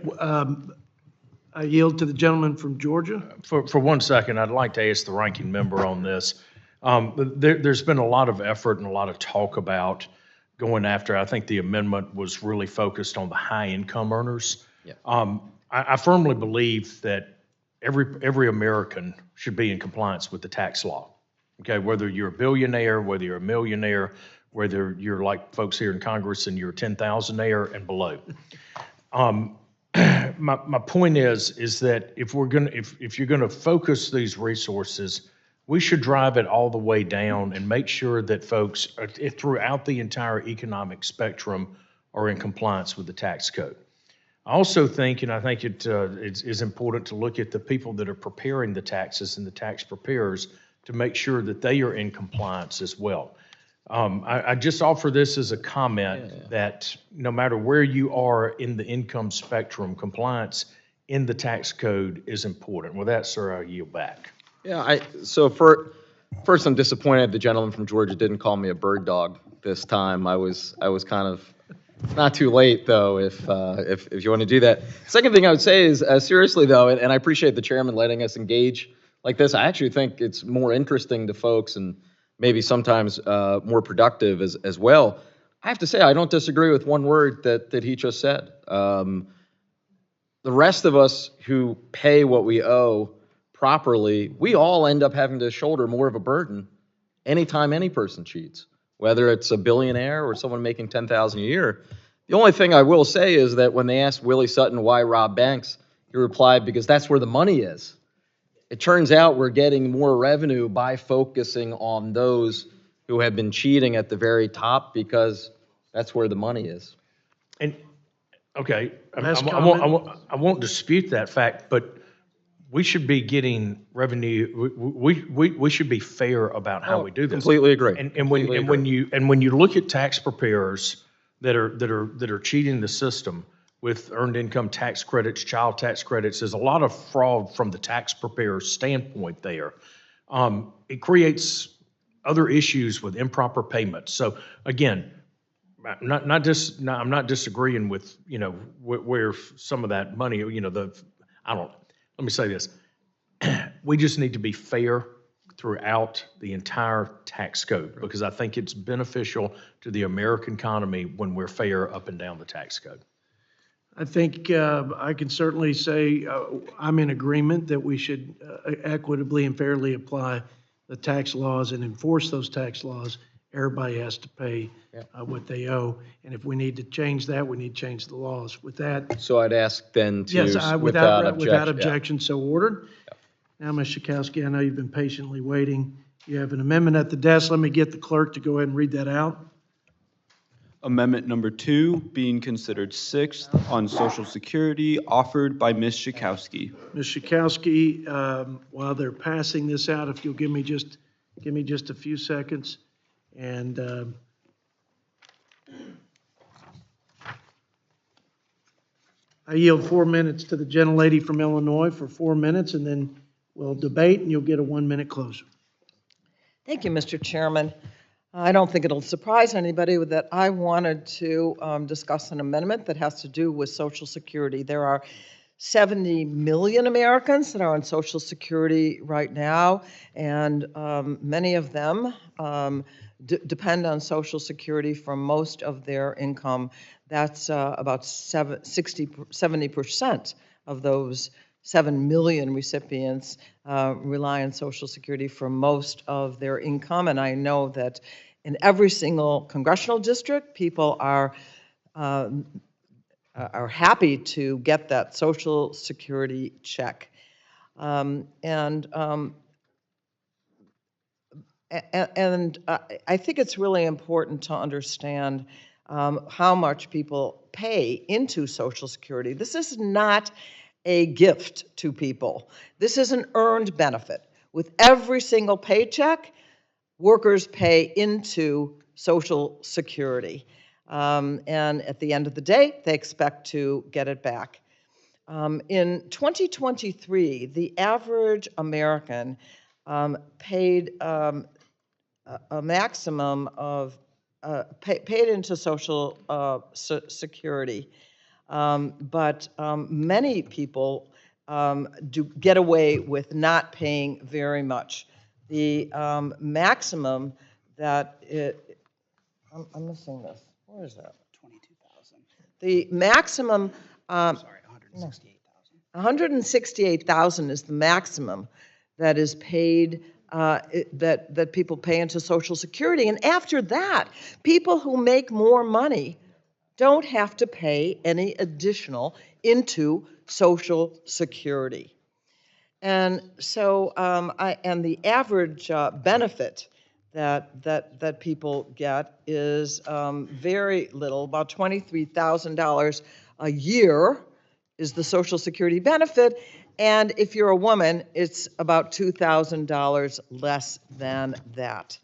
Speaker 1: I yield to the gentleman from Georgia.
Speaker 13: for 1 second, I'd like to ask the ranking member on this. There's been a lot of effort and a lot of talk about going after, I think the amendment was really focused on the high income earners.
Speaker 2: Yeah.
Speaker 13: I firmly believe that every American should be in compliance with the tax law. Okay, whether you're a billionaire, whether you're a millionaire, whether you're like folks here in Congress and you're a 10,000aire and below. My point is that if you're gonna focus these resources, we should drive it all the way down and make sure that folks throughout the entire economic spectrum are in compliance with the tax code. I also think, and I think it is important to look at the people that are preparing the taxes and the tax preparers to make sure that they are in compliance as well. I just offer this as a comment that no matter where you are in the income spectrum, compliance in the tax code is important. With that, sir, I yield back.
Speaker 2: Yeah, first I'm disappointed the gentleman from Georgia didn't call me a bird dog this time. I was kind of, not too late though, if you want to do that. Second thing I would say is, seriously though, and I appreciate the chairman letting us engage like this. I actually think it's more interesting to folks and maybe sometimes more productive as well. I have to say, I don't disagree with one word that he just said. The rest of us who pay what we owe properly, we all end up having to shoulder more of a burden anytime any person cheats, whether it's a billionaire or someone making $10,000 a year. The only thing I will say is that when they asked Willie Sutton why rob banks, he replied, because that's where the money is. It turns out we're getting more revenue by focusing on those who have been cheating at the very top because that's where the money is.
Speaker 13: And, okay,
Speaker 1: Last
Speaker 13: I won't dispute that fact, but we should be getting revenue, we should be fair about how we do this.
Speaker 2: Completely agree.
Speaker 13: And when you look at tax preparers that are cheating the system with earned income tax credits, child tax credits, there's a lot of fraud from the tax preparer's standpoint there. It creates other issues with improper payments. So again, I'm not disagreeing with, where some of that money, let me say this. We just need to be fair throughout the entire tax code because I think it's beneficial to the American economy when we're fair up and down the tax code.
Speaker 1: I think I can certainly say I'm in agreement that we should equitably and fairly apply the tax laws and enforce those tax laws. Everybody has to pay what they owe. And if we need to change that, we need to change the laws. With that.
Speaker 2: So I'd ask then to,
Speaker 1: yes, without objection, so ordered. Now, Ms. Schakowsky, I know you've been patiently waiting. You have an amendment at the desk. Let me get the clerk to go ahead and read that out.
Speaker 18: Amendment number 2, being considered sixth on Social Security, offered by Ms. Schakowsky.
Speaker 1: Ms. Schakowsky, while they're passing this out, if you'll give me just a few seconds. And I yield 4 minutes to the gentlelady from Illinois for 4 minutes, and then we'll debate, and you'll get a 1 minute closer.
Speaker 8: Thank you, Mr. Chairman. I don't think it'll surprise anybody that I wanted to discuss an amendment that has to do with Social Security. There are 70 million Americans that are on Social Security right now, and many of them depend on Social Security for most of their income. That's about 70% of those 7 million recipients rely on Social Security for most of their income, and I know that in every single congressional district, people are happy to get that Social Security check. I think it's really important to understand how much people pay into Social Security. This is not a gift to people. This is an earned benefit. With every single paycheck, workers pay into Social Security. And at the end of the day, they expect to get it back. In 2023, the average American paid a maximum of paid into Social Security, but many people do get away with not paying very much. The maximum that I'm missing this. Where is that? 22,000. The maximum. Sorry, 168,000. 168,000 is the maximum that is paid. That people pay into Social Security. And after that, people who make more money don't have to pay any additional into Social Security. And so, and the average benefit that people get is very little, about $23,000 a year is the Social Security benefit. And if you're a woman, it's about $2,000 less than that.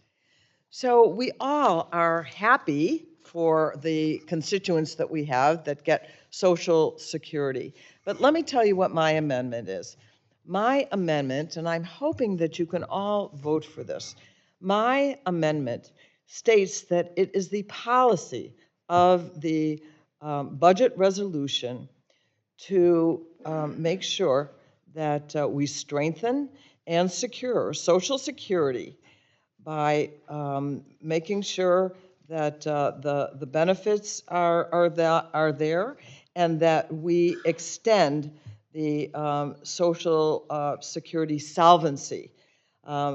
Speaker 8: So we all are happy for the constituents that we have that get Social Security. But let me tell you what my amendment is. My amendment, and I'm hoping that you can all vote for this, my amendment states that it is the policy of the budget resolution to make sure that we strengthen and secure Social Security by making sure that the benefits are there, and that we extend the Social Security solvency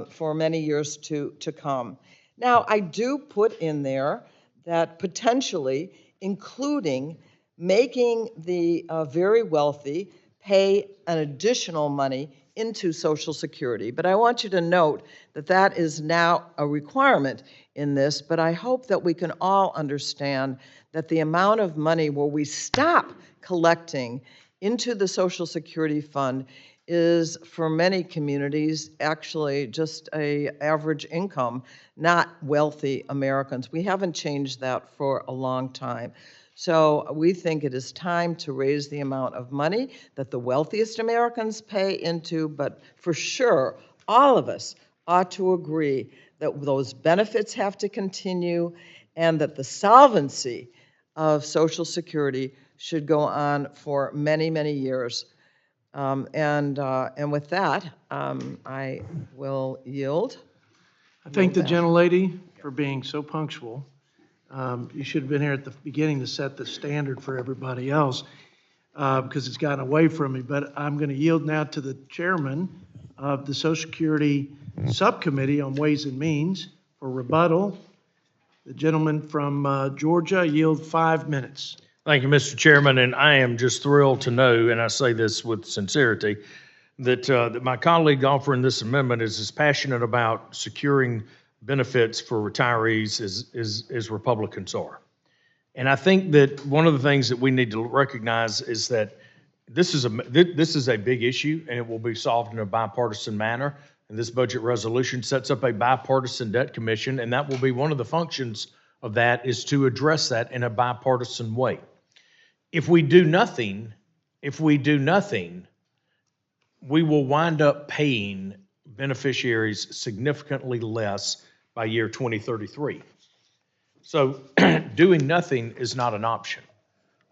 Speaker 8: for many years to come. Now, I do put in there that potentially including making the very wealthy pay an additional money into Social Security. But I want you to note that that is now a requirement in this, but I hope that we can all understand that the amount of money where we stop collecting into the Social Security fund is, for many communities, actually just an average income, not wealthy Americans. We haven't changed that for a long time. So we think it is time to raise the amount of money that the wealthiest Americans pay into, but for sure, all of us ought to agree that those benefits have to continue and that the solvency of Social Security should go on for many, many years. And with that, I will yield.
Speaker 1: I thank the gentlelady for being so punctual. You should have been here at the beginning to set the standard for everybody else because it's gotten away from me. But I'm going to yield now to the chairman of the Social Security Subcommittee on Ways and Means for rebuttal. The gentleman from Georgia, yield 5 minutes.
Speaker 13: Thank you, Mr. Chairman, and I am just thrilled to know, and I say this with sincerity, that my colleague offering this amendment is as passionate about securing benefits for retirees as Republicans are. And I think that one of the things that we need to recognize is that this is a big issue, and it will be solved in a bipartisan manner. And this budget resolution sets up a bipartisan debt commission, and that will be one of the functions of that, is to address that in a bipartisan way. If we do nothing, we will wind up paying beneficiaries significantly less by year 2033. So doing nothing is not an option.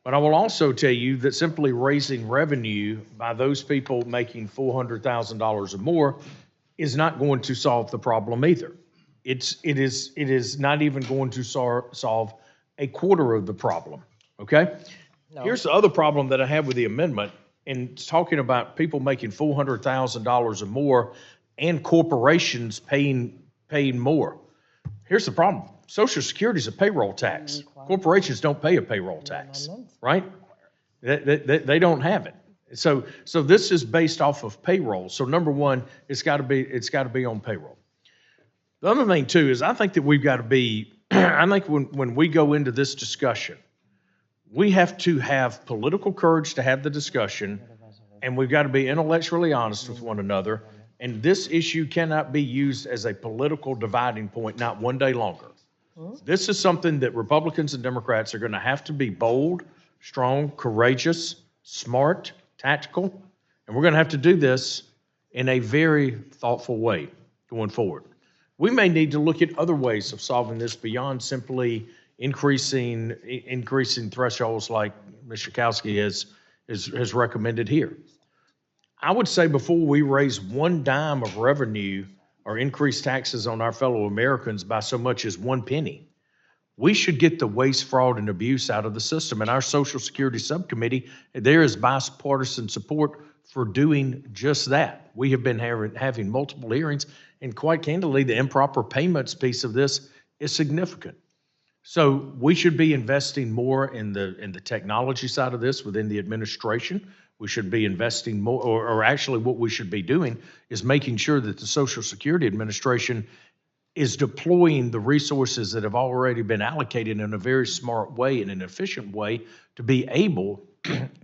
Speaker 13: But I will also tell you that simply raising revenue by those people making $400,000 or more is not going to solve the problem either. It is not even going to solve a quarter of the problem, okay? No. Here's the other problem that I have with the amendment and talking about people making $400,000 or more and corporations paying more. Here's the problem. Social Security is a payroll tax. Corporations don't pay a payroll tax, right? They don't have it. So this is based off of payroll. So number one, it's got to be on payroll. The other thing too is I think that we've got to be, I think when we go into this discussion, we have to have political courage to have the discussion, and we've got to be intellectually honest with one another. And this issue cannot be used as a political dividing point, not one day longer. This is something that Republicans and Democrats are going to have to be bold, strong, courageous, smart, tactical, and we're going to have to do this in a very thoughtful way going forward. We may need to look at other ways of solving this beyond simply increasing thresholds like Ms. Schakowsky has recommended here. I would say before we raise one dime of revenue or increase taxes on our fellow Americans by so much as 1 penny, we should get the waste, fraud, and abuse out of the system. In our Social Security subcommittee, there is bipartisan support for doing just that. We have been having multiple hearings, and quite candidly, the improper payments piece of this is significant. So we should be investing more in the technology side of this within the administration. We should be investing more, or actually what we should be doing is making sure that the Social Security Administration is deploying the resources that have already been allocated in a very smart way and an efficient way to be able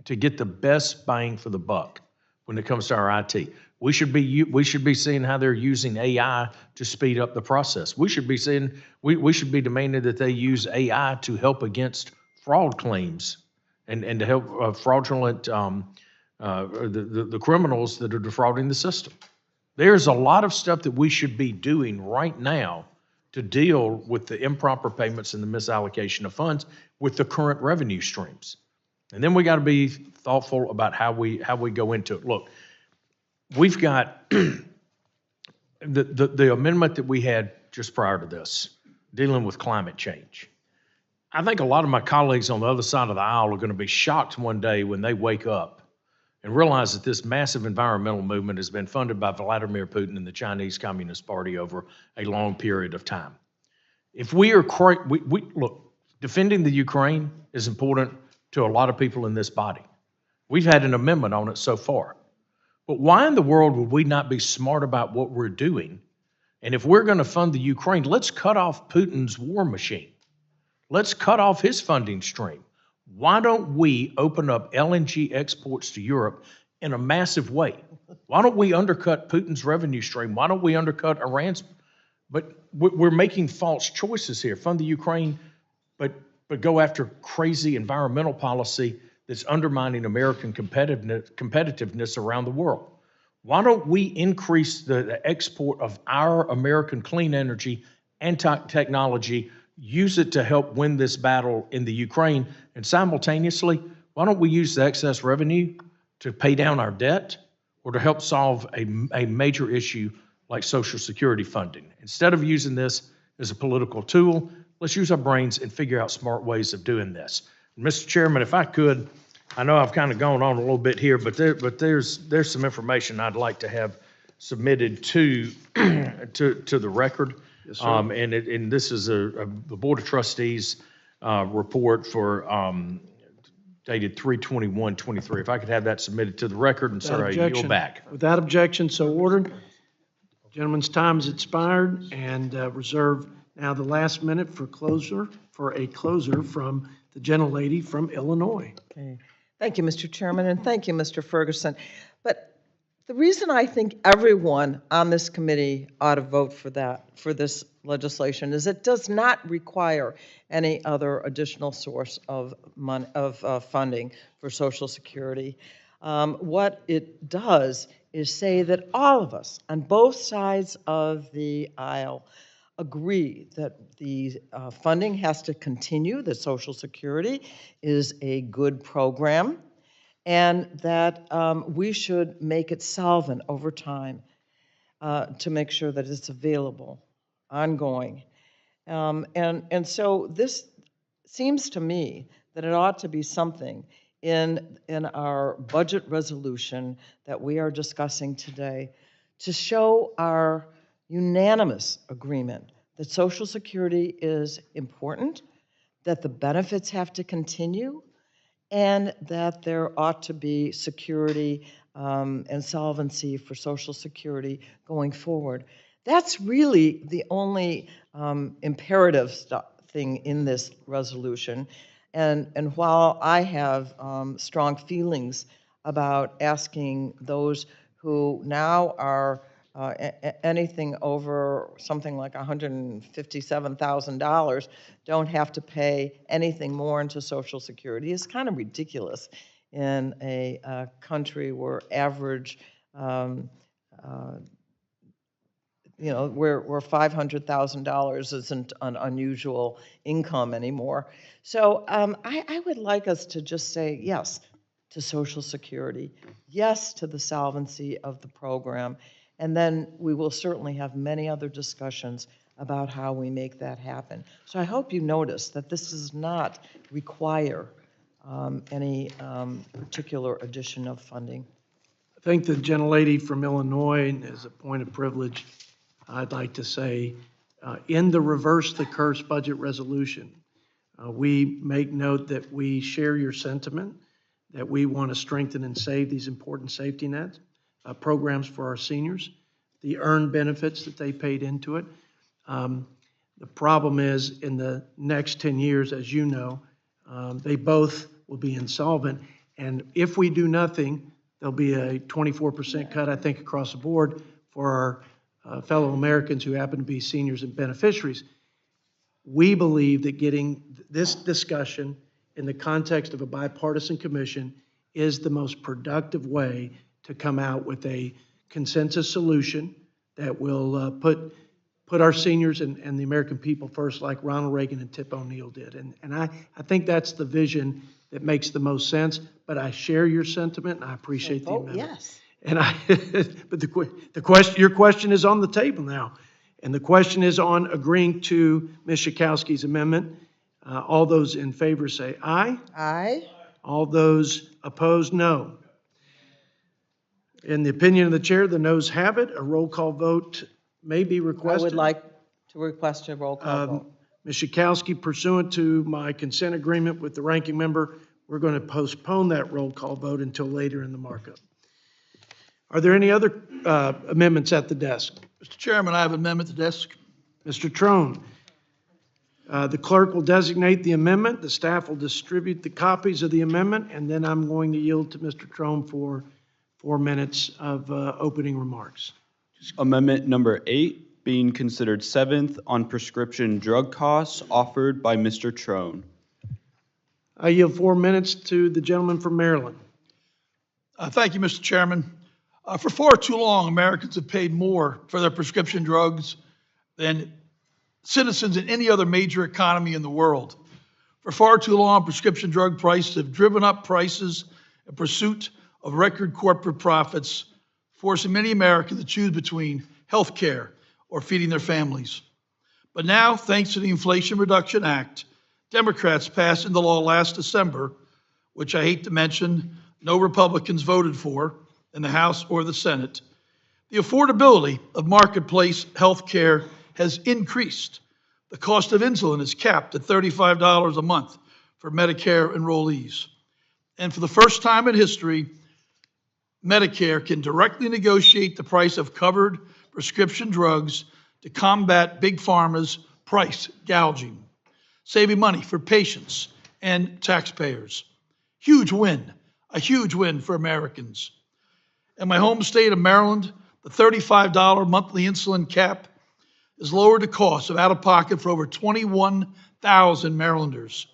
Speaker 13: to get the best bang for the buck when it comes to our IT. We should be seeing how they're using AI to speed up the process. We should be seeing, we should be demanding that they use AI to help against fraud claims and to help fraudulent the criminals that are defrauding the system. There's a lot of stuff that we should be doing right now to deal with the improper payments and the misallocation of funds with the current revenue streams. And then we got to be thoughtful about how we go into it. Look, we've got the amendment that we had just prior to this, dealing with climate change. I think a lot of my colleagues on the other side of the aisle are going to be shocked one day when they wake up and realize that this massive environmental movement has been funded by Vladimir Putin and the Chinese Communist Party over a long period of time. If we are look, defending the Ukraine is important to a lot of people in this body. We've had an amendment on it so far. But why in the world would we not be smart about what we're doing? And if we're going to fund the Ukraine, let's cut off Putin's war machine. Let's cut off his funding stream. Why don't we open up LNG exports to Europe in a massive way? Why don't we undercut Putin's revenue stream? Why don't we undercut Iran's? But we're making false choices here. Fund the Ukraine, but go after crazy environmental policy that's undermining American competitiveness around the world. Why don't we increase the export of our American clean energy and technology, use it to help win this battle in the Ukraine, and simultaneously, why don't we use the excess revenue to pay down our debt or to help solve a major issue like Social Security funding? Instead of using this as a political tool, let's use our brains and figure out smart ways of doing this. Mr. Chairman, if I could, I know I've kind of gone on a little bit here, but there's some information I'd like to have submitted to the record.
Speaker 1: Yes, sir.
Speaker 13: And this is the Board of Trustees report for dated 3/21/23. If I could have that submitted to the record, and sir, I yield back.
Speaker 1: Without objection, so ordered. Gentleman's time has expired, and reserve now the last minute for a closer from the gentlelady from Illinois.
Speaker 8: Okay. Thank you, Mr. Chairman, and thank you, Mr. Ferguson. But the reason I think everyone on this committee ought to vote for this legislation is it does not require any other additional source of funding for Social Security. What it does is say that all of us on both sides of the aisle agree that the funding has to continue, that Social Security is a good program, and that we should make it solvent over time to make sure that it's available, ongoing. And so this seems to me that it ought to be something in our budget resolution that we are discussing today to show our unanimous agreement that Social Security is important, that the benefits have to continue, and that there ought to be security and solvency for Social Security going forward. That's really the only imperative thing in this resolution. And while I have strong feelings about asking those who now are anything over something like $157,000 don't have to pay anything more into Social Security, is kind of ridiculous in a country where average, where $500,000 isn't an unusual income anymore. So I would like us to just say yes to Social Security, yes to the solvency of the program, and then we will certainly have many other discussions about how we make that happen. So I hope you notice that this does not require any particular addition of funding.
Speaker 1: I think the gentlelady from Illinois, as a point of privilege, I'd like to say, in the Reverse the Curse budget resolution, we make note that we share your sentiment, that we want to strengthen and save these important safety nets, programs for our seniors, the earned benefits that they paid into it. The problem is, in the next 10 years, as you know, they both will be insolvent. And if we do nothing, there'll be a 24% cut, I think, across the board for our fellow Americans who happen to be seniors and beneficiaries. We believe that getting this discussion in the context of a bipartisan commission is the most productive way to come out with a consensus solution that will put our seniors and the American people first, like Ronald Reagan and Tip O'Neill did. And I think that's the vision that makes the most sense. But I share your sentiment, and I appreciate the amendment.
Speaker 8: Yes.
Speaker 1: And but the question, your question is on the table now, and the question is on agreeing to Ms. Schakowsky's amendment. All those in favor say aye.
Speaker 8: Aye.
Speaker 1: All those opposed, no. In the opinion of the chair, the noes have it. A roll call vote may be requested.
Speaker 8: I would like to request a roll call vote.
Speaker 1: Ms. Schakowsky, pursuant to my consent agreement with the ranking member, we're going to postpone that roll call vote until later in the markup. Are there any other amendments at the desk?
Speaker 3: Mr. Chairman, I have an amendment to desk.
Speaker 1: Mr. Trone. The clerk will designate the amendment. The staff will distribute the copies of the amendment, and then I'm going to yield to Mr. Trone for 4 minutes of opening remarks.
Speaker 18: Amendment number 8, being considered 7th on prescription drug costs, offered by Mr. Trone.
Speaker 1: I yield 4 minutes to the gentleman from Maryland.
Speaker 3: Thank you, Mr. Chairman. For far too long, Americans have paid more for their prescription drugs than citizens in any other major economy in the world. For far too long, prescription drug prices have driven up prices in pursuit of record corporate profits, forcing many Americans to choose between health care or feeding their families. But now, thanks to the Inflation Reduction Act, Democrats passed into law last December, which I hate to mention, no Republicans voted for in the House or the Senate, the affordability of marketplace health care has increased. The cost of insulin is capped at $35 a month for Medicare enrollees. And for the first time in history, Medicare can directly negotiate the price of covered prescription drugs to combat Big Pharma's price gouging, saving money for patients and taxpayers. Huge win, a huge win for Americans. In my home state of Maryland, the $35 monthly insulin cap has lowered the cost of out-of-pocket for over 21,000 Marylanders.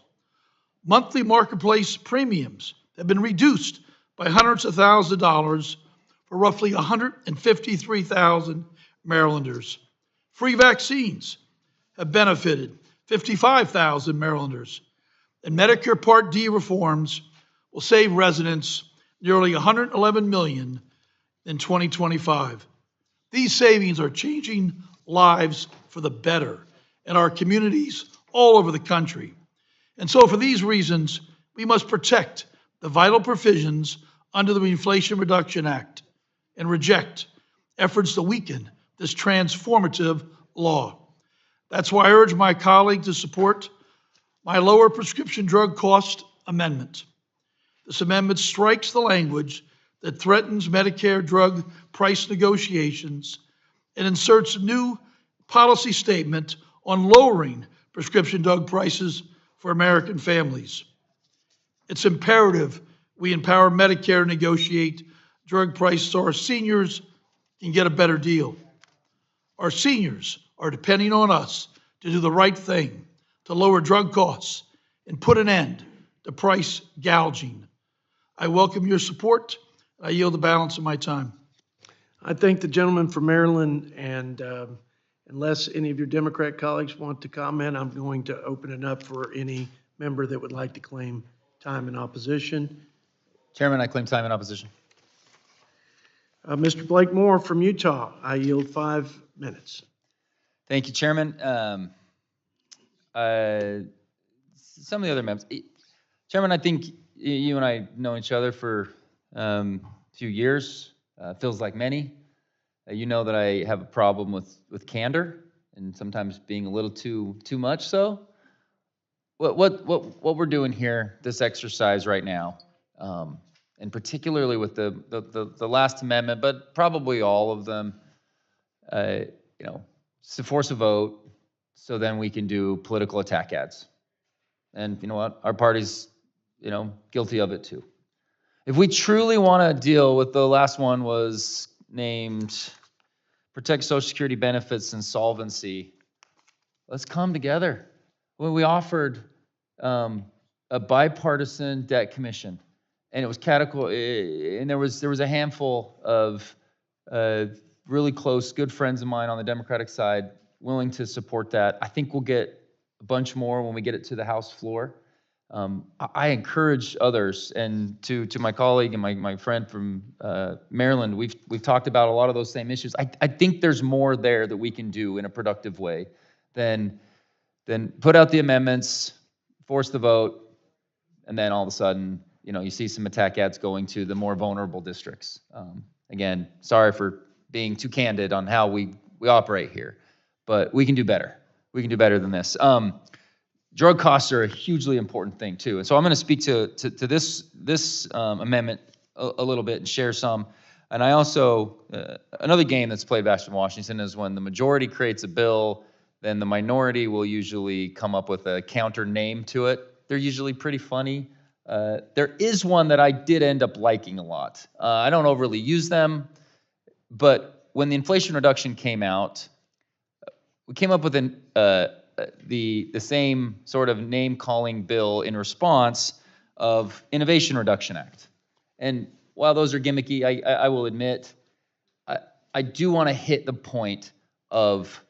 Speaker 3: Monthly marketplace premiums have been reduced by hundreds of thousands of dollars for roughly 153,000 Marylanders. Free vaccines have benefited 55,000 Marylanders. And Medicare Part D reforms will save residents nearly $111 million in 2025. These savings are changing lives for the better in our communities all over the country. And so for these reasons, we must protect the vital provisions under the Inflation Reduction Act and reject efforts to weaken this transformative law. That's why I urge my colleague to support my lower prescription drug cost amendment. This amendment strikes the language that threatens Medicare drug price negotiations and inserts a new policy statement on lowering prescription drug prices for American families. It's imperative we empower Medicare to negotiate drug prices so our seniors can get a better deal. Our seniors are depending on us to do the right thing, to lower drug costs and put an end to price gouging. I welcome your support. I yield the balance of my time.
Speaker 1: I thank the gentleman from Maryland, and unless any of your Democrat colleagues want to comment, I'm going to open it up for any member that would like to claim time in opposition.
Speaker 9: Chairman, I claim time in opposition.
Speaker 1: Mr. Blake Moore from Utah, I yield 5 minutes.
Speaker 9: Thank you, Chairman. Some of the other members. Chairman, I think you and I know each other for a few years, feels like many. You know that I have a problem with candor and sometimes being a little too much so. What we're doing here, this exercise right now, and particularly with the last amendment, but probably all of them, to force a vote so then we can do political attack ads. And you know what? Our party's, guilty of it too. If we truly want to deal with the last one was named Protect Social Security Benefits and Solvency, let's come together. When we offered a bipartisan debt commission, and it was and there was a handful of really close, good friends of mine on the Democratic side willing to support that. I think we'll get a bunch more when we get it to the House floor. I encourage others, and to my colleague and my friend from Maryland, we've talked about a lot of those same issues. I think there's more there that we can do in a productive way than put out the amendments, force the vote, and then all of a sudden, you see some attack ads going to the more vulnerable districts. Again, sorry for being too candid on how we operate here, but we can do better. We can do better than this. Drug costs are a hugely important thing too, and so I'm going to speak to this amendment a little bit and share some. And I also another game that's played back in Washington is when the majority creates a bill, then the minority will usually come up with a counter name to it. They're usually pretty funny. There is one that I did end up liking a lot. I don't overly use them, but when the Inflation Reduction came out, we came up with the same sort of name-calling bill in response of Innovation Reduction Act. And while those are gimmicky, I will admit, I do want to hit the point of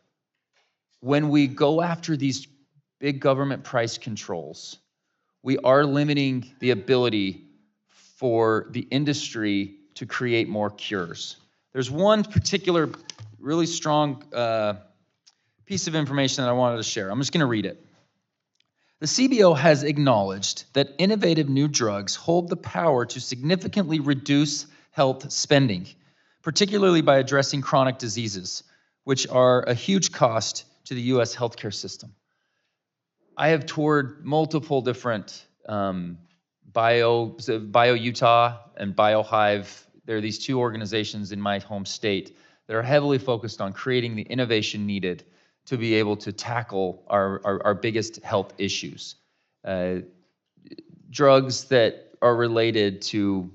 Speaker 9: when we go after these big government price controls, we are limiting the ability for the industry to create more cures. There's one particular really strong piece of information that I wanted to share. I'm just going to read it. The CBO has acknowledged that innovative new drugs hold the power to significantly reduce health spending, particularly by addressing chronic diseases, which are a huge cost to the U.S. healthcare system. I have toured multiple different Bio Utah and BioHive. There are these two organizations in my home state that are heavily focused on creating the innovation needed to be able to tackle our biggest health issues. Drugs that are related to,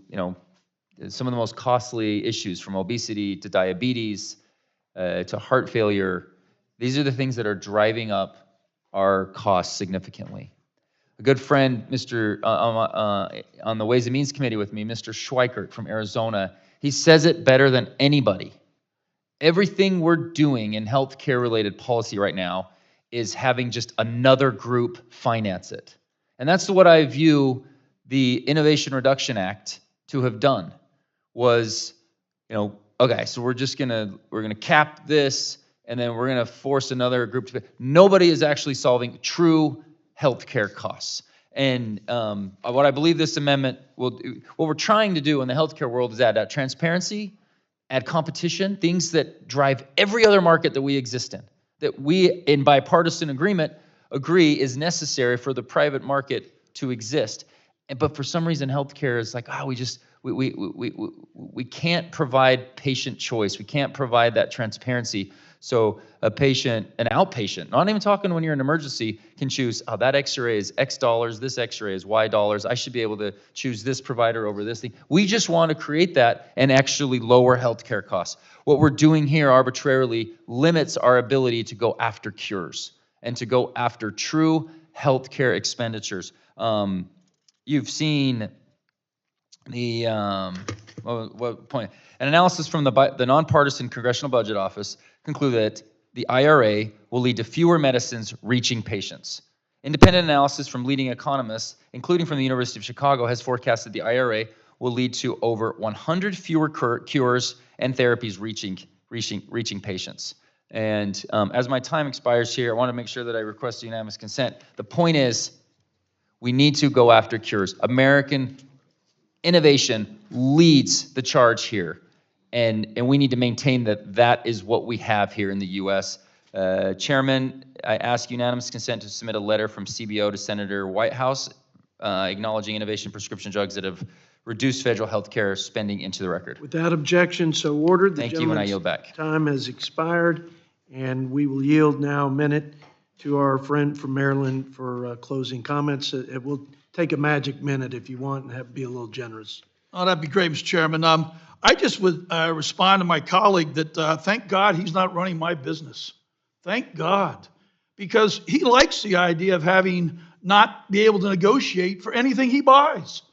Speaker 9: some of the most costly issues, from obesity to diabetes to heart failure. These are the things that are driving up our costs significantly. A good friend, on the Ways and Means Committee with me, Mr. Schweikert from Arizona, he says it better than anybody. Everything we're doing in healthcare-related policy right now is having just another group finance it. And that's what I view the Innovation Reduction Act to have done, was, okay, so we're gonna cap this, and then we're gonna force another group to pay. Nobody is actually solving true healthcare costs. And what I believe this amendment will do, what we're trying to do in the healthcare world is add transparency, add competition, things that drive every other market that we exist in, that we, in bipartisan agreement, agree is necessary for the private market to exist. But for some reason, healthcare is like, we can't provide patient choice. We can't provide that transparency. So a patient, an outpatient, not even talking when you're in an emergency, can choose, oh, that x-ray is X dollars, this x-ray is Y dollars. I should be able to choose this provider over this thing. We just want to create that and actually lower healthcare costs. What we're doing here arbitrarily limits our ability to go after cures and to go after true healthcare expenditures. You've seen the, what point? An analysis from the nonpartisan Congressional Budget Office concluded that the IRA will lead to fewer medicines reaching patients. Independent analysis from leading economists, including from the University of Chicago, has forecasted the IRA will lead to over 100 fewer cures and therapies reaching patients. And as my time expires here, I want to make sure that I request unanimous consent. The point is, we need to go after cures. American innovation leads the charge here. And we need to maintain that is what we have here in the U.S. Chairman, I ask unanimous consent to submit a letter from CBO to Senator Whitehouse acknowledging innovation prescription drugs that have reduced federal health care spending into the record.
Speaker 1: Without objection, so ordered.
Speaker 9: Thank you, and I yield back.
Speaker 1: Time has expired, and we will yield now a minute to our friend from Maryland for closing comments. It will take a magic minute if you want and be a little generous.
Speaker 3: Oh, that'd be great, Mr. Chairman. I just would respond to my colleague that thank God he's not running my business. Thank God. Because he likes the idea of having not be able to negotiate for anything he buys.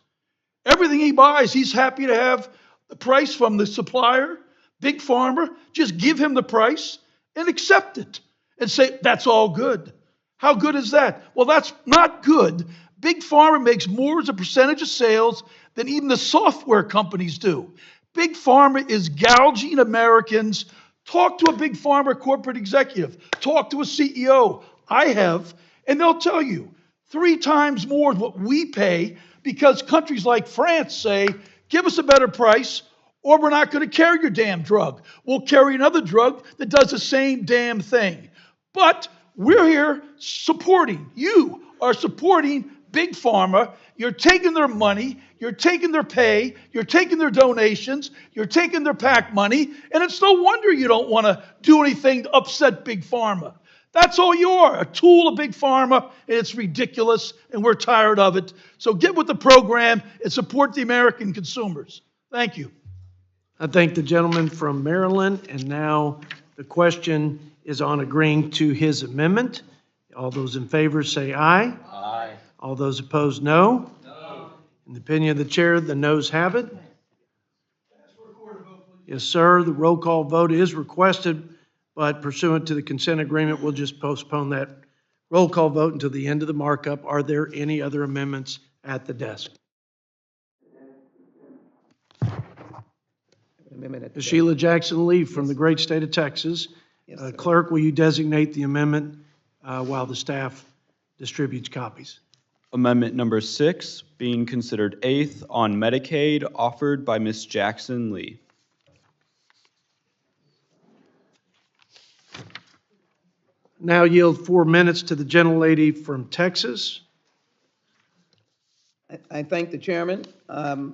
Speaker 3: Everything he buys, he's happy to have the price from the supplier, big pharma, just give him the price and accept it and say, that's all good. How good is that? Well, that's not good. Big pharma makes more as a percentage of sales than even the software companies do. Big pharma is gouging Americans. Talk to a big pharma corporate executive. Talk to a CEO. I have, and they'll tell you 3 times more than what we pay because countries like France say, give us a better price or we're not going to carry your damn drug. We'll carry another drug that does the same damn thing. But we're here supporting, you are supporting big pharma. You're taking their money, you're taking their pay, you're taking their donations, you're taking their PAC money, and it's no wonder you don't want to do anything to upset big pharma. That's all you are, a tool of big pharma, and it's ridiculous, and we're tired of it. So get with the program and support the American consumers. Thank you.
Speaker 1: I thank the gentleman from Maryland, and now the question is on agreeing to his amendment. All those in favor say aye.
Speaker 21: Aye.
Speaker 1: All those opposed, no. No. In the opinion of the chair, the noes have it. Yes, sir. The roll call vote is requested, but pursuant to the consent agreement, we'll just postpone that roll call vote until the end of the markup. Are there any other amendments at the desk? Ms. Sheila Jackson Lee from the great state of Texas. Clerk, will you designate the amendment while the staff distributes copies?
Speaker 18: Amendment number 6, being considered 8th on Medicaid, offered by Ms. Jackson Lee.
Speaker 1: Now yield 4 minutes to the gentlelady from Texas.
Speaker 15: I thank the chairman. And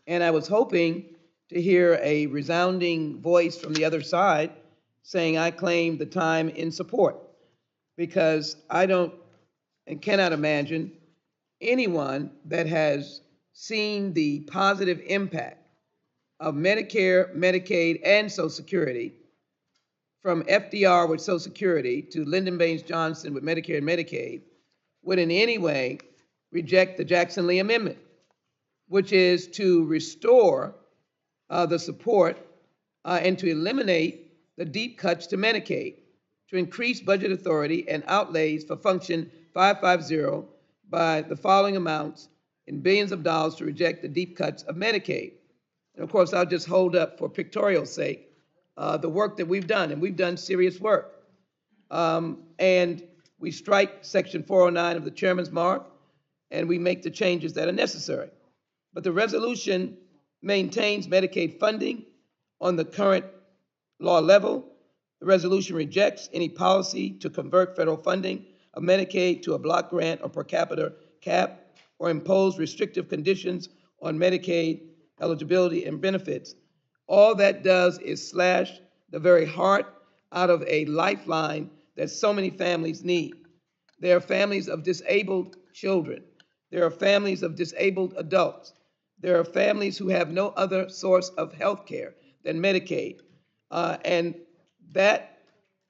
Speaker 15: I was hoping to hear a resounding voice from the other side saying I claim the time in support, because I don't and cannot imagine anyone that has seen the positive impact of Medicare, Medicaid, and Social Security, from FDR with Social Security to Lyndon Baines Johnson with Medicare and Medicaid, would in any way reject the Jackson Lee Amendment, which is to restore the support and to eliminate the deep cuts to Medicaid, to increase budget authority and outlays for Function 550 by the following amounts in billions of dollars to reject the deep cuts of Medicaid. And of course, I'll just hold up for pictorial sake the work that we've done, and we've done serious work. And we strike Section 409 of the Chairman's Mark, and we make the changes that are necessary. But the resolution maintains Medicaid funding on the current law level. The resolution rejects any policy to convert federal funding of Medicaid to a block grant or per capita cap, or impose restrictive conditions on Medicaid eligibility and benefits. All that does is slash the very heart out of a lifeline that so many families need. There are families of disabled children. There are families of disabled adults. There are families who have no other source of health care than Medicaid, and that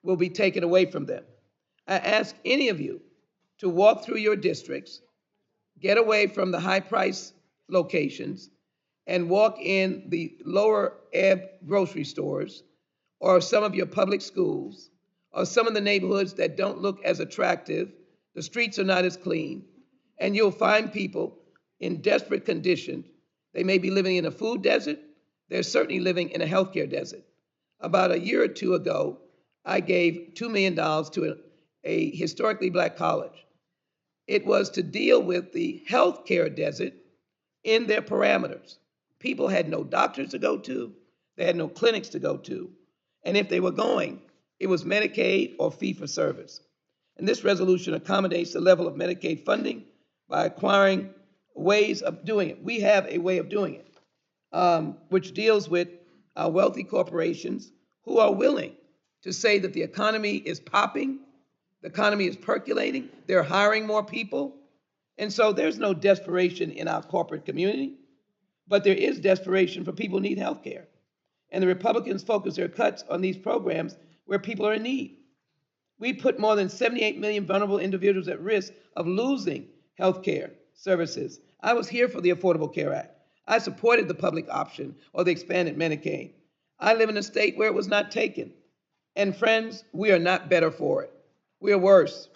Speaker 15: will be taken away from them. I ask any of you to walk through your districts, get away from the high-price locations, and walk in the lower ebb grocery stores, or some of your public schools, or some of the neighborhoods that don't look as attractive. The streets are not as clean, and you'll find people in desperate condition. They may be living in a food desert. They're certainly living in a healthcare desert. About a year or two ago, I gave $2 million to a historically black college. It was to deal with the healthcare desert in their parameters. People had no doctors to go to. They had no clinics to go to. And if they were going, it was Medicaid or fee-for-service. And this resolution accommodates the level of Medicaid funding by acquiring ways of doing it. We have a way of doing it, which deals with wealthy corporations who are willing to say that the economy is popping, the economy is percolating, they're hiring more people. And so there's no desperation in our corporate community, but there is desperation for people who need health care. And the Republicans focus their cuts on these programs where people are in need. We put more than 78 million vulnerable individuals at risk of losing health care services. I was here for the Affordable Care Act. I supported the public option or the expanded Medicaid. I live in a state where it was not taken. And friends, we are not better for it. We are worse.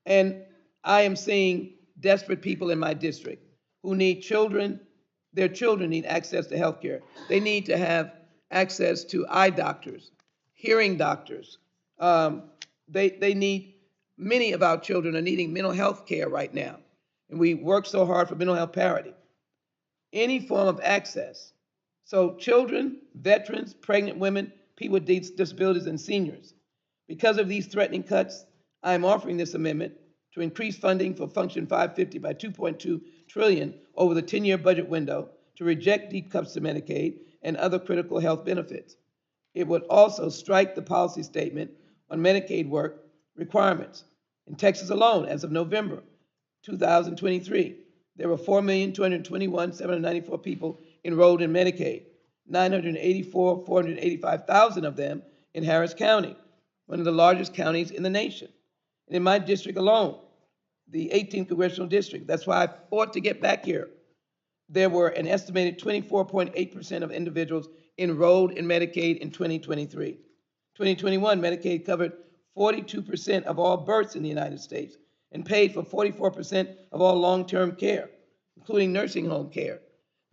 Speaker 15: And I am seeing desperate people in my district who need children. Their children need access to health care. They need to have access to eye doctors, hearing doctors. They need, many of our children are needing mental health care right now. And we work so hard for mental health parity. Any form of access. So children, veterans, pregnant women, people with disabilities, and seniors. Because of these threatening cuts, I am offering this amendment to increase funding for Function 550 by $2.2 trillion over the 10-year budget window, to reject deep cuts to Medicaid and other critical health benefits. It would also strike the policy statement on Medicaid work requirements. In Texas alone, as of November 2023, there were 4,221,794 people enrolled in Medicaid, 485,000 of them in Harris County, one of the largest counties in the nation. And in my district alone, the 18th Congressional District, that's why I fought to get back here, there were an estimated 24.8% of individuals enrolled in Medicaid in 2023. 2021, Medicaid covered 42% of all births in the United States and paid for 44% of all long-term care, including nursing home care.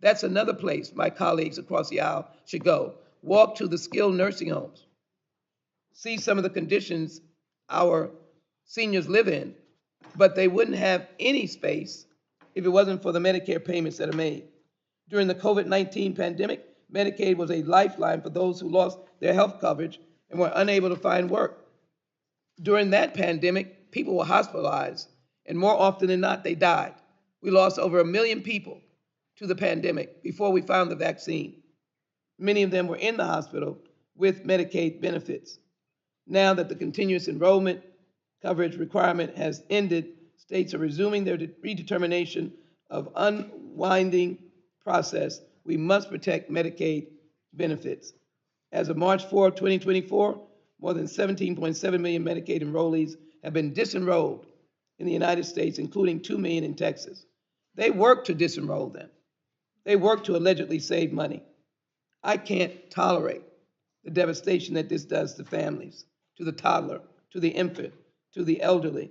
Speaker 15: That's another place my colleagues across the aisle should go. Walk to the skilled nursing homes. See some of the conditions our seniors live in, but they wouldn't have any space if it wasn't for the Medicare payments that are made. During the COVID-19 pandemic, Medicaid was a lifeline for those who lost their health coverage and were unable to find work. During that pandemic, people were hospitalized, and more often than not, they died. We lost over 1 million people to the pandemic before we found the vaccine. Many of them were in the hospital with Medicaid benefits. Now that the continuous enrollment coverage requirement has ended, states are resuming their redetermination of unwinding process. We must protect Medicaid benefits. As of March 4, 2024, more than 17.7 million Medicaid enrollees have been disenrolled in the United States, including 2 million in Texas. They work to disenroll them. They work to allegedly save money. I can't tolerate the devastation that this does to families, to the toddler, to the infant, to the elderly,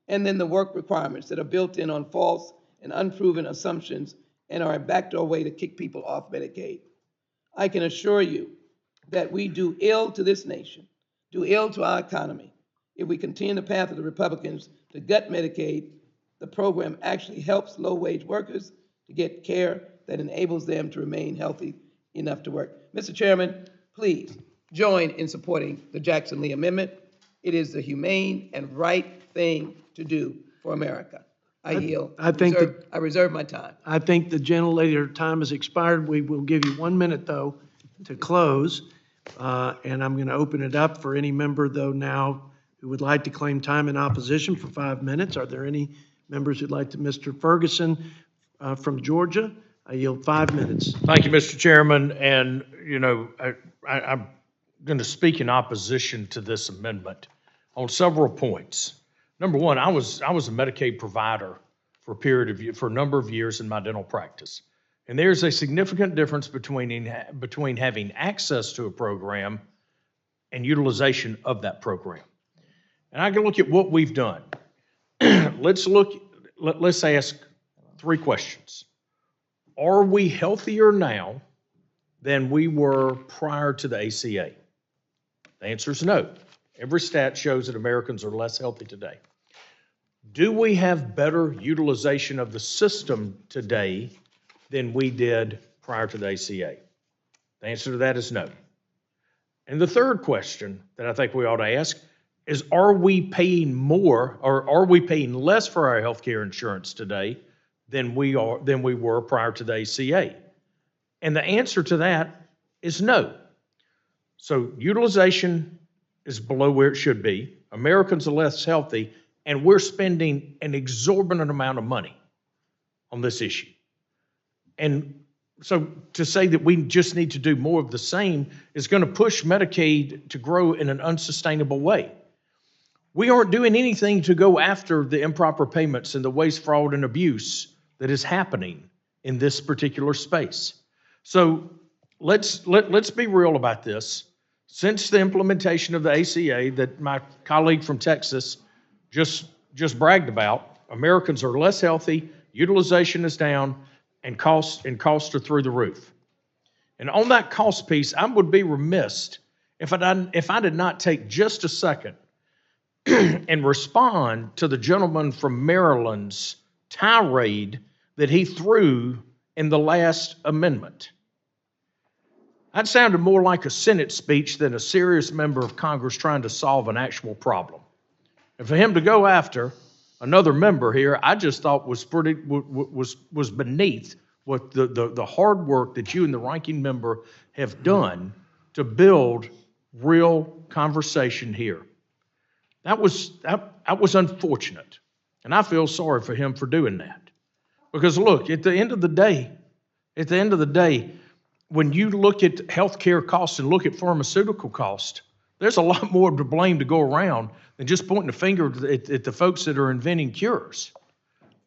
Speaker 15: and then the work requirements that are built in on false and unproven assumptions and are a backdoor way to kick people off Medicaid. I can assure you that we do ill to this nation, do ill to our economy, If we continue the path of the Republicans to gut Medicaid, the program actually helps low-wage workers to get care that enables them to remain healthy enough to work. Mr. Chairman, please join in supporting the Jackson Lee Amendment. It is the humane and right thing to do for America. I yield. I reserve my time.
Speaker 1: I think the gentlelady, her time has expired. We will give you 1 minute, though, to close. And I'm going to open it up for any member, though, now who would like to claim time in opposition for 5 minutes. Are there any members who'd like to? Mr. Ferguson from Georgia, I yield 5 minutes.
Speaker 13: Thank you, Mr. Chairman. And, you know, I'm going to speak in opposition to this amendment on several points. Number one, I was a Medicaid provider for a number of years in my dental practice. And there's a significant difference between having access to a program and utilization of that program. And I can look at what we've done. Let's ask 3 questions. Are we healthier now than we were prior to the ACA? The answer is no. Every stat shows that Americans are less healthy today. Do we have better utilization of the system today than we did prior to the ACA? The answer to that is no. And the third question that I think we ought to ask is, are we paying more or are we paying less for our health care insurance today than we were prior to the ACA? And the answer to that is no. So utilization is below where it should be. Americans are less healthy, and we're spending an exorbitant amount of money on this issue. And so to say that we just need to do more of the same is going to push Medicaid to grow in an unsustainable way. We aren't doing anything to go after the improper payments and the waste, fraud, and abuse that is happening in this particular space. So let's be real about this. Since the implementation of the ACA that my colleague from Texas just bragged about, Americans are less healthy, utilization is down, and costs are through the roof. And on that cost piece, I would be remiss if I did not take just a second and respond to the gentleman from Maryland's tirade that he threw in the last amendment. That sounded more like a Senate speech than a serious member of Congress trying to solve an actual problem. And for him to go after another member here, I just thought was beneath what the hard work that you and the ranking member have done to build real conversation here. That was unfortunate, and I feel sorry for him for doing that. Because look, at the end of the day, when you look at healthcare costs and look at pharmaceutical costs, there's a lot more to blame to go around than just pointing the finger at the folks that are inventing cures.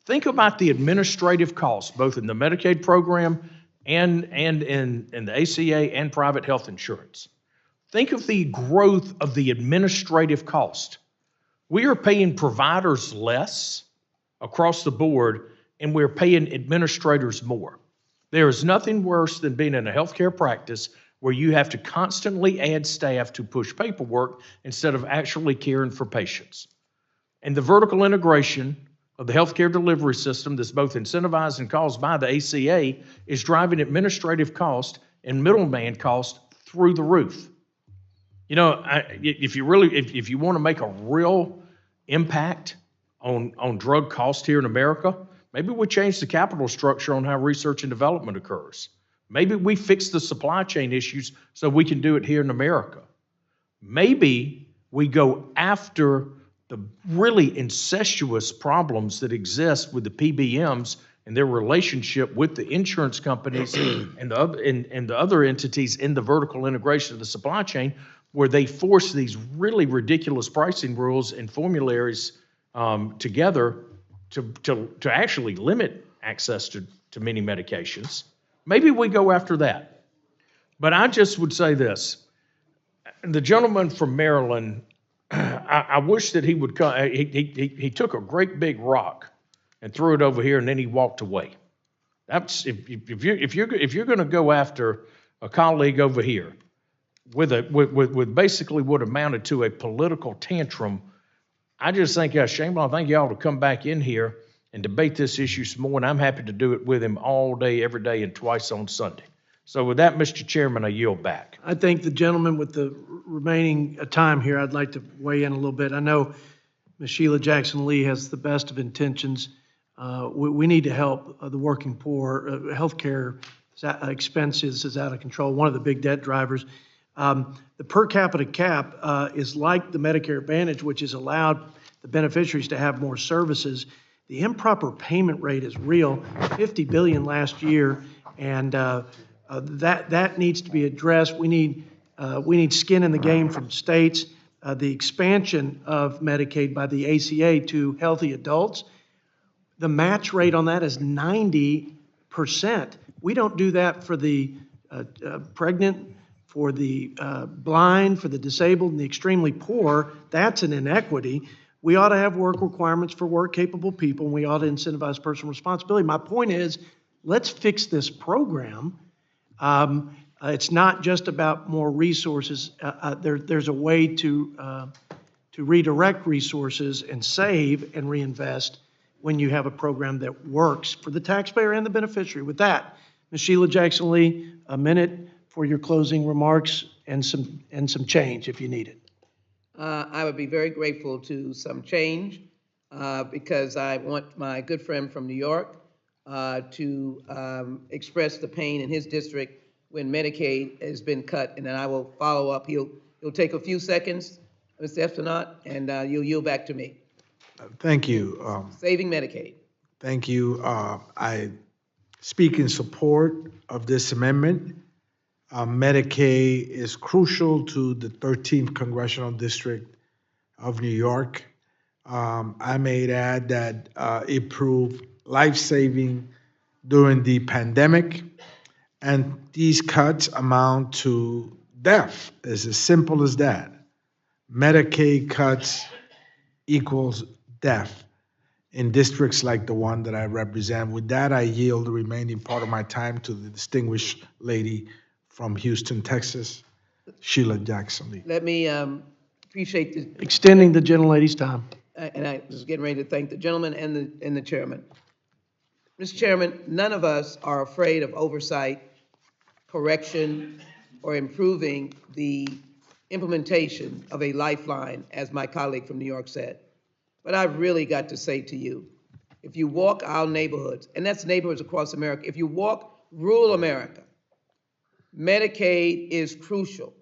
Speaker 13: Think about the administrative costs, both in the Medicaid program and in the ACA and private health insurance. Think of the growth of the administrative cost. We are paying providers less across the board, and we're paying administrators more. There is nothing worse than being in a healthcare practice where you have to constantly add staff to push paperwork instead of actually caring for patients. And the vertical integration of the healthcare delivery system that's both incentivized and caused by the ACA is driving administrative cost and middleman cost through the roof. You know, if you want to make a real impact on drug cost here in America, maybe we change the capital structure on how research and development occurs. Maybe we fix the supply chain issues so we can do it here in America. Maybe we go after the really incestuous problems that exist with the PBMs and their relationship with the insurance companies and the other entities in the vertical integration of the supply chain, where they force these really ridiculous pricing rules and formularies together to actually limit access to many medications. Maybe we go after that. But I just would say this. The gentleman from Maryland, I wish that he would come. He took a great big rock and threw it over here, and then he walked away. That's if you're going to go after a colleague over here with basically what amounted to a political tantrum
Speaker 11: I just think, Shane, I think you ought to come back in here and debate this issue some more, and I'm happy to do it with him all day, every day, and twice on Sunday. So with that, Mr. Chairman, I yield back.
Speaker 1: I think the gentleman with the remaining time here, I'd like to weigh in a little bit. I know Ms. Sheila Jackson Lee has the best of intentions. We need to help the working poor. Healthcare expenses is out of control, one of the big debt drivers. The per capita cap is like the Medicare Advantage, which has allowed the beneficiaries to have more services. The improper payment rate is real, $50 billion last year, and that needs to be addressed. We need skin in the game from states. The expansion of Medicaid by the ACA to healthy adults, the match rate on that is 90%. We don't do that for the pregnant, for the blind, for the disabled, and the extremely poor. That's an inequity. We ought to have work requirements for work-capable people, and we ought to incentivize personal responsibility. My point is, let's fix this program. It's not just about more resources. There's a way to redirect resources and save and reinvest when you have a program that works for the taxpayer and the beneficiary. With that, Ms. Sheila Jackson Lee, a minute for your closing remarks and some change if you need it.
Speaker 15: I would be very grateful to some change because I want my good friend from New York to express the pain in his district when Medicaid has been cut, and then I will follow up. He'll take a few seconds, Mr. Espinat, and you'll yield back to me.
Speaker 4: Thank you.
Speaker 15: Saving Medicaid.
Speaker 4: Thank you. I speak in support of this amendment. Medicaid is crucial to the 13th Congressional District of New York. I may add that it proved life-saving during the pandemic, and these cuts amount to death. It's as simple as that. Medicaid cuts equals death in districts like the one that I represent. With that, I yield the remaining part of my time to the distinguished lady from Houston, Texas, Sheila Jackson Lee.
Speaker 15: Let me appreciate the
Speaker 1: Extending the gentlelady's time.
Speaker 15: and I was getting ready to thank the gentleman and the chairman. Mr. Chairman, none of us are afraid of oversight, correction, or improving the implementation of a lifeline, as my colleague from New York said. But I've really got to say to you, if you walk our neighborhoods, and that's neighborhoods across America, if you walk rural America, Medicaid is crucial.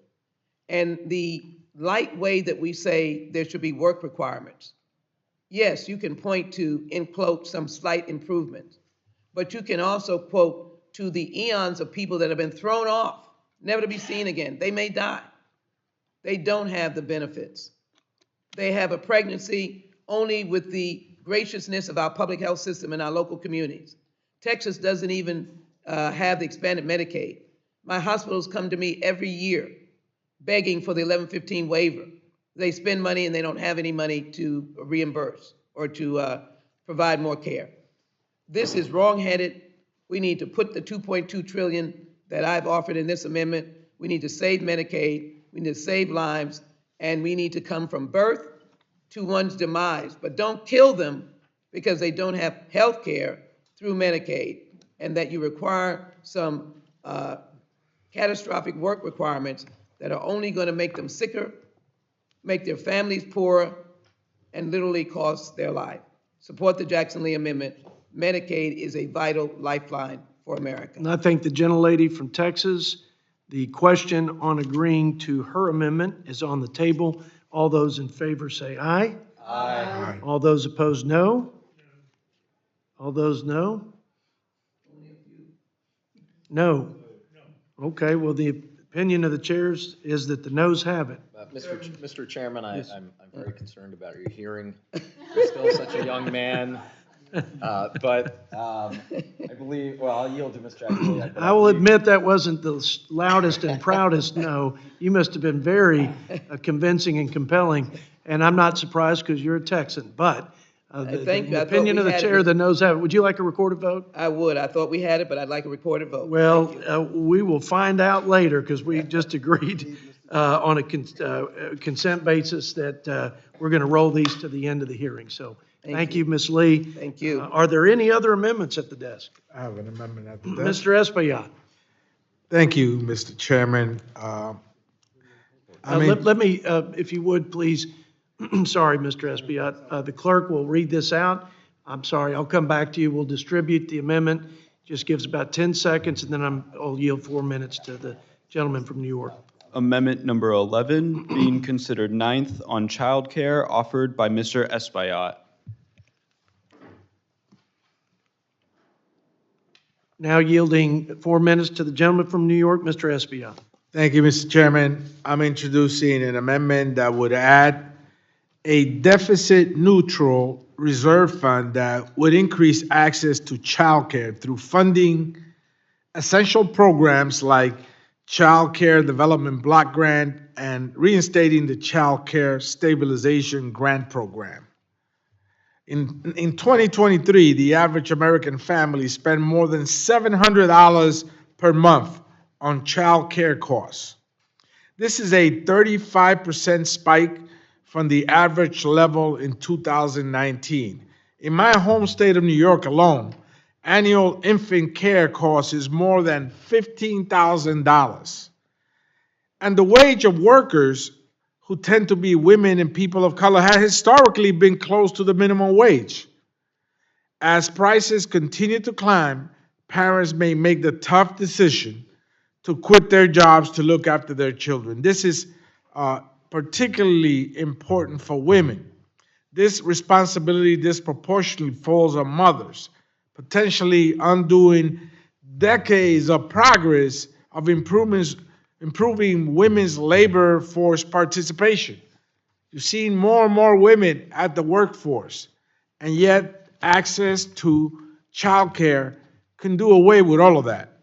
Speaker 15: And the light way that we say there should be work requirements, yes, you can point to, in quote, some slight improvements, but you can also quote to the eons of people that have been thrown off, never to be seen again. They may die. They don't have the benefits. They have a pregnancy only with the graciousness of our public health system and our local communities. Texas doesn't even have the expanded Medicaid. My hospitals come to me every year begging for the 1115 waiver. They spend money and they don't have any money to reimburse or to provide more care. This is wrong-headed. We need to put the $2.2 trillion that I've offered in this amendment. We need to save Medicaid. We need to save lives, and we need to come from birth to one's demise. But don't kill them because they don't have health care through Medicaid, and that you require some catastrophic work requirements that are only going to make them sicker, make their families poorer, and literally cost their life. Support the Jackson Lee Amendment. Medicaid is a vital lifeline for America.
Speaker 1: And I thank the gentlelady from Texas. The question on agreeing to her amendment is on the table. All those in favor say aye. Aye. All those opposed, no. All those, no. No. Okay, well, the opinion of the chairs is that the noes have it.
Speaker 21: Mr. Chairman, I'm very concerned about your hearing. You're still such a young man. But I believe, well, I'll yield to Ms. Jackson Lee.
Speaker 1: I will admit that wasn't the loudest and proudest no. You must have been very convincing and compelling, and I'm not surprised because you're a Texan. But the opinion of the chair, the noes have it. Would you like a recorded vote?
Speaker 15: I would. I thought we had it, but I'd like a recorded vote.
Speaker 1: Well, we will find out later because we just agreed on a consent basis that we're going to roll these to the end of the hearing. So thank you, Ms. Lee.
Speaker 15: Thank you.
Speaker 1: Are there any other amendments at the desk?
Speaker 4: I have an amendment at the desk.
Speaker 1: Mr. Espaillat.
Speaker 4: Thank you, Mr. Chairman.
Speaker 1: Let me, if you would, please, sorry, Mr. Espaillat, the clerk will read this out. I'm sorry, I'll come back to you. We'll distribute the amendment. Just gives about 10 seconds, and then I'll yield 4 minutes to the gentleman from New York.
Speaker 18: Amendment number 11, being considered ninth on childcare, offered by Mr. Espaillat.
Speaker 1: Now yielding 4 minutes to the gentleman from New York, Mr. Espaillat.
Speaker 4: Thank you, Mr. Chairman. I'm introducing an amendment that would add a deficit-neutral reserve fund that would increase access to childcare through funding essential programs like Child Care Development Block Grant and reinstating the Child Care Stabilization Grant Program. In 2023, the average American family spent more than $700 per month on child care costs. This is a 35% spike from the average level in 2019. In my home state of New York alone, annual infant care cost is more than $15,000. And the wage of workers, who tend to be women and people of color, has historically been close to the minimum wage. As prices continue to climb, parents may make the tough decision to quit their jobs to look after their children. This is particularly important for women. This responsibility disproportionately falls on mothers, potentially undoing decades of progress of improving women's labor force participation. You've seen more and more women at the workforce, and yet access to childcare can do away with all of that.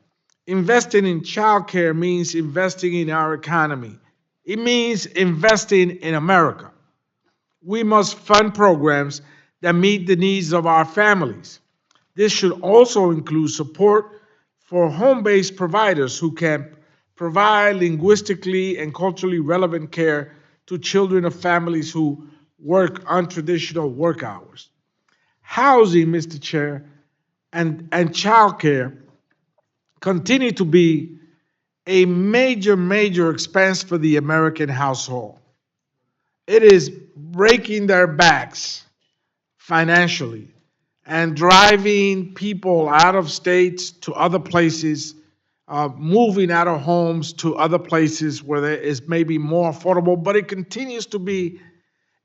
Speaker 4: Investing in childcare means investing in our economy. It means investing in America. We must fund programs that meet the needs of our families. This should also include support for home-based providers who can provide linguistically and culturally relevant care to children of families who work untraditional work hours. Housing, Mr. Chair, and childcare continue to be a major expense for the American household. It is breaking their backs financially and driving people out of states to other places, moving out of homes to other places where there is maybe more affordable, but it continues to be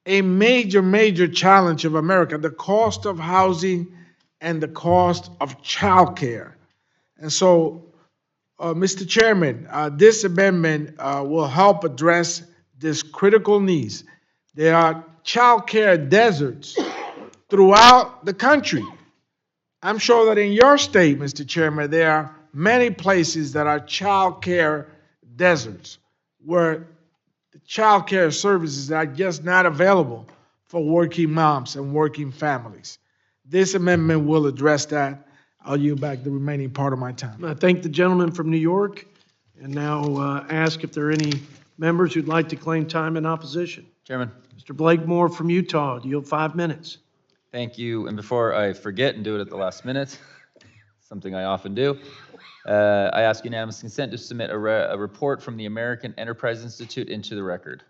Speaker 4: a major challenge of America, the cost of housing and the cost of childcare. And so, Mr. Chairman, this amendment will help address these critical needs. There are childcare deserts throughout the country. I'm sure that in your state, Mr. Chairman, there are many places that are childcare deserts where the childcare services are just not available for working moms and working families. This amendment will address that. I'll yield back the remaining part of my time.
Speaker 1: I thank the gentleman from New York, and now ask if there are any members who'd like to claim time in opposition.
Speaker 9: Chairman.
Speaker 1: Mr. Blakemore from Utah, yield 5 minutes.
Speaker 9: Thank you. And before I forget and do it at the last minute, something I often do, I ask unanimous consent to submit a report from the American Enterprise Institute into the record.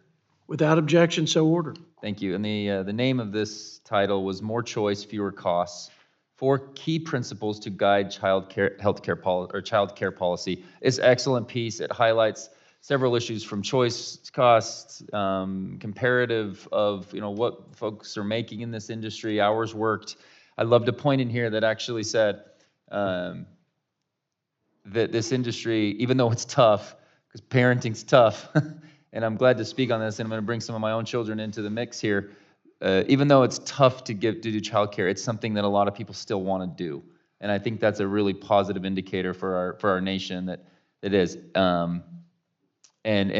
Speaker 1: Without objection, so ordered.
Speaker 9: Thank you. And the name of this title was More Choice, Fewer Costs: 4 Key Principles to Guide Child Care Policy. It's an excellent piece. It highlights several issues from choice, costs, comparative of what folks are making in this industry, hours worked. I loved a point in here that actually said that this industry, even though it's tough, because parenting's tough, and I'm glad to speak on this, and I'm going to bring some of my own children into the mix here. Even though it's tough to do childcare, it's something that a lot of people still want to do, and I think that's a really positive indicator for our nation that it is. It's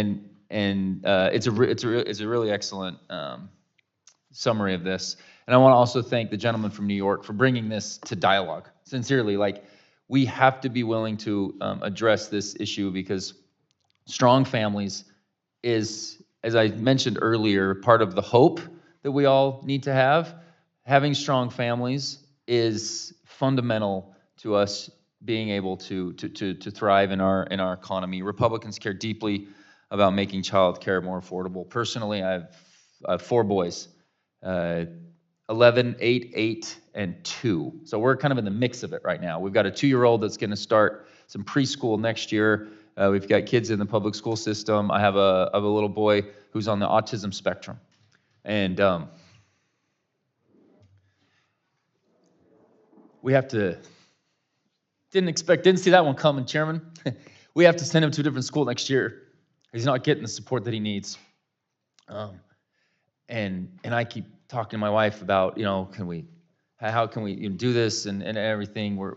Speaker 9: a really excellent summary of this. And I want to also thank the gentleman from New York for bringing this to dialogue. Sincerely, we have to be willing to address this issue, because strong families is, as I mentioned earlier, part of the hope that we all need to have. Having strong families is fundamental to us being able to thrive in our economy. Republicans care deeply about making child care more affordable. Personally, I have 4 boys, 11, 8, 8, and 2. So we're kind of in the mix of it right now. We've got a 2-year-old that's going to start some preschool next year. We've got kids in the public school system. I have a little boy who's on the autism spectrum. And we have to, didn't see that one coming, Chairman. We have to send him to a different school next year. He's not getting the support that he needs. And I keep talking to my wife about, how can we do this and everything.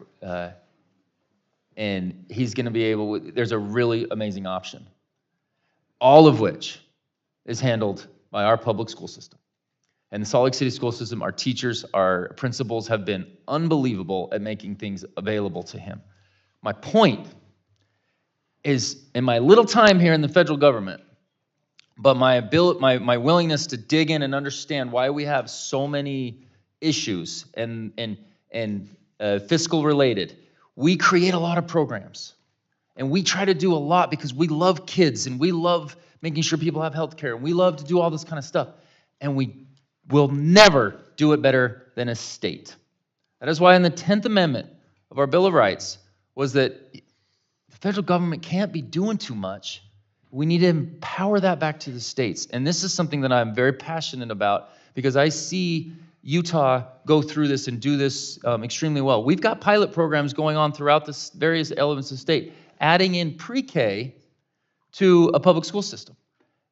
Speaker 9: And he's going to be able, there's a really amazing option, all of which is handled by our public school system. And the Salt Lake City school system, our teachers, our principals have been unbelievable at making things available to him. My point is, in my little time here in the federal government, but my willingness to dig in and understand why we have so many issues and fiscal related, we create a lot of programs. And we try to do a lot because we love kids and we love making sure people have health care and we love to do all this kind of stuff. And we will never do it better than a state. That is why in the 10th Amendment of our Bill of Rights was that the federal government can't be doing too much. We need to empower that back to the states. And this is something that I'm very passionate about because I see Utah go through this and do this extremely well. We've got pilot programs going on throughout the various elements of the state, adding in pre-K to a public school system.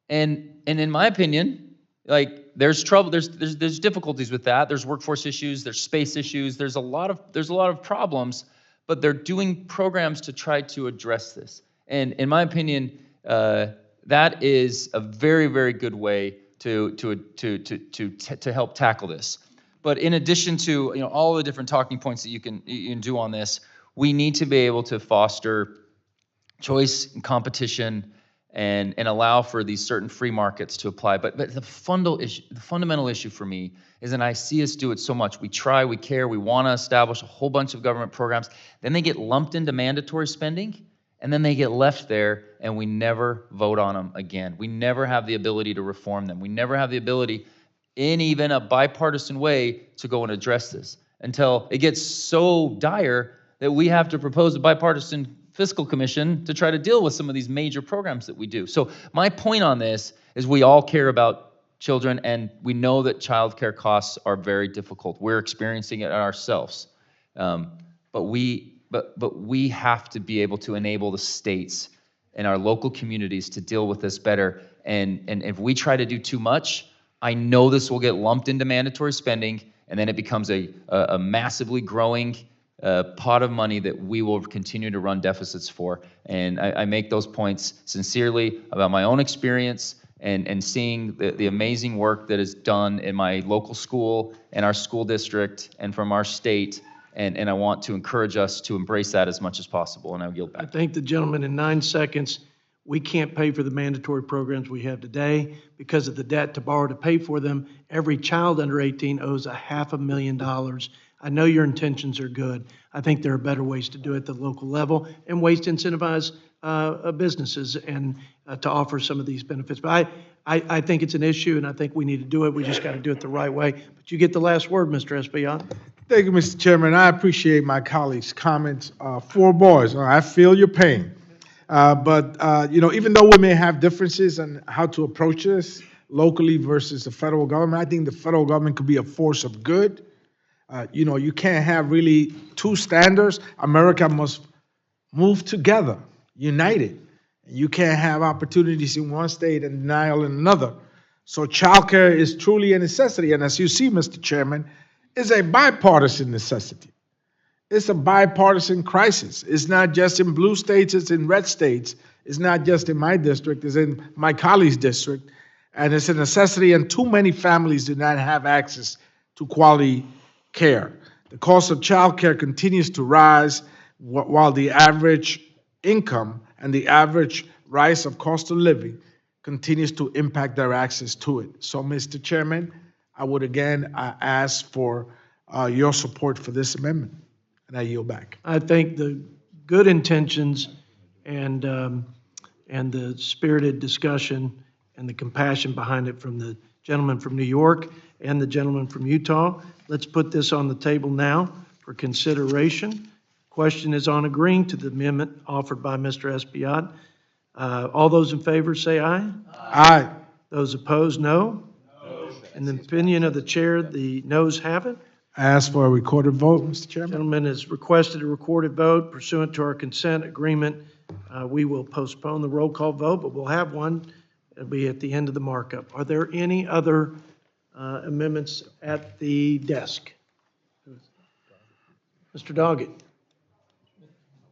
Speaker 9: And in my opinion, there's trouble, there's difficulties with that. There's workforce issues, there's space issues, there's a lot of problems, but they're doing programs to try to address this. And in my opinion, that is a very, very good way to help tackle this. But in addition to all the different talking points that you can do on this, we need to be able to foster choice and competition and allow for these certain free markets to apply. But the fundamental issue for me is, and I see us do it so much, we try, we care, we want to establish a whole bunch of government programs, then they get lumped into mandatory spending, and then they get left there, and we never vote on them again. We never have the ability to reform them. We never have the ability, in even a bipartisan way, to go and address this until it gets so dire that we have to propose a bipartisan fiscal commission to try to deal with some of these major programs that we do. So my point on this is we all care about children, and we know that child care costs are very difficult. We're experiencing it ourselves. But we have to be able to enable the states and our local communities to deal with this better. And if we try to do too much, I know this will get lumped into mandatory spending, and then it becomes a massively growing pot of money that we will continue to run deficits for. And I make those points sincerely about my own experience and seeing the amazing work that is done in my local school and our school district and from our state. And I want to encourage us to embrace that as much as possible. And I'll yield back.
Speaker 1: I thank the gentleman in 9 seconds. We can't pay for the mandatory programs we have today because of the debt to borrow to pay for them. Every child under 18 owes $500,000. I know your intentions are good. I think there are better ways to do it at the local level and ways to incentivize businesses and to offer some of these benefits. But I think it's an issue, and I think we need to do it. We just got to do it the right way. But you get the last word, Mr. Espaillat.
Speaker 4: Thank you, Mr. Chairman. I appreciate my colleagues' comments. 4 boys, I feel your pain. But even though we may have differences on how to approach this locally versus the federal government, I think the federal government could be a force of good. You can't have really 2 standards. America must move together, united. You can't have opportunities in one state and denial in another. So childcare is truly a necessity. And as you see, Mr. Chairman, it's a bipartisan necessity. It's a bipartisan crisis. It's not just in blue states, it's in red states. It's not just in my district, it's in my colleague's district. And it's a necessity, and too many families do not have access to quality care. The cost of child care continues to rise while the average income and the average rise of cost of living continues to impact their access to it. So, Mr. Chairman, I would again ask for your support for this amendment, and I yield back.
Speaker 1: I think the good intentions and the spirited discussion and the compassion behind it from the gentleman from New York and the gentleman from Utah. Let's put this on the table now for consideration. Question is on agreeing to the amendment offered by Mr. Espaillat. All those in favor say aye.
Speaker 4: Aye.
Speaker 1: Those opposed, no. In the opinion of the chair, the noes have it.
Speaker 4: I ask for a recorded vote, Mr. Chairman.
Speaker 1: Gentleman has requested a recorded vote pursuant to our consent agreement. We will postpone the roll call vote, but we'll have one. It'll be at the end of the markup. Are there any other amendments at the desk? Mr. Doggett,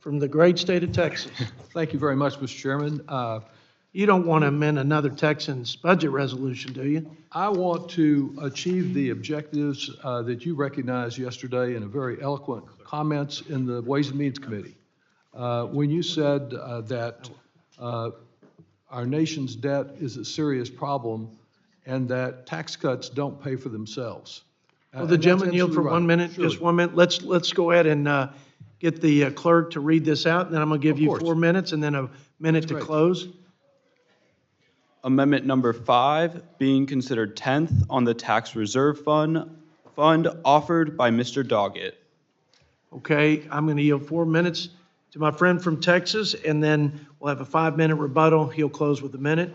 Speaker 1: from the great state of Texas.
Speaker 5: Thank you very much, Mr. Chairman.
Speaker 1: You don't want to amend another Texan's budget resolution, do you?
Speaker 5: I want to achieve the objectives that you recognized yesterday in a very eloquent comments in the Ways and Means Committee. When you said that our nation's debt is a serious problem and that tax cuts don't pay for themselves.
Speaker 1: Will the gentleman yield for 1 minute?
Speaker 5: Surely.
Speaker 1: Just 1 minute. Let's go ahead and get the clerk to read this out, and then I'm going to give you 4 minutes and then a minute to close.
Speaker 18: Amendment number 5, being considered 10th on the tax reserve fund offered by Mr. Doggett.
Speaker 1: Okay, I'm going to yield 4 minutes to my friend from Texas, and then we'll have a 5-minute rebuttal. He'll close with a minute.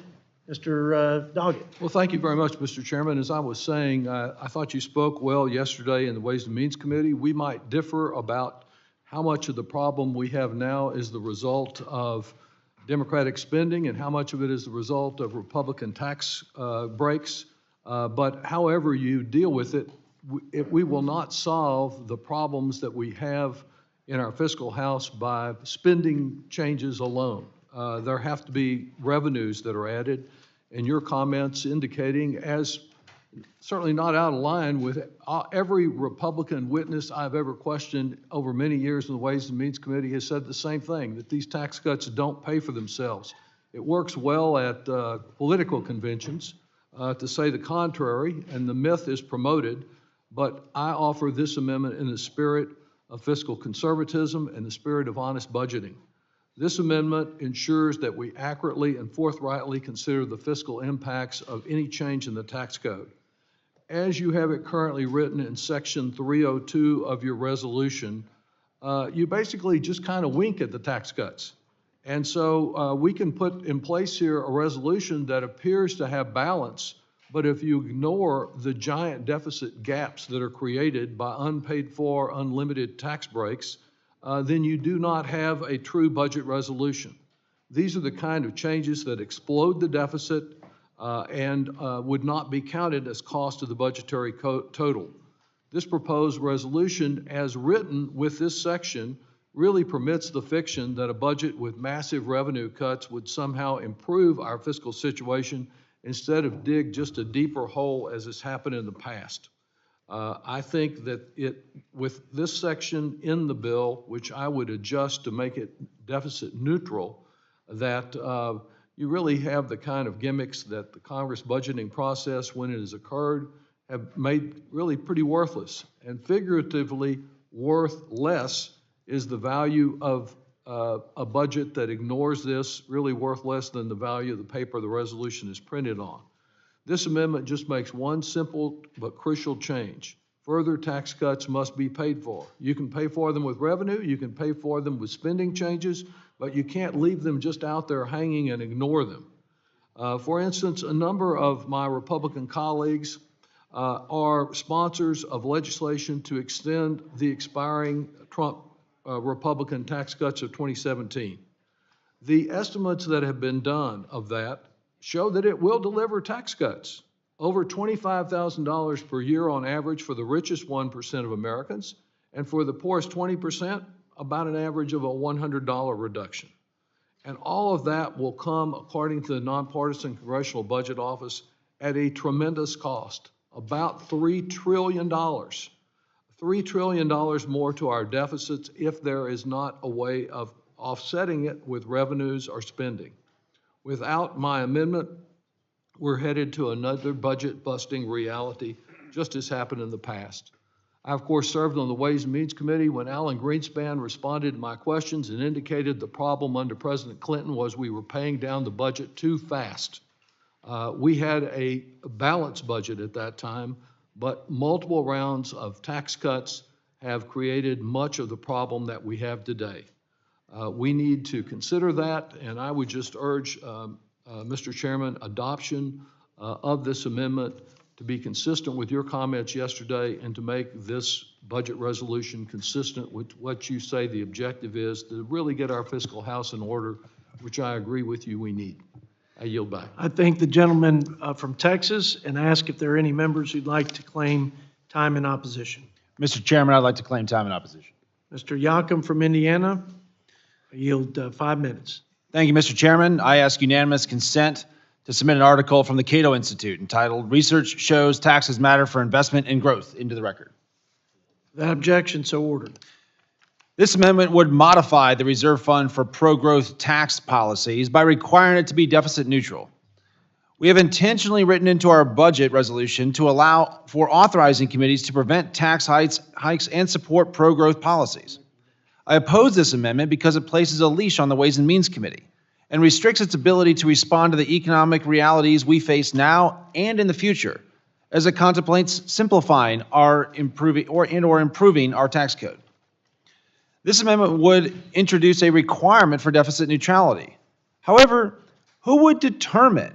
Speaker 1: Mr. Doggett.
Speaker 5: Well, thank you very much, Mr. Chairman. As I was saying, I thought you spoke well yesterday in the Ways and Means Committee. We might differ about how much of the problem we have now is the result of Democratic spending and how much of it is the result of Republican tax breaks. But however you deal with it, we will not solve the problems that we have in our fiscal house by spending changes alone. There have to be revenues that are added, and your comments indicating, as certainly not out of line with every Republican witness I've ever questioned over many years in the Ways and Means Committee has said the same thing, that these tax cuts don't pay for themselves. It works well at political conventions to say the contrary, and the myth is promoted, but I offer this amendment in the spirit of fiscal conservatism and the spirit of honest budgeting. This amendment ensures that we accurately and forthrightly consider the fiscal impacts of any change in the tax code. As you have it currently written in Section 302 of your resolution, you basically just kind of wink at the tax cuts. And so we can put in place here a resolution that appears to have balance, but if you ignore the giant deficit gaps that are created by unpaid for, unlimited tax breaks, then you do not have a true budget resolution. These are the kind of changes that explode the deficit and would not be counted as cost of the budgetary total. This proposed resolution, as written with this section, really permits the fiction that a budget with massive revenue cuts would somehow improve our fiscal situation instead of dig just a deeper hole as has happened in the past. I think that with this section in the bill, which I would adjust to make it deficit neutral, that you really have the kind of gimmicks that the Congress budgeting process, when it has occurred, have made really pretty worthless. And figuratively, worth less is the value of a budget that ignores this, really worth less than the value of the paper the resolution is printed on. This amendment just makes one simple but crucial change. Further tax cuts must be paid for. You can pay for them with revenue, you can pay for them with spending changes, but you can't leave them just out there hanging and ignore them. For instance, a number of my Republican colleagues are sponsors of legislation to extend the expiring Trump Republican tax cuts of 2017. The estimates that have been done of that show that it will deliver tax cuts, over $25,000 per year on average for the richest 1% of Americans, and for the poorest 20%, about an average of a $100 reduction. And all of that will come, according to the Nonpartisan Congressional Budget Office, at a tremendous cost, about $3 trillion. $3 trillion more to our deficits if there is not a way of offsetting it with revenues or spending. Without my amendment, we're headed to another budget-busting reality, just as happened in the past. I, of course, served on the Ways and Means Committee when Alan Greenspan responded to my questions and indicated the problem under President Clinton was we were paying down the budget too fast. We had a balanced budget at that time, but multiple rounds of tax cuts have created much of the problem that we have today. We need to consider that, and I would just urge, Mr. Chairman, adoption of this amendment to be consistent with your comments yesterday and to make this budget resolution consistent with what you say the objective is to really get our fiscal house in order, which I agree with you we need. I yield back.
Speaker 1: I thank the gentleman from Texas and ask if there are any members who'd like to claim time in opposition.
Speaker 16: Mr. Chairman, I'd like to claim time in opposition.
Speaker 1: Mr. Yakum from Indiana, I yield 5 minutes.
Speaker 16: Thank you, Mr. Chairman. I ask unanimous consent to submit an article from the Cato Institute entitled Research Shows Taxes Matter for Investment and Growth into the record.
Speaker 1: That objection, so ordered.
Speaker 16: This amendment would modify the reserve fund for pro-growth tax policies by requiring it to be deficit neutral. We have intentionally written into our budget resolution to allow for authorizing committees to prevent tax hikes and support pro-growth policies. I oppose this amendment because it places a leash on the Ways and Means Committee and restricts its ability to respond to the economic realities we face now and in the future, as it contemplates simplifying or improving our tax code. This amendment would introduce a requirement for deficit neutrality. However, who would determine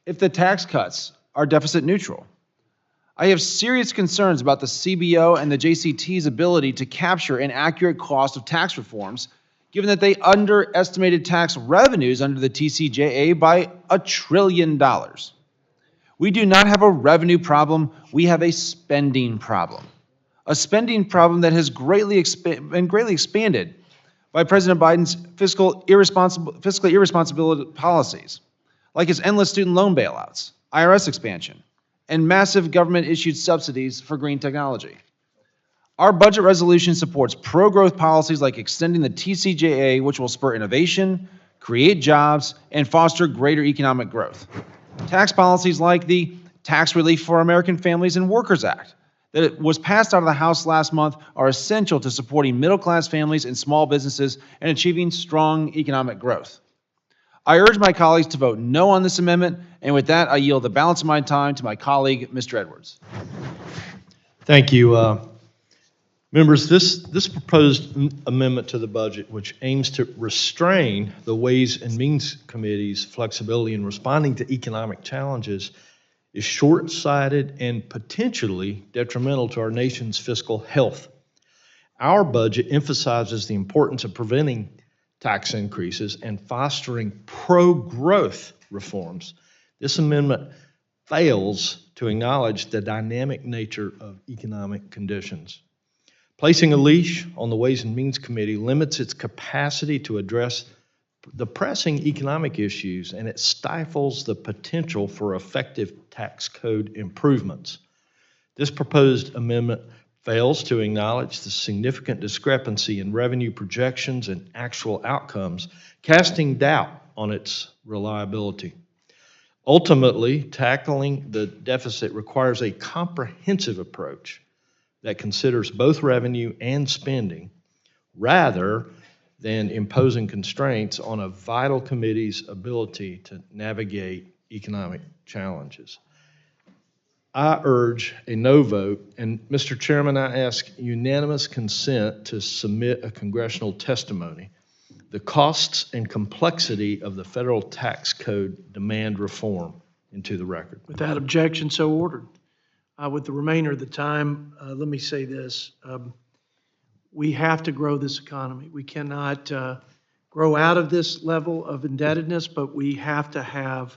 Speaker 16: if the tax cuts are deficit neutral? I have serious concerns about the CBO and the JCT's ability to capture an accurate cost of tax reforms, given that they underestimated tax revenues under the TCJA by $1 trillion. We do not have a revenue problem, we have a spending problem. A spending problem that has been greatly expanded by President Biden's fiscally irresponsible policies, like his endless student loan bailouts, IRS expansion, and massive government-issued subsidies for green technology. Our budget resolution supports pro-growth policies like extending the TCJA, which will spur innovation, create jobs, and foster greater economic growth. Tax policies like the Tax Relief for American Families and Workers Act that was passed out of the House last month are essential to supporting middle-class families and small businesses and achieving strong economic growth. I urge my colleagues to vote no on this amendment, and with that, I yield the balance of my time to my colleague, Mr. Edwards.
Speaker 6: Thank you. Members, this proposed amendment to the budget, which aims to restrain the Ways and Means Committee's flexibility in responding to economic challenges, is short-sighted and potentially detrimental to our nation's fiscal health. Our budget emphasizes the importance of preventing tax increases and fostering pro-growth reforms. This amendment fails to acknowledge the dynamic nature of economic conditions. Placing a leash on the Ways and Means Committee limits its capacity to address the pressing economic issues, and it stifles the potential for effective tax code improvements. This proposed amendment fails to acknowledge the significant discrepancy in revenue projections and actual outcomes, casting doubt on its reliability. Ultimately, tackling the deficit requires a comprehensive approach that considers both revenue and spending, rather than imposing constraints on a vital committee's ability to navigate economic challenges. I urge a no vote, and Mr. Chairman, I ask unanimous consent to submit a congressional testimony. The costs and complexity of the federal tax code demand reform into the record.
Speaker 1: Without objection, so ordered. With the remainder of the time, let me say this. We have to grow this economy. We cannot grow out of this level of indebtedness, but we have to have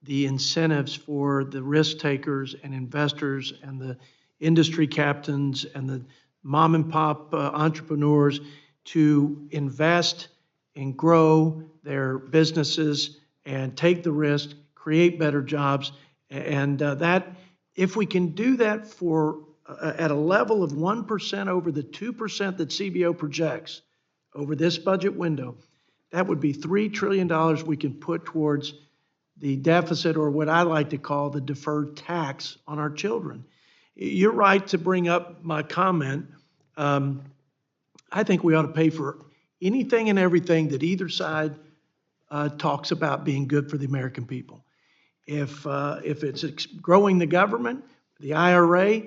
Speaker 1: the incentives for the risk takers and investors and the industry captains and the mom and pop entrepreneurs to invest and grow their businesses and take the risk, create better jobs, and that if we can do that for at a level of 1% over the 2% that CBO projects over this budget window, that would be $3 trillion we can put towards the deficit, or what I like to call the deferred tax on our children. You're right to bring up my comment. I think we ought to pay for anything and everything that either side talks about being good for the American people. If it's growing the government, the IRA,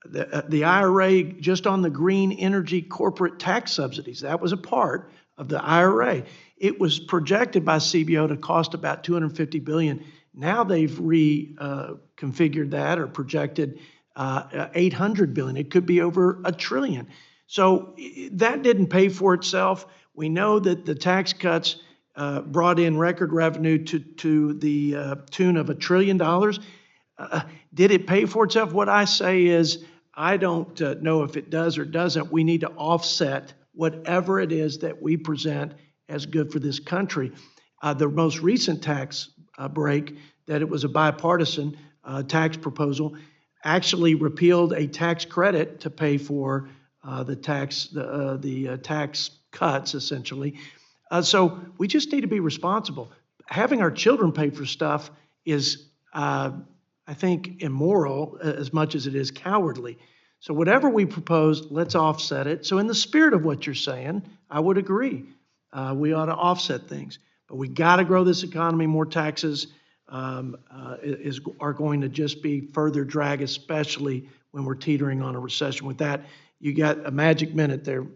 Speaker 1: the IRA just on the green energy corporate tax subsidies, that was a part of the IRA. It was projected by CBO to cost about $250 billion. Now they've reconfigured that or projected $800 billion. It could be over $1 trillion. So that didn't pay for itself. We know that the tax cuts brought in record revenue to the tune of $1 trillion. Did it pay for itself? What I say is, I don't know if it does or doesn't. We need to offset whatever it is that we present as good for this country. The most recent tax break, that it was a bipartisan tax proposal, actually repealed a tax credit to pay for the tax cuts, essentially. So we just need to be responsible. Having our children pay for stuff is, I think, immoral as much as it is cowardly. So whatever we propose, let's offset it. So in the spirit of what you're saying, I would agree. We ought to offset things. But we got to grow this economy. More taxes are going to just be further drag, especially when we're teetering on a recession. With that, you got a magic minute there.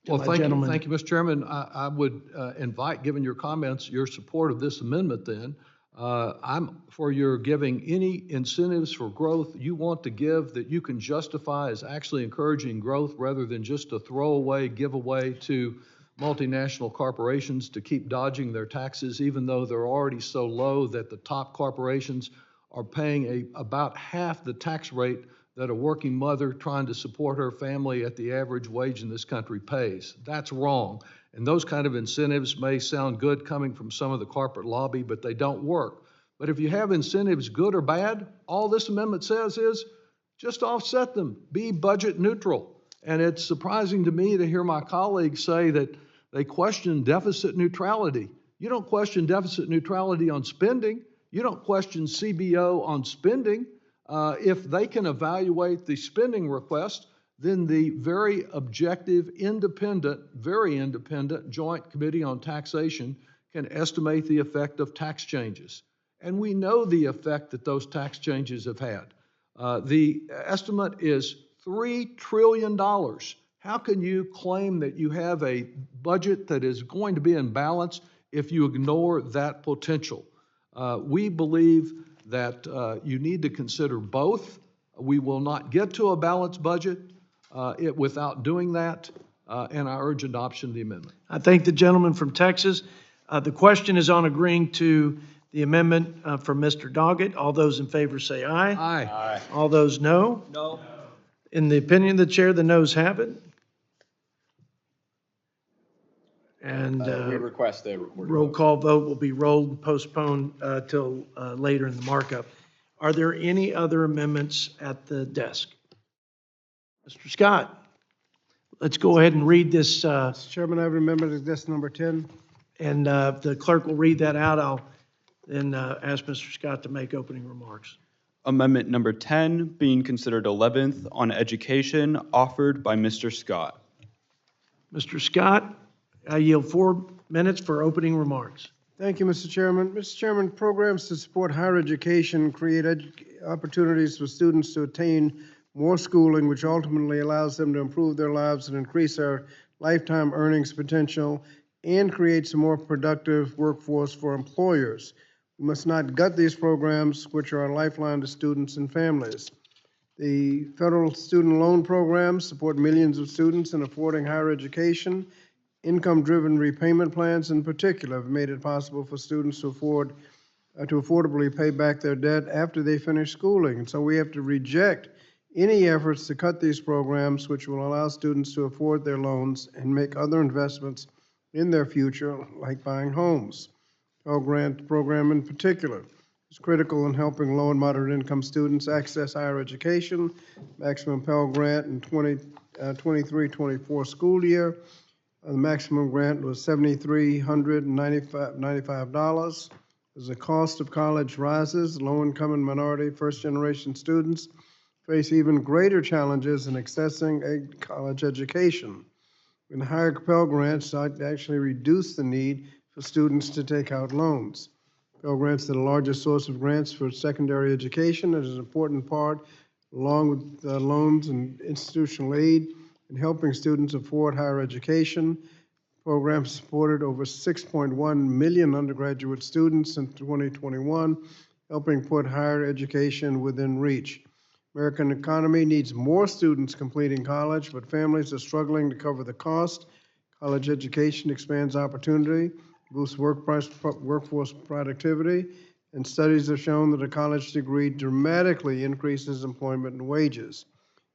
Speaker 5: Well, thank you, Mr. Chairman. I would invite, given your comments, your support of this amendment then. I'm for your giving any incentives for growth you want to give that you can justify as actually encouraging growth rather than just a throwaway giveaway to multinational corporations to keep dodging their taxes, even though they're already so low that the top corporations are paying about half the tax rate that a working mother trying to support her family at the average wage in this country pays. That's wrong. And those kind of incentives may sound good coming from some of the corporate lobby, but they don't work. But if you have incentives, good or bad, all this amendment says is just offset them, be budget neutral. And it's surprising to me to hear my colleagues say that they question deficit neutrality. You don't question deficit neutrality on spending. You don't question CBO on spending. If they can evaluate the spending request, then the very objective, very independent Joint Committee on Taxation can estimate the effect of tax changes. And we know the effect that those tax changes have had. The estimate is $3 trillion. How can you claim that you have a budget that is going to be in balance if you ignore that potential? We believe that you need to consider both. We will not get to a balanced budget without doing that, and I urge adoption of the amendment.
Speaker 1: I thank the gentleman from Texas. The question is on agreeing to the amendment from Mr. Doggett. All those in favor say aye.
Speaker 5: Aye.
Speaker 1: Aye. All those no?
Speaker 9: No.
Speaker 1: In the opinion of the chair, the noes have it. And
Speaker 2: We request the
Speaker 1: roll call vote will be rolled and postponed till later in the markup. Are there any other amendments at the desk? Mr. Scott, let's go ahead and read this.
Speaker 14: Mr. Chairman, I remember this number 10.
Speaker 1: And the clerk will read that out. I'll then ask Mr. Scott to make opening remarks.
Speaker 18: Amendment number 10, being considered 11th on education, offered by Mr. Scott.
Speaker 1: Mr. Scott, I yield 4 minutes for opening remarks.
Speaker 14: Thank you, Mr. Chairman. Mr. Chairman, programs to support higher education create opportunities for students to attain more schooling, which ultimately allows them to improve their lives and increase their lifetime earnings potential and creates a more productive workforce for employers. We must not gut these programs, which are a lifeline to students and families. The federal student loan programs support millions of students in affording higher education. Income-driven repayment plans in particular have made it possible for students to affordably pay back their debt after they finish schooling. And so we have to reject any efforts to cut these programs, which will allow students to afford their loans and make other investments in their future, like buying homes. Pell Grant program in particular is critical in helping low and moderate income students access higher education. Maximum Pell Grant in 23-24 school year The maximum grant was $7,395. As the cost of college rises, low-income and minority first-generation students face even greater challenges in accessing a college education. And higher Pell Grants actually reduce the need for students to take out loans. Pell Grants are the largest source of grants for secondary education. It is an important part, along with loans and institutional aid, in helping students afford higher education. Programs supported over 6.1 million undergraduate students in 2021, helping put higher education within reach. American economy needs more students completing college, but families are struggling to cover the cost. College education expands opportunity, boosts workforce productivity, and studies have shown that a college degree dramatically increases employment and wages.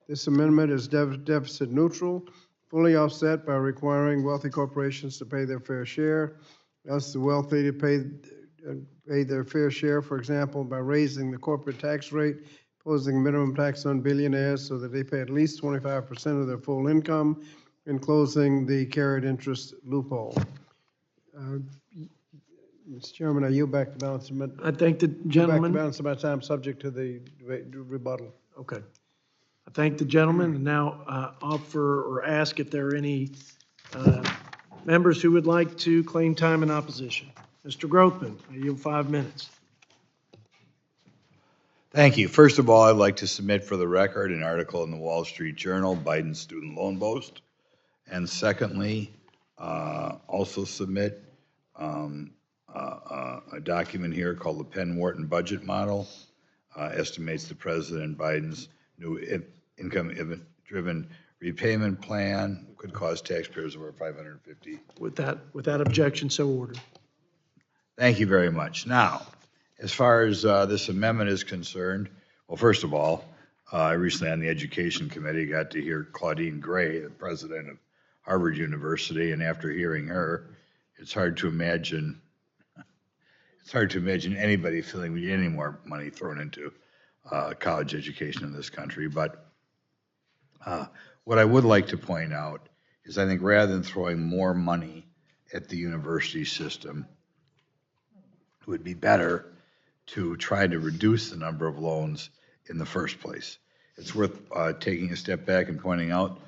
Speaker 14: This amendment is deficit neutral, fully offset by requiring wealthy corporations to pay their fair share. Thus, the wealthy to pay their fair share, for example, by raising the corporate tax rate, imposing minimum tax on billionaires so that they pay at least 25% of their full income, and closing the carried interest loophole. Mr. Chairman, I yield back the balance of my time.
Speaker 1: I thank the gentleman.
Speaker 14: Subject to the rebuttal.
Speaker 1: Okay. I thank the gentleman and now offer or ask if there are any members who would like to claim time in opposition. Mr. Grothman, I yield 5 minutes.
Speaker 12: Thank you. First of all, I'd like to submit for the record an article in the Wall Street Journal, Biden's student loan boast. And secondly, also submit a document here called the Penn-Wharton Budget Model. Estimates that President Biden's new income-driven repayment plan could cost taxpayers over $550.
Speaker 1: Without objection, so ordered.
Speaker 12: Thank you very much. Now, as far as this amendment is concerned, well, first of all, I recently on the Education Committee got to hear Claudine Gray, the president of Harvard University, and after hearing her, it's hard to imagine anybody feeling we need any more money thrown into college education in this country. But what I would like to point out is I think rather than throwing more money at the university system, it would be better to try to reduce the number of loans in the first place. It's worth taking a step back and pointing out,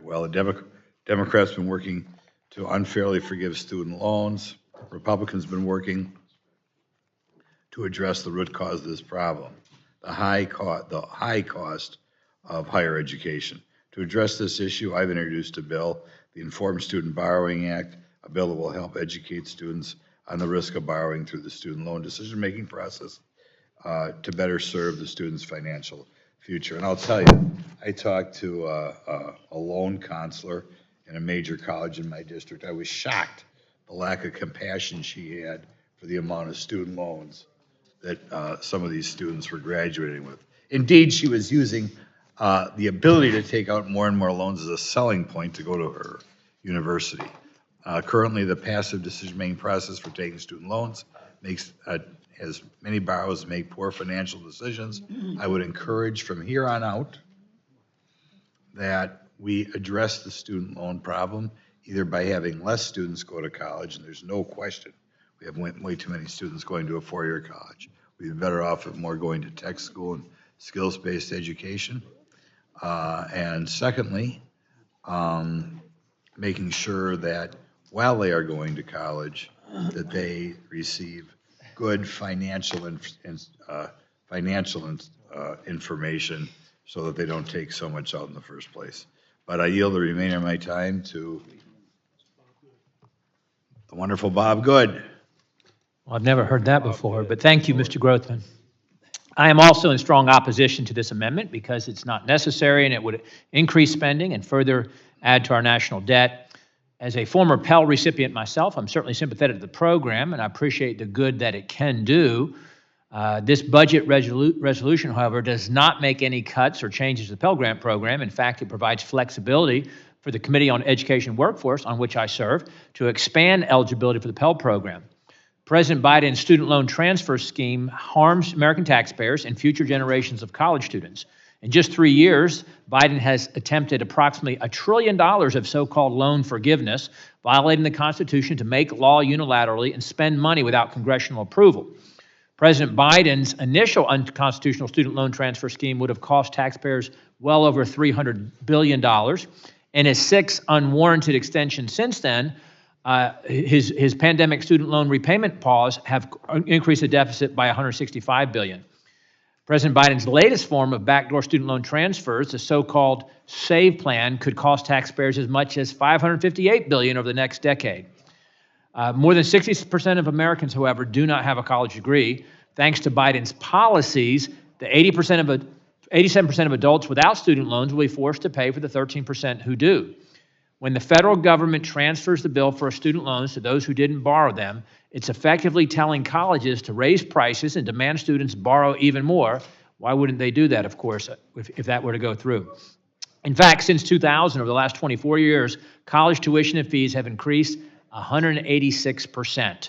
Speaker 12: well, the Democrats have been working to unfairly forgive student loans. Republicans have been working to address the root cause of this problem, the high cost of higher education. To address this issue, I've introduced a bill, the Informed Student Borrowing Act, a bill that will help educate students on the risk of borrowing through the student loan decision-making process to better serve the student's financial future. And I'll tell you, I talked to a loan counselor in a major college in my district. I was shocked the lack of compassion she had for the amount of student loans that some of these students were graduating with. Indeed, she was using the ability to take out more and more loans as a selling point to go to her university. Currently, the passive decision-making process for taking student loans has many borrowers make poor financial decisions. I would encourage from here on out that we address the student loan problem either by having less students go to college, and there's no question we have way too many students going to a four-year college. We'd be better off with more going to tech school and skills-based education. And secondly, making sure that while they are going to college, that they receive good financial information so that they don't take so much out in the first place. But I yield the remainder of my time to the wonderful Bob Good.
Speaker 11: Well, I've never heard that before, but thank you, Mr. Grothman. I am also in strong opposition to this amendment because it's not necessary and it would increase spending and further add to our national debt. As a former Pell recipient myself, I'm certainly sympathetic to the program and I appreciate the good that it can do. This budget resolution, however, does not make any cuts or changes to the Pell Grant program. In fact, it provides flexibility for the Committee on Education and Workforce, on which I serve, to expand eligibility for the Pell program. President Biden's student loan transfer scheme harms American taxpayers and future generations of college students. In just 3 years, Biden has attempted approximately $1 trillion of so-called loan forgiveness, violating the Constitution to make law unilaterally and spend money without congressional approval. President Biden's initial unconstitutional student loan transfer scheme would have cost taxpayers well over $300 billion. And his 6 unwarranted extensions since then, his pandemic student loan repayment pause, have increased the deficit by $165 billion. President Biden's latest form of backdoor student loan transfers, the so-called SAVE plan, could cost taxpayers as much as $558 billion over the next decade. More than 60% of Americans, however, do not have a college degree. Thanks to Biden's policies, the 87% of adults without student loans will be forced to pay for the 13% who do. When the federal government transfers the bill for student loans to those who didn't borrow them, it's effectively telling colleges to raise prices and demand students borrow even more. Why wouldn't they do that, of course, if that were to go through? In fact, since 2000, over the last 24 years, college tuition and fees have increased 186%.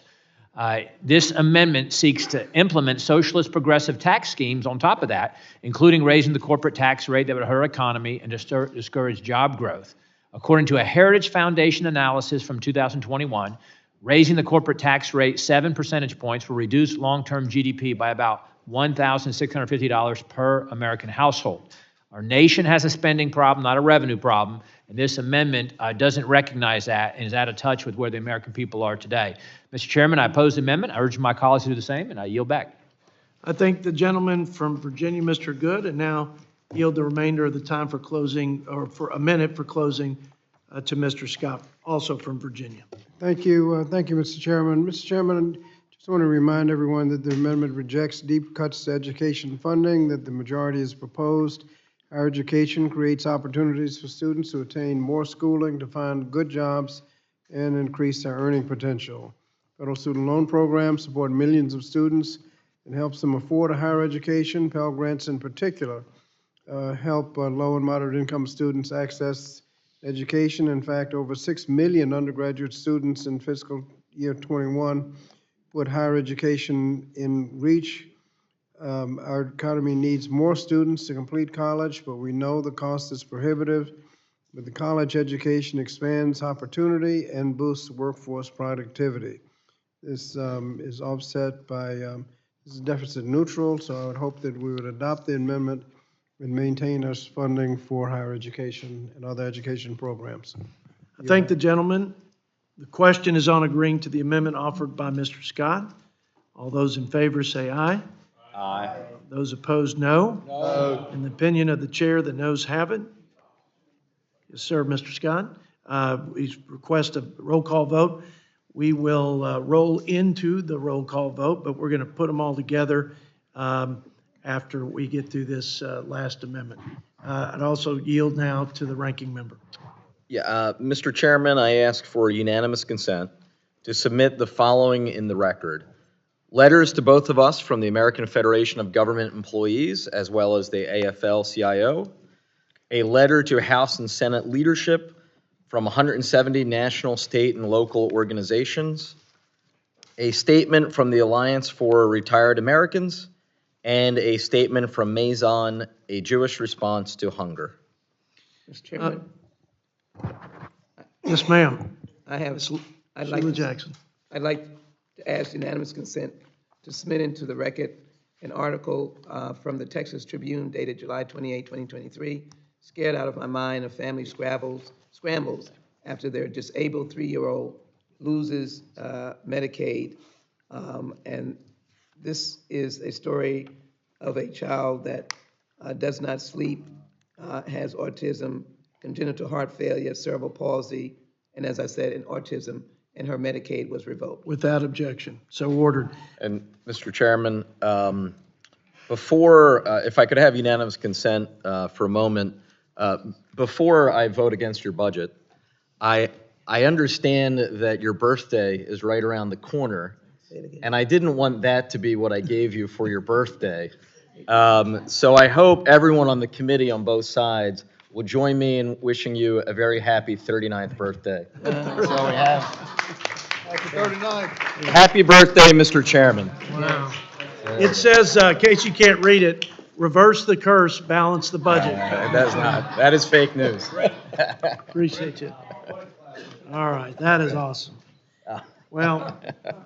Speaker 11: This amendment seeks to implement socialist progressive tax schemes on top of that, including raising the corporate tax rate that would hurt our economy and discourage job growth. According to a Heritage Foundation analysis from 2021, raising the corporate tax rate 7 percentage points will reduce long-term GDP by about $1,650 per American household. Our nation has a spending problem, not a revenue problem, and this amendment doesn't recognize that and is out of touch with where the American people are today. Mr. Chairman, I oppose the amendment. I urge my colleagues to do the same, and I yield back.
Speaker 1: I thank the gentleman from Virginia, Mr. Good, and now yield the remainder of the time for closing, or for a minute for closing, to Mr. Scott, also from Virginia.
Speaker 14: Thank you, Mr. Chairman. Mr. Chairman, I just want to remind everyone that the amendment rejects deep cuts to education funding that the majority has proposed. Higher education creates opportunities for students to attain more schooling, to find good jobs, and increase their earning potential. Federal student loan programs support millions of students and helps them afford a higher education. Pell Grants in particular help low and moderate income students access education. In fact, over 6 million undergraduate students in fiscal year 21 put higher education in reach. Our economy needs more students to complete college, but we know the cost is prohibitive. But the college education expands opportunity and boosts workforce productivity. This is offset by, this is deficit neutral, so I would hope that we would adopt the amendment and maintain our funding for higher education and other education programs.
Speaker 1: I thank the gentleman. The question is on agreeing to the amendment offered by Mr. Scott. All those in favor say aye.
Speaker 2: Aye.
Speaker 1: Those opposed, no.
Speaker 2: No.
Speaker 1: In the opinion of the chair, the noes have it. Yes, sir, Mr. Scott. We request a roll call vote. We will roll into the roll call vote, but we're going to put them all together after we get through this last amendment. I'd also yield now to the ranking member.
Speaker 2: Yeah, Mr. Chairman, I ask for unanimous consent to submit the following in the record. Letters to both of us from the American Federation of Government Employees, as well as the AFL-CIO. A letter to House and Senate leadership from 170 national, state, and local organizations. A statement from the Alliance for Retired Americans, and a statement from Maison, a Jewish response to hunger.
Speaker 15: Mr. Chairman.
Speaker 1: Yes, ma'am.
Speaker 15: I'd like to ask unanimous consent to submit into the record an article from the Texas Tribune dated July 28, 2023. Scared out of my mind, a family scrambles after their disabled 3-year-old loses Medicaid. And this is a story of a child that does not sleep, has autism, congenital heart failure, cerebral palsy, and as I said, in autism, and her Medicaid was revoked.
Speaker 1: Without objection. So ordered.
Speaker 2: And Mr. Chairman, before, if I could have unanimous consent for a moment, before I vote against your budget, I understand that your birthday is right around the corner, and I didn't want that to be what I gave you for your birthday. So I hope everyone on the committee on both sides will join me in wishing you a very happy 39th birthday. That's all we have.
Speaker 3: Happy 39th.
Speaker 2: Happy birthday, Mr. Chairman.
Speaker 1: Wow. It says, in case you can't read it, reverse the curse, balance the budget.
Speaker 2: That's not, that is fake news.
Speaker 1: Appreciate you. All right, that is awesome. Well,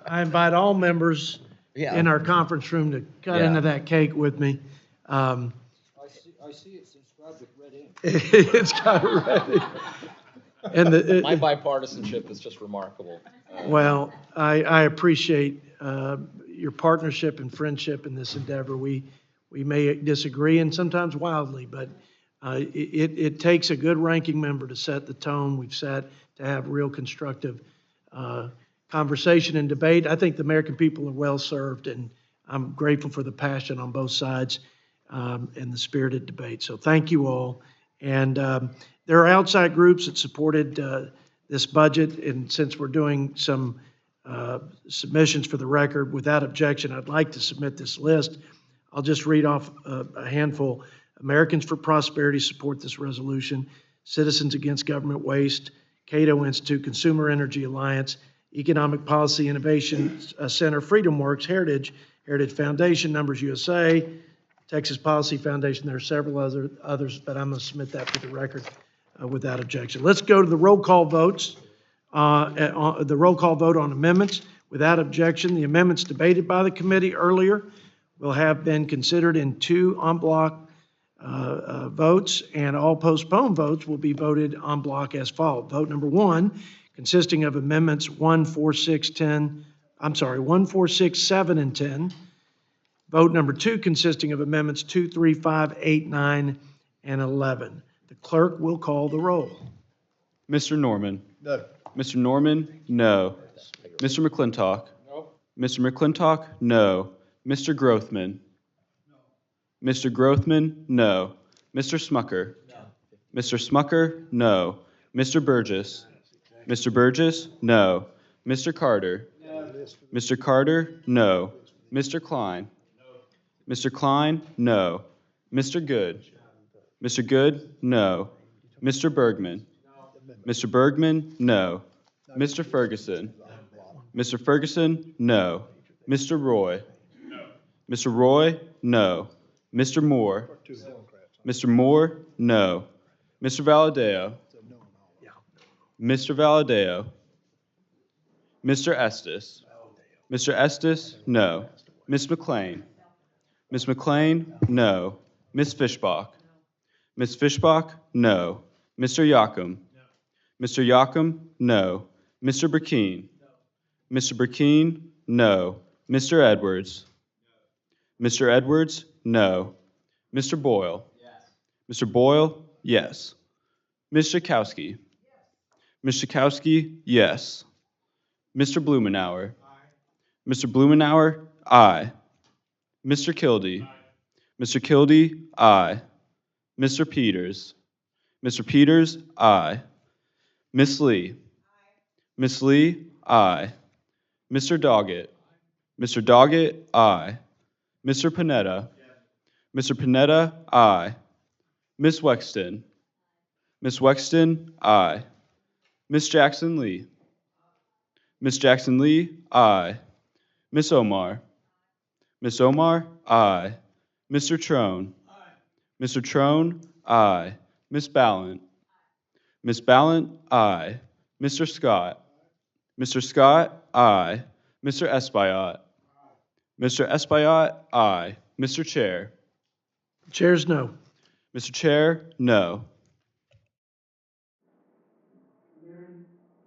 Speaker 1: I invite all members in our conference room to cut into that cake with me.
Speaker 11: I see it's inscribed with red ink.
Speaker 1: It's got red ink. And
Speaker 2: My bipartisanship is just remarkable.
Speaker 1: well, I appreciate your partnership and friendship in this endeavor. We may disagree and sometimes wildly, but it takes a good ranking member to set the tone. We've set to have real constructive conversation and debate. I think the American people are well served, and I'm grateful for the passion on both sides and the spirited debate. So thank you all. And there are outside groups that supported this budget, and since we're doing some submissions for the record, without objection, I'd like to submit this list. I'll just read off a handful. Americans for Prosperity support this resolution. Citizens Against Government Waste, Cato Institute, Consumer Energy Alliance, Economic Policy Innovation Center, Freedom Works, Heritage Foundation, Numbers USA, Texas Policy Foundation. There are several others, but I'm going to submit that for the record without objection. Let's go to the roll call votes. The roll call vote on amendments. Without objection, the amendments debated by the committee earlier will have been considered in 2 en bloc votes, and all postponed votes will be voted en bloc as follows. Vote number 1, consisting of amendments 1, 4, 6, 7, and 10. Vote number 2, consisting of amendments 2, 3, 5, 8, 9, and 11. The clerk will call the roll.
Speaker 18: Mr. Norman?
Speaker 14: No.
Speaker 18: Mr. Norman? No. Mr. McClintock?
Speaker 14: No.
Speaker 18: Mr. McClintock? No. Mr. Grothman? No. Mr. Grothman? No. Mr. Smucker? No. Mr. Smucker? No. Mr. Burgess? Mr. Burgess? No. Mr. Carter? No. Mr. Carter? No. Mr. Klein? No. Mr. Klein? No. Mr. Good? Mr. Good? No. Mr. Bergman? Mr. Bergman? No. Mr. Ferguson? Mr. Ferguson? No. Mr. Roy? Mr. Roy? No. Mr. Moore? Mr. Moore? No. Mr. Valadeo? Mr. Valadeo? Mr. Estes? Mr. Estes? No. Ms. McLean? Ms. McLean? No. Ms. Fishbach? Ms. Fishbach? No. Mr. Yocum? Mr. Yocum? No. Mr. Burkeen? Mr. Burkeen? No. Mr. Edwards? Mr. Edwards? No. Mr. Boyle? Mr. Boyle? Yes. Ms. Schakowsky? Ms. Schakowsky? Yes. Mr. Blumenauer? Mr. Blumenauer? Aye. Mr. Kildee? Mr. Kildee? Aye. Mr. Peters? Mr. Peters? Aye. Ms. Lee? Ms. Lee? Aye. Mr. Doggett? Mr. Doggett? Aye. Mr. Panetta? Mr. Panetta? Aye. Ms. Wexton? Ms. Wexton? Aye. Ms. Jackson Lee? Ms. Jackson Lee? Aye. Ms. Omar? Ms. Omar? Aye. Mr. Trone? Mr. Trone? Aye. Ms. Ballant? Ms. Ballant? Aye. Mr. Scott? Mr. Scott? Aye. Mr. Espaillat? Mr. Espaillat? Aye. Mr. Chair?
Speaker 1: Chair's no.
Speaker 18: Mr. Chair? No.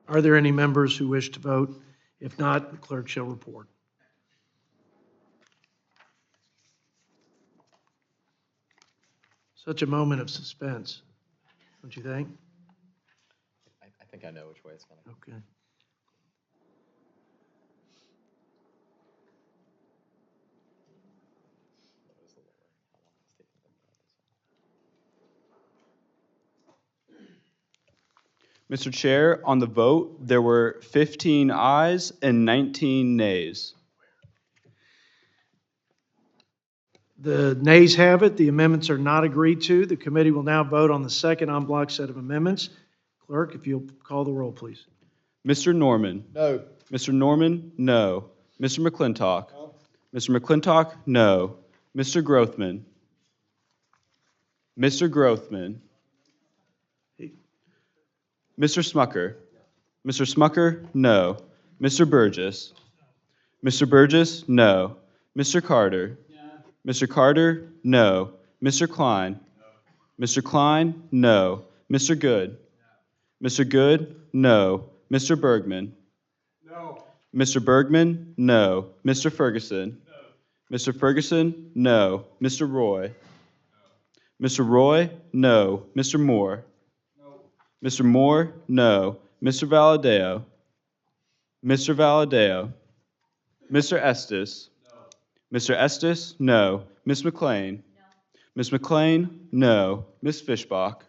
Speaker 1: Are there any members who wish to vote? If not, the clerk shall report. Such a moment of suspense, don't you think?
Speaker 2: I think I know which way it's going to go.
Speaker 1: Okay.
Speaker 18: Mr. Chair, on the vote, there were 15 ayes and 19 nays.
Speaker 1: The nays have it. The amendments are not agreed to. The committee will now vote on the second en bloc set of amendments. Clerk, if you'll call the roll, please.
Speaker 18: Mr. Norman?
Speaker 14: No.
Speaker 18: Mr. Norman? No. Mr. McClintock?
Speaker 14: No.
Speaker 18: Mr. McClintock? No. Mr. Grothman? Mr. Grothman. Mr. Smucker. Mr. Smucker, no. Mr. Burgess. Mr. Burgess, no. Mr. Carter. Mr. Carter, no. Mr. Klein. Mr. Klein, no. Mr. Good. Mr. Good, no. Mr. Bergman. Mr. Bergman, no. Mr. Ferguson. Mr. Ferguson, no. Mr. Roy. Mr. Roy, no. Mr. Moore. Mr. Moore, no. Mr. Valadeo. Mr. Valadeo. Mr. Estes. Mr. Estes, no. Miss McLean. Miss McLean, no. Miss Fishbach.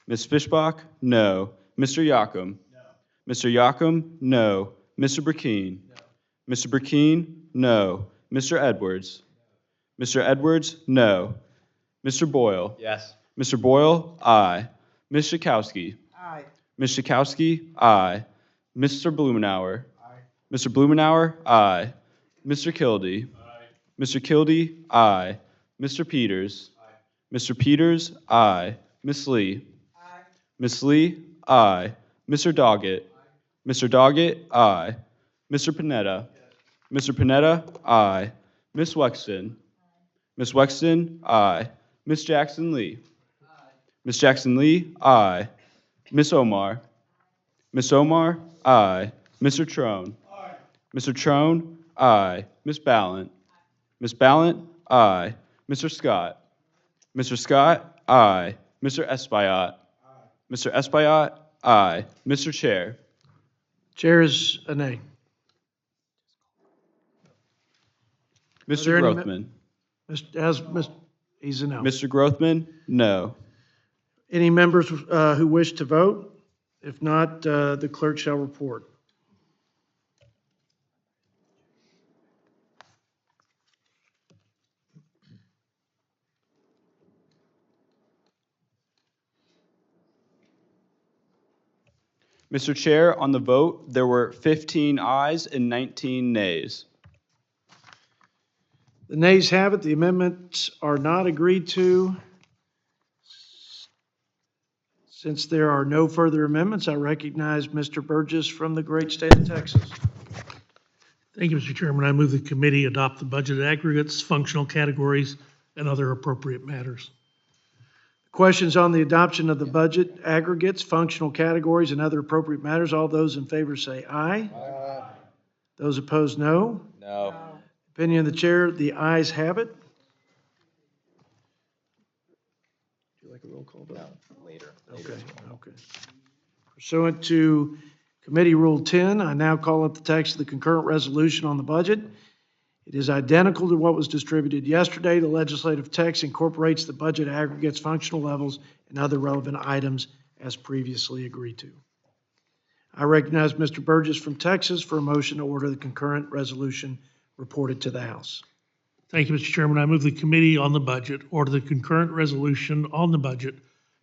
Speaker 18: Miss Fishbach, no. Mr. Yocum. Mr. Yocum, no. Mr. Burkeen. Mr. Burkeen, no. Mr. Edwards. Mr. Edwards, no. Mr. Boyle.
Speaker 21: Yes.
Speaker 18: Mr. Boyle, aye. Ms. Schakowsky.
Speaker 8: Aye.
Speaker 18: Ms. Schakowsky, aye. Mr. Blumenauer. Mr. Blumenauer, aye. Mr. Kildee. Mr. Kildee, aye. Mr. Peters. Mr. Peters, aye. Miss Lee. Miss Lee, aye. Mr. Doggett. Mr. Doggett, aye. Mr. Panetta. Mr. Panetta, aye. Miss Wexton. Miss Wexton, aye. Miss Jackson Lee. Miss Jackson Lee, aye. Miss Omar. Miss Omar, aye. Mr. Trone. Mr. Trone, aye. Miss Ballant. Miss Ballant, aye. Mr. Scott. Mr. Scott, aye. Mr. Espaillat. Mr. Espaillat, aye. Mr. Chair.
Speaker 1: Chair is a nay.
Speaker 18: Mr.
Speaker 1: there any
Speaker 18: Grothman.
Speaker 1: He's a no.
Speaker 18: Mr. Grothman, no.
Speaker 1: Any members who wish to vote? If not, the clerk shall report.
Speaker 18: Mr. Chair, on the vote, there were 15 ayes and 19 nays.
Speaker 1: The nays have it. The amendments are not agreed to. Since there are no further amendments, I recognize Mr. Burgess from the great state of Texas.
Speaker 19: Thank you, Mr. Chairman. I move the committee adopt the budget aggregates, functional categories, and other appropriate matters.
Speaker 1: Questions on the adoption of the budget aggregates, functional categories, and other appropriate matters? All those in favor say aye. Aye. Those opposed, no.
Speaker 2: No.
Speaker 1: Opinion of the chair, the ayes have it. Would you like a roll call vote?
Speaker 2: No, later.
Speaker 1: Okay. Pursuant to Committee Rule 10, I now call up the text of the concurrent resolution on the budget. It is identical to what was distributed yesterday. The legislative text incorporates the budget aggregates, functional levels, and other relevant items as previously agreed to. I recognize Mr. Burgess from Texas for a motion to order the concurrent resolution reported to the House.
Speaker 19: Thank you, Mr. Chairman. I move the committee on the budget order the concurrent resolution on the budget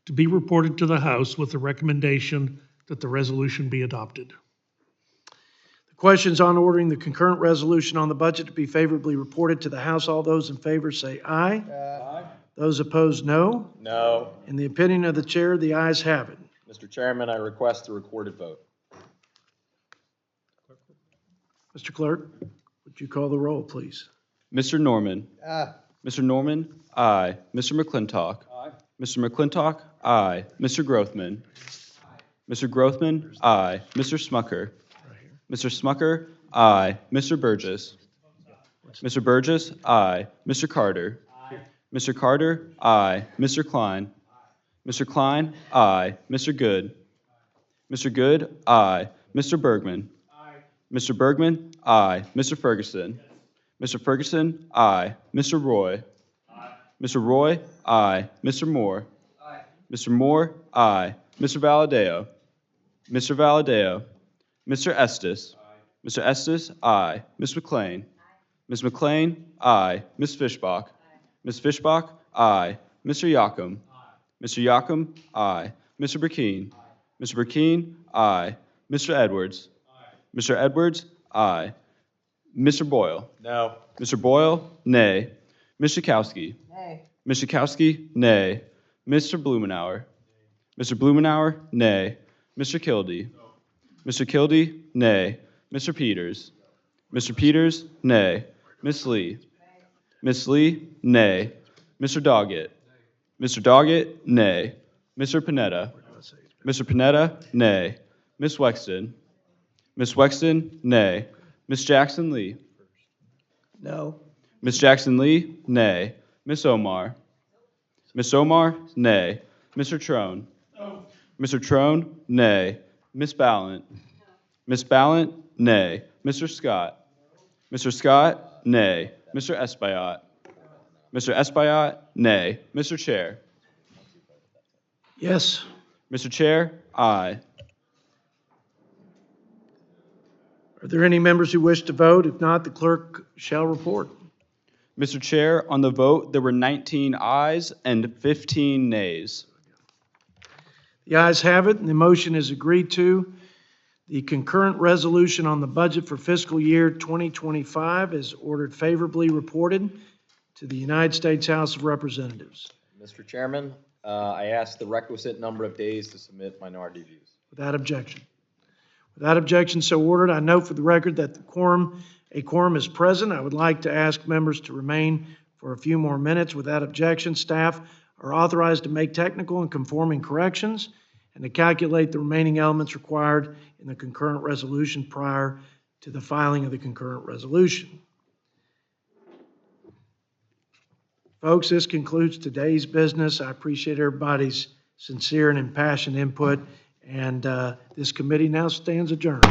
Speaker 19: to be reported to the House with the recommendation that the resolution be adopted.
Speaker 1: Questions on ordering the concurrent resolution on the budget to be favorably reported to the House? All those in favor say aye. Aye. Those opposed, no.
Speaker 2: No.
Speaker 1: In the opinion of the chair, the ayes have it.
Speaker 2: Mr. Chairman, I request the recorded vote.
Speaker 1: Mr. Clerk, would you call the roll, please?
Speaker 18: Mr. Norman.
Speaker 14: Aye.
Speaker 18: Mr. Norman, aye. Mr. McClintock.
Speaker 2: Aye.
Speaker 18: Mr. McClintock, aye. Mr. Grothman. Mr. Grothman, aye. Mr. Smucker. Mr. Smucker, aye. Mr. Burgess. Mr. Burgess, aye. Mr. Carter. Mr. Carter, aye. Mr. Klein. Mr. Klein, aye. Mr. Good. Mr. Good, aye. Mr. Bergman. Mr. Bergman, aye. Mr. Ferguson. Mr. Ferguson, aye. Mr. Roy. Mr. Roy, aye. Mr. Moore. Mr. Moore, aye. Mr. Valadeo. Mr. Valadeo. Mr. Estes. Mr. Estes, aye. Ms. McLean. Ms. McLean, aye. Ms. Fishbach. Ms. Fishbach, aye. Mr. Yocum. Mr. Yocum, aye. Mr. Burkeen. Mr. Burkeen, aye. Mr. Edwards. Mr. Edwards, aye. Mr. Boyle.
Speaker 2: No.
Speaker 18: Mr. Boyle, nay. Ms. Schakowsky.
Speaker 8: Nay.
Speaker 18: Ms. Schakowsky, nay. Mr. Blumenauer. Mr. Blumenauer, nay. Mr. Kildee. Mr. Kildee, nay. Mr. Peters. Mr. Peters, nay. Ms. Lee. Ms. Lee, nay. Mr. Doggett. Mr. Doggett, nay. Mr. Panetta. Mr. Panetta, nay. Ms. Wexton. Ms. Wexton, nay. Ms. Jackson Lee.
Speaker 15: No.
Speaker 18: Ms. Jackson Lee, nay. Ms. Omar. Ms. Omar, nay. Mr. Trone. Mr. Trone, nay. Ms. Ballant. Ms. Ballant, nay. Mr. Scott. Mr. Scott, nay. Mr. Espaillat. Mr. Espaillat, nay. Mr. Chair.
Speaker 1: Yes.
Speaker 18: Mr. Chair, aye.
Speaker 1: Are there any members who wish to vote? If not, the clerk shall report.
Speaker 18: Mr. Chair, on the vote, there were 19 ayes and 15 nays.
Speaker 1: The ayes have it, and the motion is agreed to. The concurrent resolution on the budget for fiscal year 2025 is ordered favorably reported to the United States House of Representatives.
Speaker 2: Mr. Chairman, I ask the requisite number of days to submit minority views.
Speaker 1: Without objection. Without objection, so ordered. I note for the record that a quorum is present. I would like to ask members to remain for a few more minutes. Without objection, staff are authorized to make technical and conforming corrections and to calculate the remaining elements required in the concurrent resolution prior to the filing of the concurrent resolution. Folks, this concludes today's business. I appreciate everybody's sincere and impassioned input, and this committee now stands adjourned.